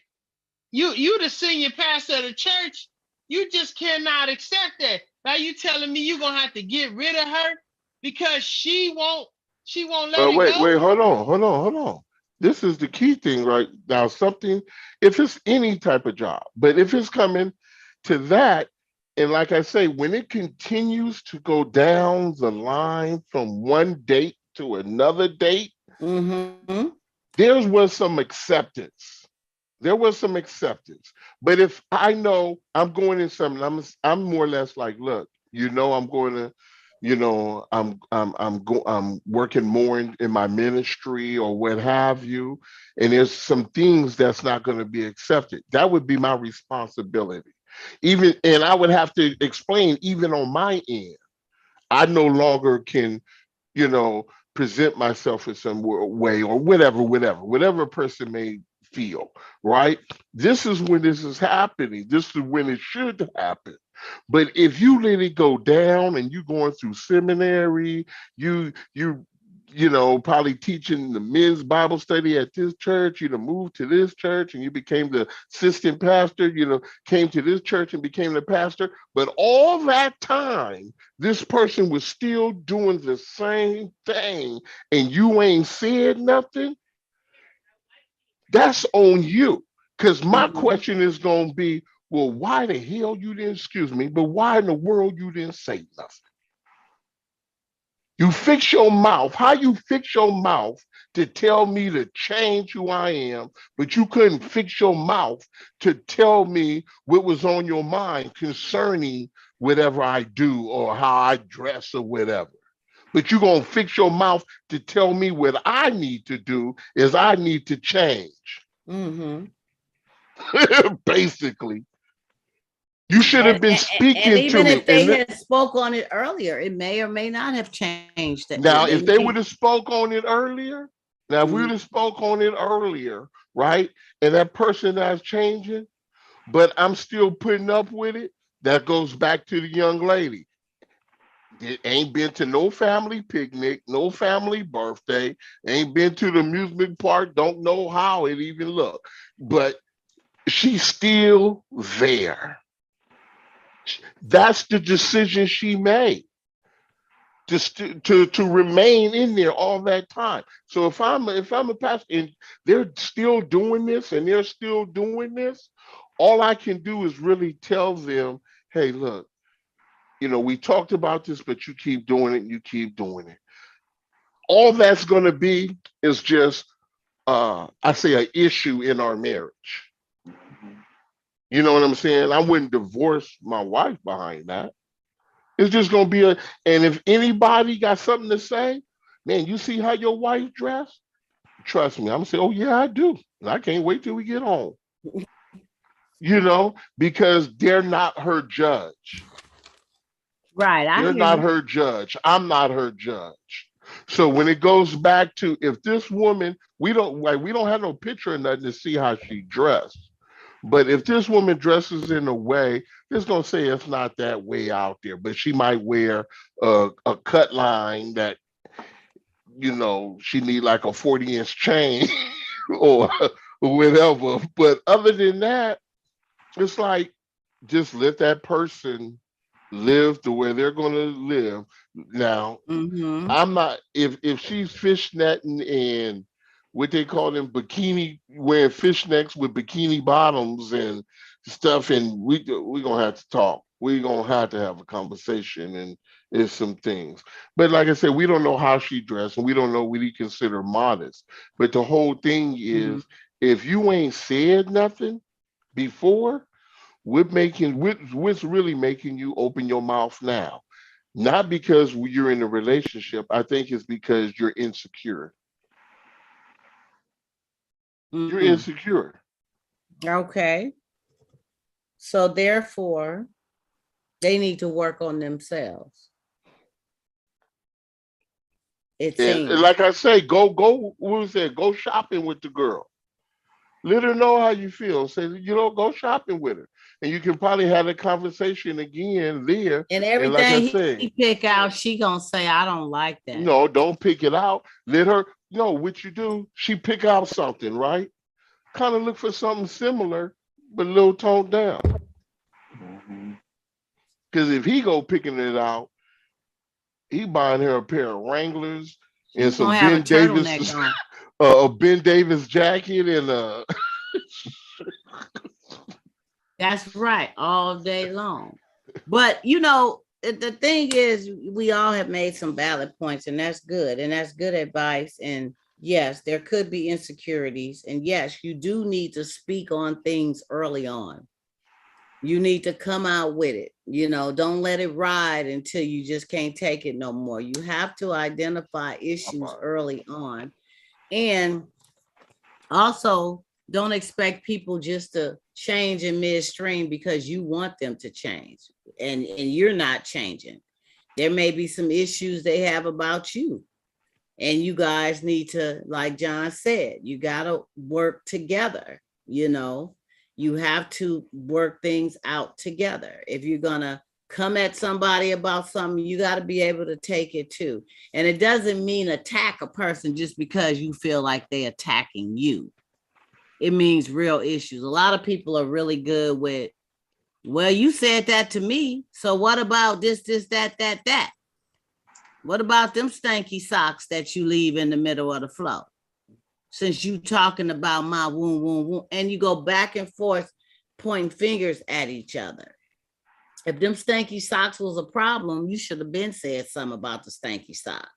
[SPEAKER 4] you the senior pastor of the church, you just cannot accept that. Now you telling me you gonna have to get rid of her because she won't let
[SPEAKER 3] Well,
[SPEAKER 4] it
[SPEAKER 3] wait,
[SPEAKER 4] go?
[SPEAKER 3] hold on. This is the key thing right now. Something, if it's any type of job, but if it's coming to that, and like I say, when it continues to go down the line from one date to another date,
[SPEAKER 1] Mm-hmm.
[SPEAKER 3] there was some acceptance. There was some acceptance. But if I know I'm going in something, I'm more or less like, look, I'm going to, I'm working more in my ministry or what have you, and there's some things that's not going to be accepted. That would be my responsibility. Even, and I would have to explain even on my end. I no longer can, you know, present myself in some way or whatever a person may feel, right? This is when this is happening. This is when it should happen. But if you let it go down and you going through seminary, probably teaching the men's Bible study at this church, moved to this church and you became the assistant pastor, came to this church and became the pastor. But all that time, this person was still doing the same thing and you ain't said nothing. That's on you. Because my
[SPEAKER 1] Mm-hmm.
[SPEAKER 3] question is going to be, well, why the hell you didn't, excuse me, but why in the world you didn't say nothing? You fix your mouth. How you fix your mouth to tell me to change who I am, but you couldn't fix your mouth to tell me what was on your mind concerning whatever I do or how I dress or whatever. But you're going to fix your mouth to tell me what I need to do is I need to change.
[SPEAKER 1] Mm-hmm.
[SPEAKER 3] Basically. You should have been speaking
[SPEAKER 1] and even
[SPEAKER 3] to me.
[SPEAKER 1] if they had spoke on it earlier, it may or may not have changed. That
[SPEAKER 3] Now, if they would have spoke on it earlier, now if we would
[SPEAKER 1] Mhm.
[SPEAKER 3] have spoke on it earlier, right? And that person that's changing, but I'm still putting up with it, that goes back to the young lady. It ain't been to no family picnic, no family birthday, ain't been to the amusement park, don't know how it even looked. But she's still there. That's the decision she made. Just to remain in there all that time. So if I'm a pastor and they're still doing this and they're still doing this, all I can do is really tell them, hey, look, we talked about this, but you keep doing it, you keep doing it. All that's gonna be is just I say an issue in our marriage. You know what I'm saying? I wouldn't divorce my wife behind that. It's just gonna be and if anybody got something to say, man, you see how your wife dressed? Trust me, I'm gonna say, oh yeah, I do. And I can't wait till we get home. Because they're not her judge.
[SPEAKER 1] Right.
[SPEAKER 3] They're not her judge. I'm not her judge. So when it goes back to if this woman, we don't have no picture or nothing to see how she dressed. But if this woman dresses in a way, it's gonna say it's not that way out there, but she might wear a cut line that she need like a 40-inch chain or whatever. But other than that, it's like just let that person live the way they're gonna live. Now, I'm not if she's fishnetting and what they call them bikini wearing fishnets with bikini bottoms and stuff, and we gonna have to talk. We're gonna have to have a conversation and there's some things. But like I said, we don't know how she dressed and we don't know what he consider modest. But the whole thing is if you ain't said nothing before, what's really making you open your mouth now? Not because you're in a relationship. I think it's because you're insecure. You're insecure.
[SPEAKER 1] Okay. So therefore, they need to work on themselves. It seems.
[SPEAKER 3] And like I say, go. What was that? Go shopping with the girl. Let her know how you feel. Say, go shopping with her. And you can probably have a conversation again there.
[SPEAKER 1] And everything like I say, he pick out, she gonna say, I don't like that.
[SPEAKER 3] No, don't pick it out. Let her, what you do, she pick out something, right? Kind of look for something similar, but a little toned down. Because if he go picking it out, he buying her a pair of Wranglers and some Ben Davis, a Ben Davis jacket and
[SPEAKER 1] That's right, all day long. But the thing is, we all have made some valid points, and that's good, advice. And yes, there could be insecurities, and yes, you do need to speak on things early on. You need to come out with it. Don't let it ride until you just can't take it no more. You have to identify issues early on. And also, don't expect people just to change in midstream because you want them to change and you're not changing. There may be some issues they have about you. And you guys need to, like John said, you got to work together. You have to work things out together. If you're going to come at somebody about something, you got to be able to take it too. And it doesn't mean attack a person just because you feel like they're attacking you. It means real issues. A lot of people are really good with, well, you said that to me. So what about this, that? What about them stanky socks that you leave in the middle of the floor? Since you talking about my wound, and you go back and forth pointing fingers at each other. If them stanky socks was a problem, you should have been said something about the stanky socks.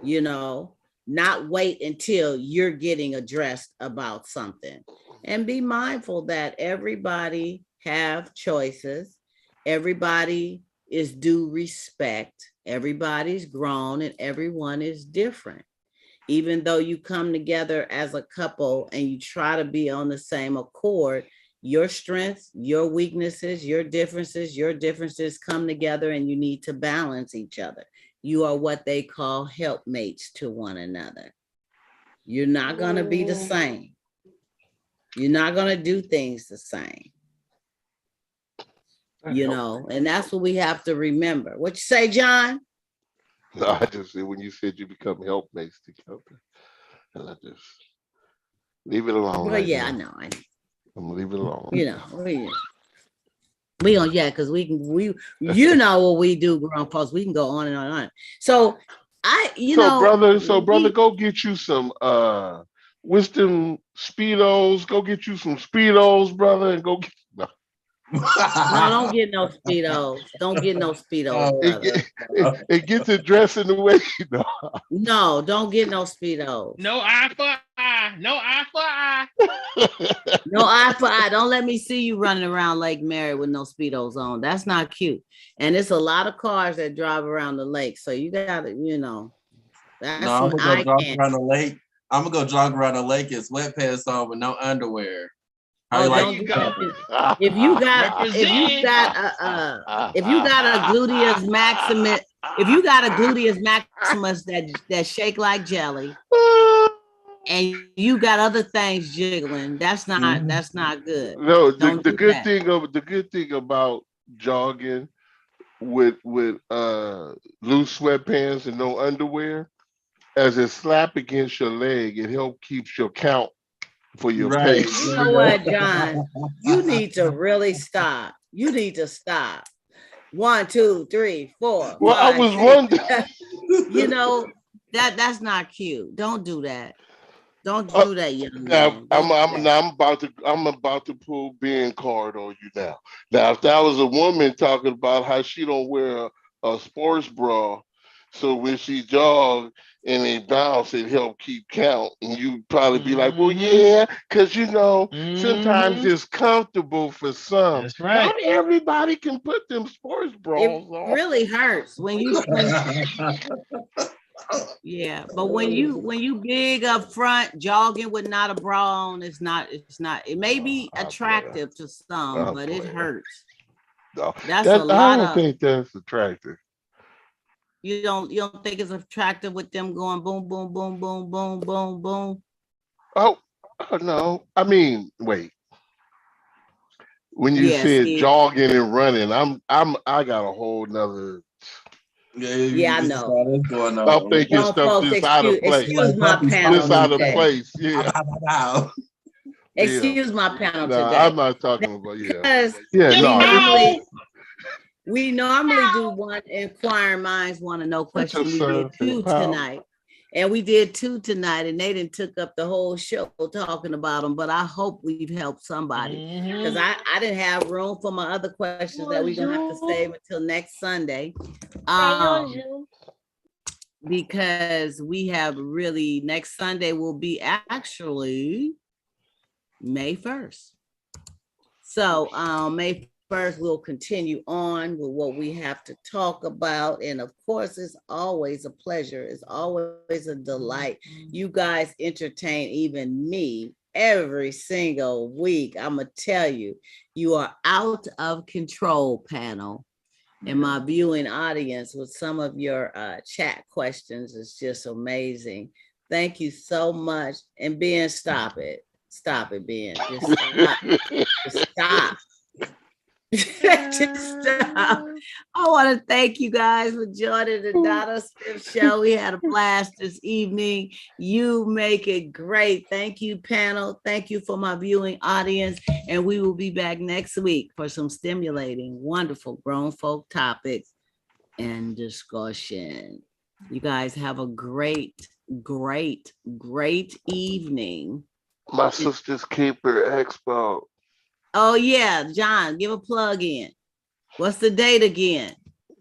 [SPEAKER 1] You know, not wait until you're getting addressed about something. And be mindful that everybody have choices. Everybody is due respect. Everybody's grown and everyone is different. Even though you come together as a couple and you try to be on the same accord, your strengths, your weaknesses, your differences come together and you need to balance each other. You are what they call helpmates to one another. You're not going to be the same. You're not going to do things the same. You know, and that's what we have to remember. What you say, John?
[SPEAKER 3] No, I just said when you said you become helpmates together, and I just leave it alone.
[SPEAKER 1] Well,
[SPEAKER 3] right
[SPEAKER 1] yeah,
[SPEAKER 3] now.
[SPEAKER 1] I know.
[SPEAKER 3] I'm gonna leave it alone.
[SPEAKER 1] You know, we don't, yeah, because you know what we do, grown folks. We can go on and on and on. So brother,
[SPEAKER 3] go get you some wisdom speedos. Go get you some speedos, brother, and go get. No.
[SPEAKER 1] No, don't get no speedos. Don't get no speedos, brother.
[SPEAKER 3] It gets it dressed in the way.
[SPEAKER 1] No, don't get no speedos.
[SPEAKER 4] No eye for eye. No eye for eye.
[SPEAKER 1] No eye for eye. Don't let me see you running around Lake Mary with no speedos on. That's not cute. And it's a lot of cars that drive around the lake, so you gotta, you know. That's
[SPEAKER 2] no, I'm
[SPEAKER 1] what
[SPEAKER 2] gonna go
[SPEAKER 1] I
[SPEAKER 2] jog around the lake. I'm gonna go jog around the lake in sweatpants on with no underwear.
[SPEAKER 1] Oh,
[SPEAKER 4] don't you go.
[SPEAKER 1] If you got a gluteus maximus, if you got a gluteus maximus that shake like jelly, and you got other things jiggling, that's not good.
[SPEAKER 3] No, the good thing about jogging with loose sweatpants and no underwear, as it slap against your leg, it helps keeps your count for your pace.
[SPEAKER 1] You know what, John? You need to really stop. You need to stop. 1, 2, 3, 4.
[SPEAKER 3] Well,
[SPEAKER 1] 5,
[SPEAKER 3] I was
[SPEAKER 1] 6.
[SPEAKER 3] wondering.
[SPEAKER 1] You know that's not cute. Don't do that. Don't do that, young man.
[SPEAKER 3] I'm about to pull Ben card on you now. Now, if that was a woman talking about how she don't wear a sports bra, so when she jog and they bounce, it help keep count, and you probably be like, well, yeah, because sometimes it's comfortable for some.
[SPEAKER 4] That's right.
[SPEAKER 3] Not everybody can put them sports bras on.
[SPEAKER 1] It really hurts when you. Yeah, but when you big up front jogging with not a bra on, it's not. It may be attractive to some, but it hurts.
[SPEAKER 3] No,
[SPEAKER 1] I don't
[SPEAKER 3] think that's attractive.
[SPEAKER 1] You don't think it's attractive with them going boom, boom, boom, boom, boom, boom, boom?
[SPEAKER 3] Oh no. I mean, wait. When you said jogging and running, I got a whole nother.
[SPEAKER 1] Yeah, I know.
[SPEAKER 3] I'm thinking stuff just out of place.
[SPEAKER 1] Excuse my panel.
[SPEAKER 3] Just out of place. Yeah.
[SPEAKER 1] Excuse my panel
[SPEAKER 3] today. I'm not talking about
[SPEAKER 1] We normally do one inquiring minds want to know question. We did 2 tonight. And we did 2 tonight, and they didn't took up the whole show talking about them. But I hope we've helped somebody, because I didn't have room for my other questions that we're gonna have to save until next Sunday. Because we have really, next Sunday will be actually May 1st. So May 1st, we'll continue on with what we have to talk about. And of course, it's always a pleasure. It's always a delight. You guys entertain even me every single week. I'm going to tell you, you are out of control, panel. And my viewing audience with some of your chat questions is just amazing. Thank you so much. And Ben, stop it. Stop it, Ben. Just stop. Just stop. I want to thank you guys for joining the Donna Smith Show. We had a blast this evening. You make it great. Thank you, panel. Thank you for my viewing audience. And we will be back next week for some stimulating, wonderful grown folk topics and discussion. You guys have a great, great, great evening.
[SPEAKER 3] My sister's keeper expo.
[SPEAKER 1] Oh yeah, John, give a plug in. What's the date again?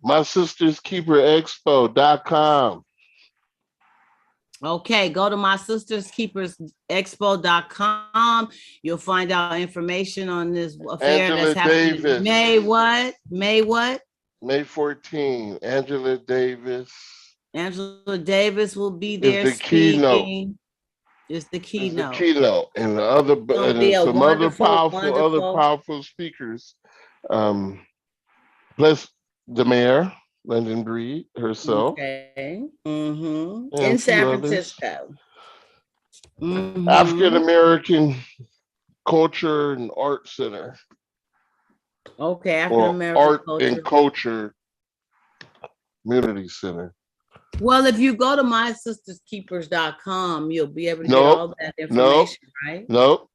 [SPEAKER 3] MySistersKeeperExpo.com.
[SPEAKER 1] Okay, go to mysisterskeepersexpo.com. You'll find out information on this affair
[SPEAKER 3] Angela
[SPEAKER 1] that's happening.
[SPEAKER 3] Davis.
[SPEAKER 1] May what? May what?
[SPEAKER 3] May 14. Angela Davis.
[SPEAKER 1] Angela Davis will be
[SPEAKER 3] Is
[SPEAKER 1] there
[SPEAKER 3] the keynote.
[SPEAKER 1] speaking. It's the
[SPEAKER 3] Is the
[SPEAKER 1] keynote.
[SPEAKER 3] keynote. And the other
[SPEAKER 1] Gonna be
[SPEAKER 3] and
[SPEAKER 1] a
[SPEAKER 3] some other
[SPEAKER 1] wonderful.
[SPEAKER 3] powerful speakers. Plus the mayor, London Breed herself.
[SPEAKER 1] Okay.
[SPEAKER 3] And
[SPEAKER 1] In
[SPEAKER 3] a
[SPEAKER 1] San
[SPEAKER 3] few others.
[SPEAKER 1] Francisco.
[SPEAKER 3] African American Culture and Art Center.
[SPEAKER 1] Okay, African
[SPEAKER 3] Or
[SPEAKER 1] American
[SPEAKER 3] Art
[SPEAKER 1] Culture.
[SPEAKER 3] and Culture Community Center.
[SPEAKER 1] Well, if you go to mysisterskeepers.com, you'll be able to get all that information, right?
[SPEAKER 3] No.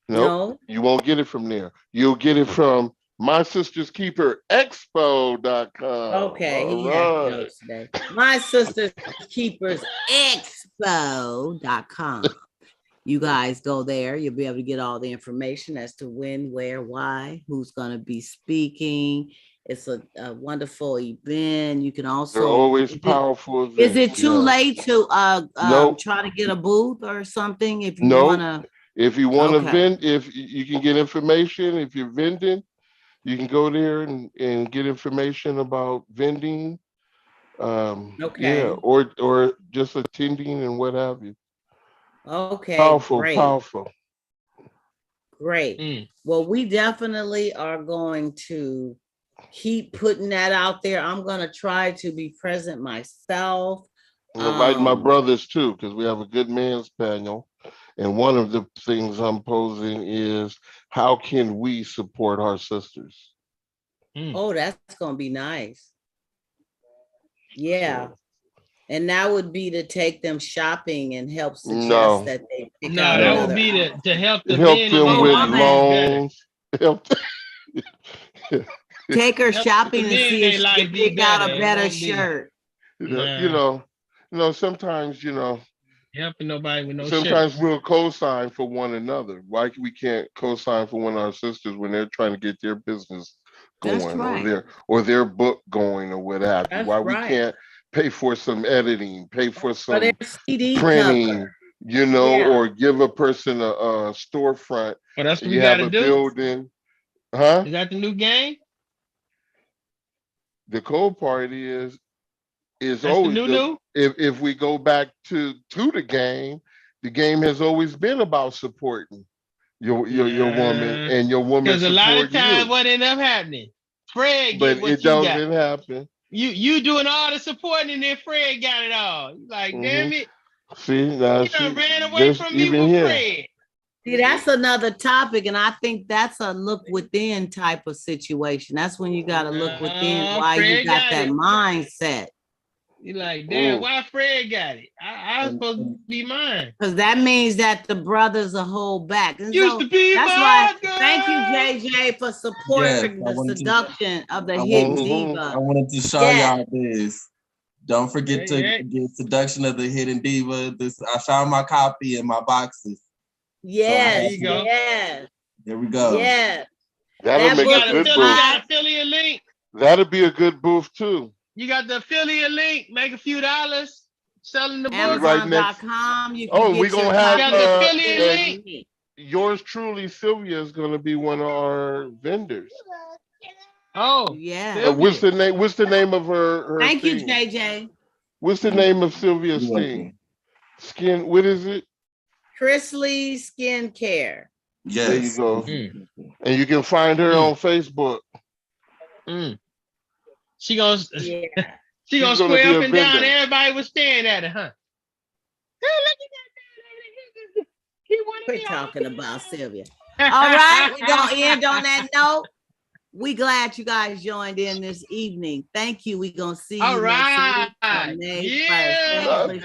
[SPEAKER 1] No.
[SPEAKER 3] You won't get it from there. You'll get it from MySistersKeeperExpo.com.
[SPEAKER 1] Okay,
[SPEAKER 3] All
[SPEAKER 1] he
[SPEAKER 3] right.
[SPEAKER 1] has jokes today. MySistersKeepersExpo.com. You guys go there. You'll be able to get all the information as to when, where, why, who's going to be speaking. It's a wonderful event. You can also.
[SPEAKER 3] They're always powerful events.
[SPEAKER 1] Is it too late to try to get a booth or something if you want to?
[SPEAKER 3] If you want to vend, if you can get information, if you're vending, you can go there and get information about vending. Yeah, or just attending and what have you.
[SPEAKER 1] Okay.
[SPEAKER 3] Powerful.
[SPEAKER 1] Great. Well, we definitely are going to keep putting that out there. I'm going to try to be present myself.
[SPEAKER 3] I'm inviting my brothers too, because we have a good man's panel. And one of the things I'm posing is, how can we support our sisters?
[SPEAKER 1] Oh, that's going to be nice. Yeah. And that would be to take them shopping and help suggest that they pick out.
[SPEAKER 4] That would be to help the
[SPEAKER 3] help
[SPEAKER 4] men
[SPEAKER 3] them with loans.
[SPEAKER 1] Take her shopping and see if she can pick out a better shirt.
[SPEAKER 3] Sometimes,
[SPEAKER 4] helping nobody with no
[SPEAKER 3] sometimes shirt. We'll co-sign for one another. Why we can't co-sign for one of our sisters when they're trying to get their business going, or their book going, or what have you? Why we can't pay for some editing, pay for some printing, or give a person a storefront.
[SPEAKER 4] Well, that's what we got to do.
[SPEAKER 3] Building, huh?
[SPEAKER 4] Is that the new game?
[SPEAKER 3] The cold part is
[SPEAKER 4] that's
[SPEAKER 3] always
[SPEAKER 4] the new.
[SPEAKER 3] If we go back to the game has always been about supporting your woman, and your woman.
[SPEAKER 4] Because a lot of times what ended up happening, Fred get what you got. But it doesn't happen. You doing all the supporting, and then Fred got it all. You're like, damn it.
[SPEAKER 3] See, now
[SPEAKER 4] you ran away from me with Fred.
[SPEAKER 1] See, that's another topic, and I think that's a look within type of situation. That's when you got to look within why you got that mindset.
[SPEAKER 4] You're like, damn, why Fred got it? I was supposed to be mine.
[SPEAKER 1] Because that means that the brothers will hold back. And
[SPEAKER 4] used to be
[SPEAKER 1] that's why. Thank you, JJ, for supporting the seduction of the hidden diva.
[SPEAKER 2] I wanted to show y'all this. Don't forget to get Seduction of the Hidden Diva. I found my copy in my boxes.
[SPEAKER 1] Yes,
[SPEAKER 4] so there you go.
[SPEAKER 1] Yes.
[SPEAKER 2] There we go.
[SPEAKER 1] Yes.
[SPEAKER 3] That'll make a good booth.
[SPEAKER 4] Affiliate link.
[SPEAKER 3] That'll be a good booth too.
[SPEAKER 4] You got the affiliate link, make a few dollars, selling the book.
[SPEAKER 1] Amazon.com.
[SPEAKER 3] We're gonna have
[SPEAKER 4] the affiliate link.
[SPEAKER 3] Yours truly, Sylvia, is gonna be one of our vendors.
[SPEAKER 4] Oh
[SPEAKER 1] yeah.
[SPEAKER 3] What's the name? What's the name of her?
[SPEAKER 1] Thank you, JJ.
[SPEAKER 3] What's the name of Sylvia's thing? Skin. What is it?
[SPEAKER 1] Chrisley Skincare.
[SPEAKER 2] Yes.
[SPEAKER 3] There you go. And you can find her on Facebook.
[SPEAKER 4] She gonna square up and down. Everybody was staring at her, huh?
[SPEAKER 1] Quit talking about Sylvia. All right, we're gonna end on that note. We glad you guys joined in this evening. Thank you. We're gonna see you next week.
[SPEAKER 4] All right.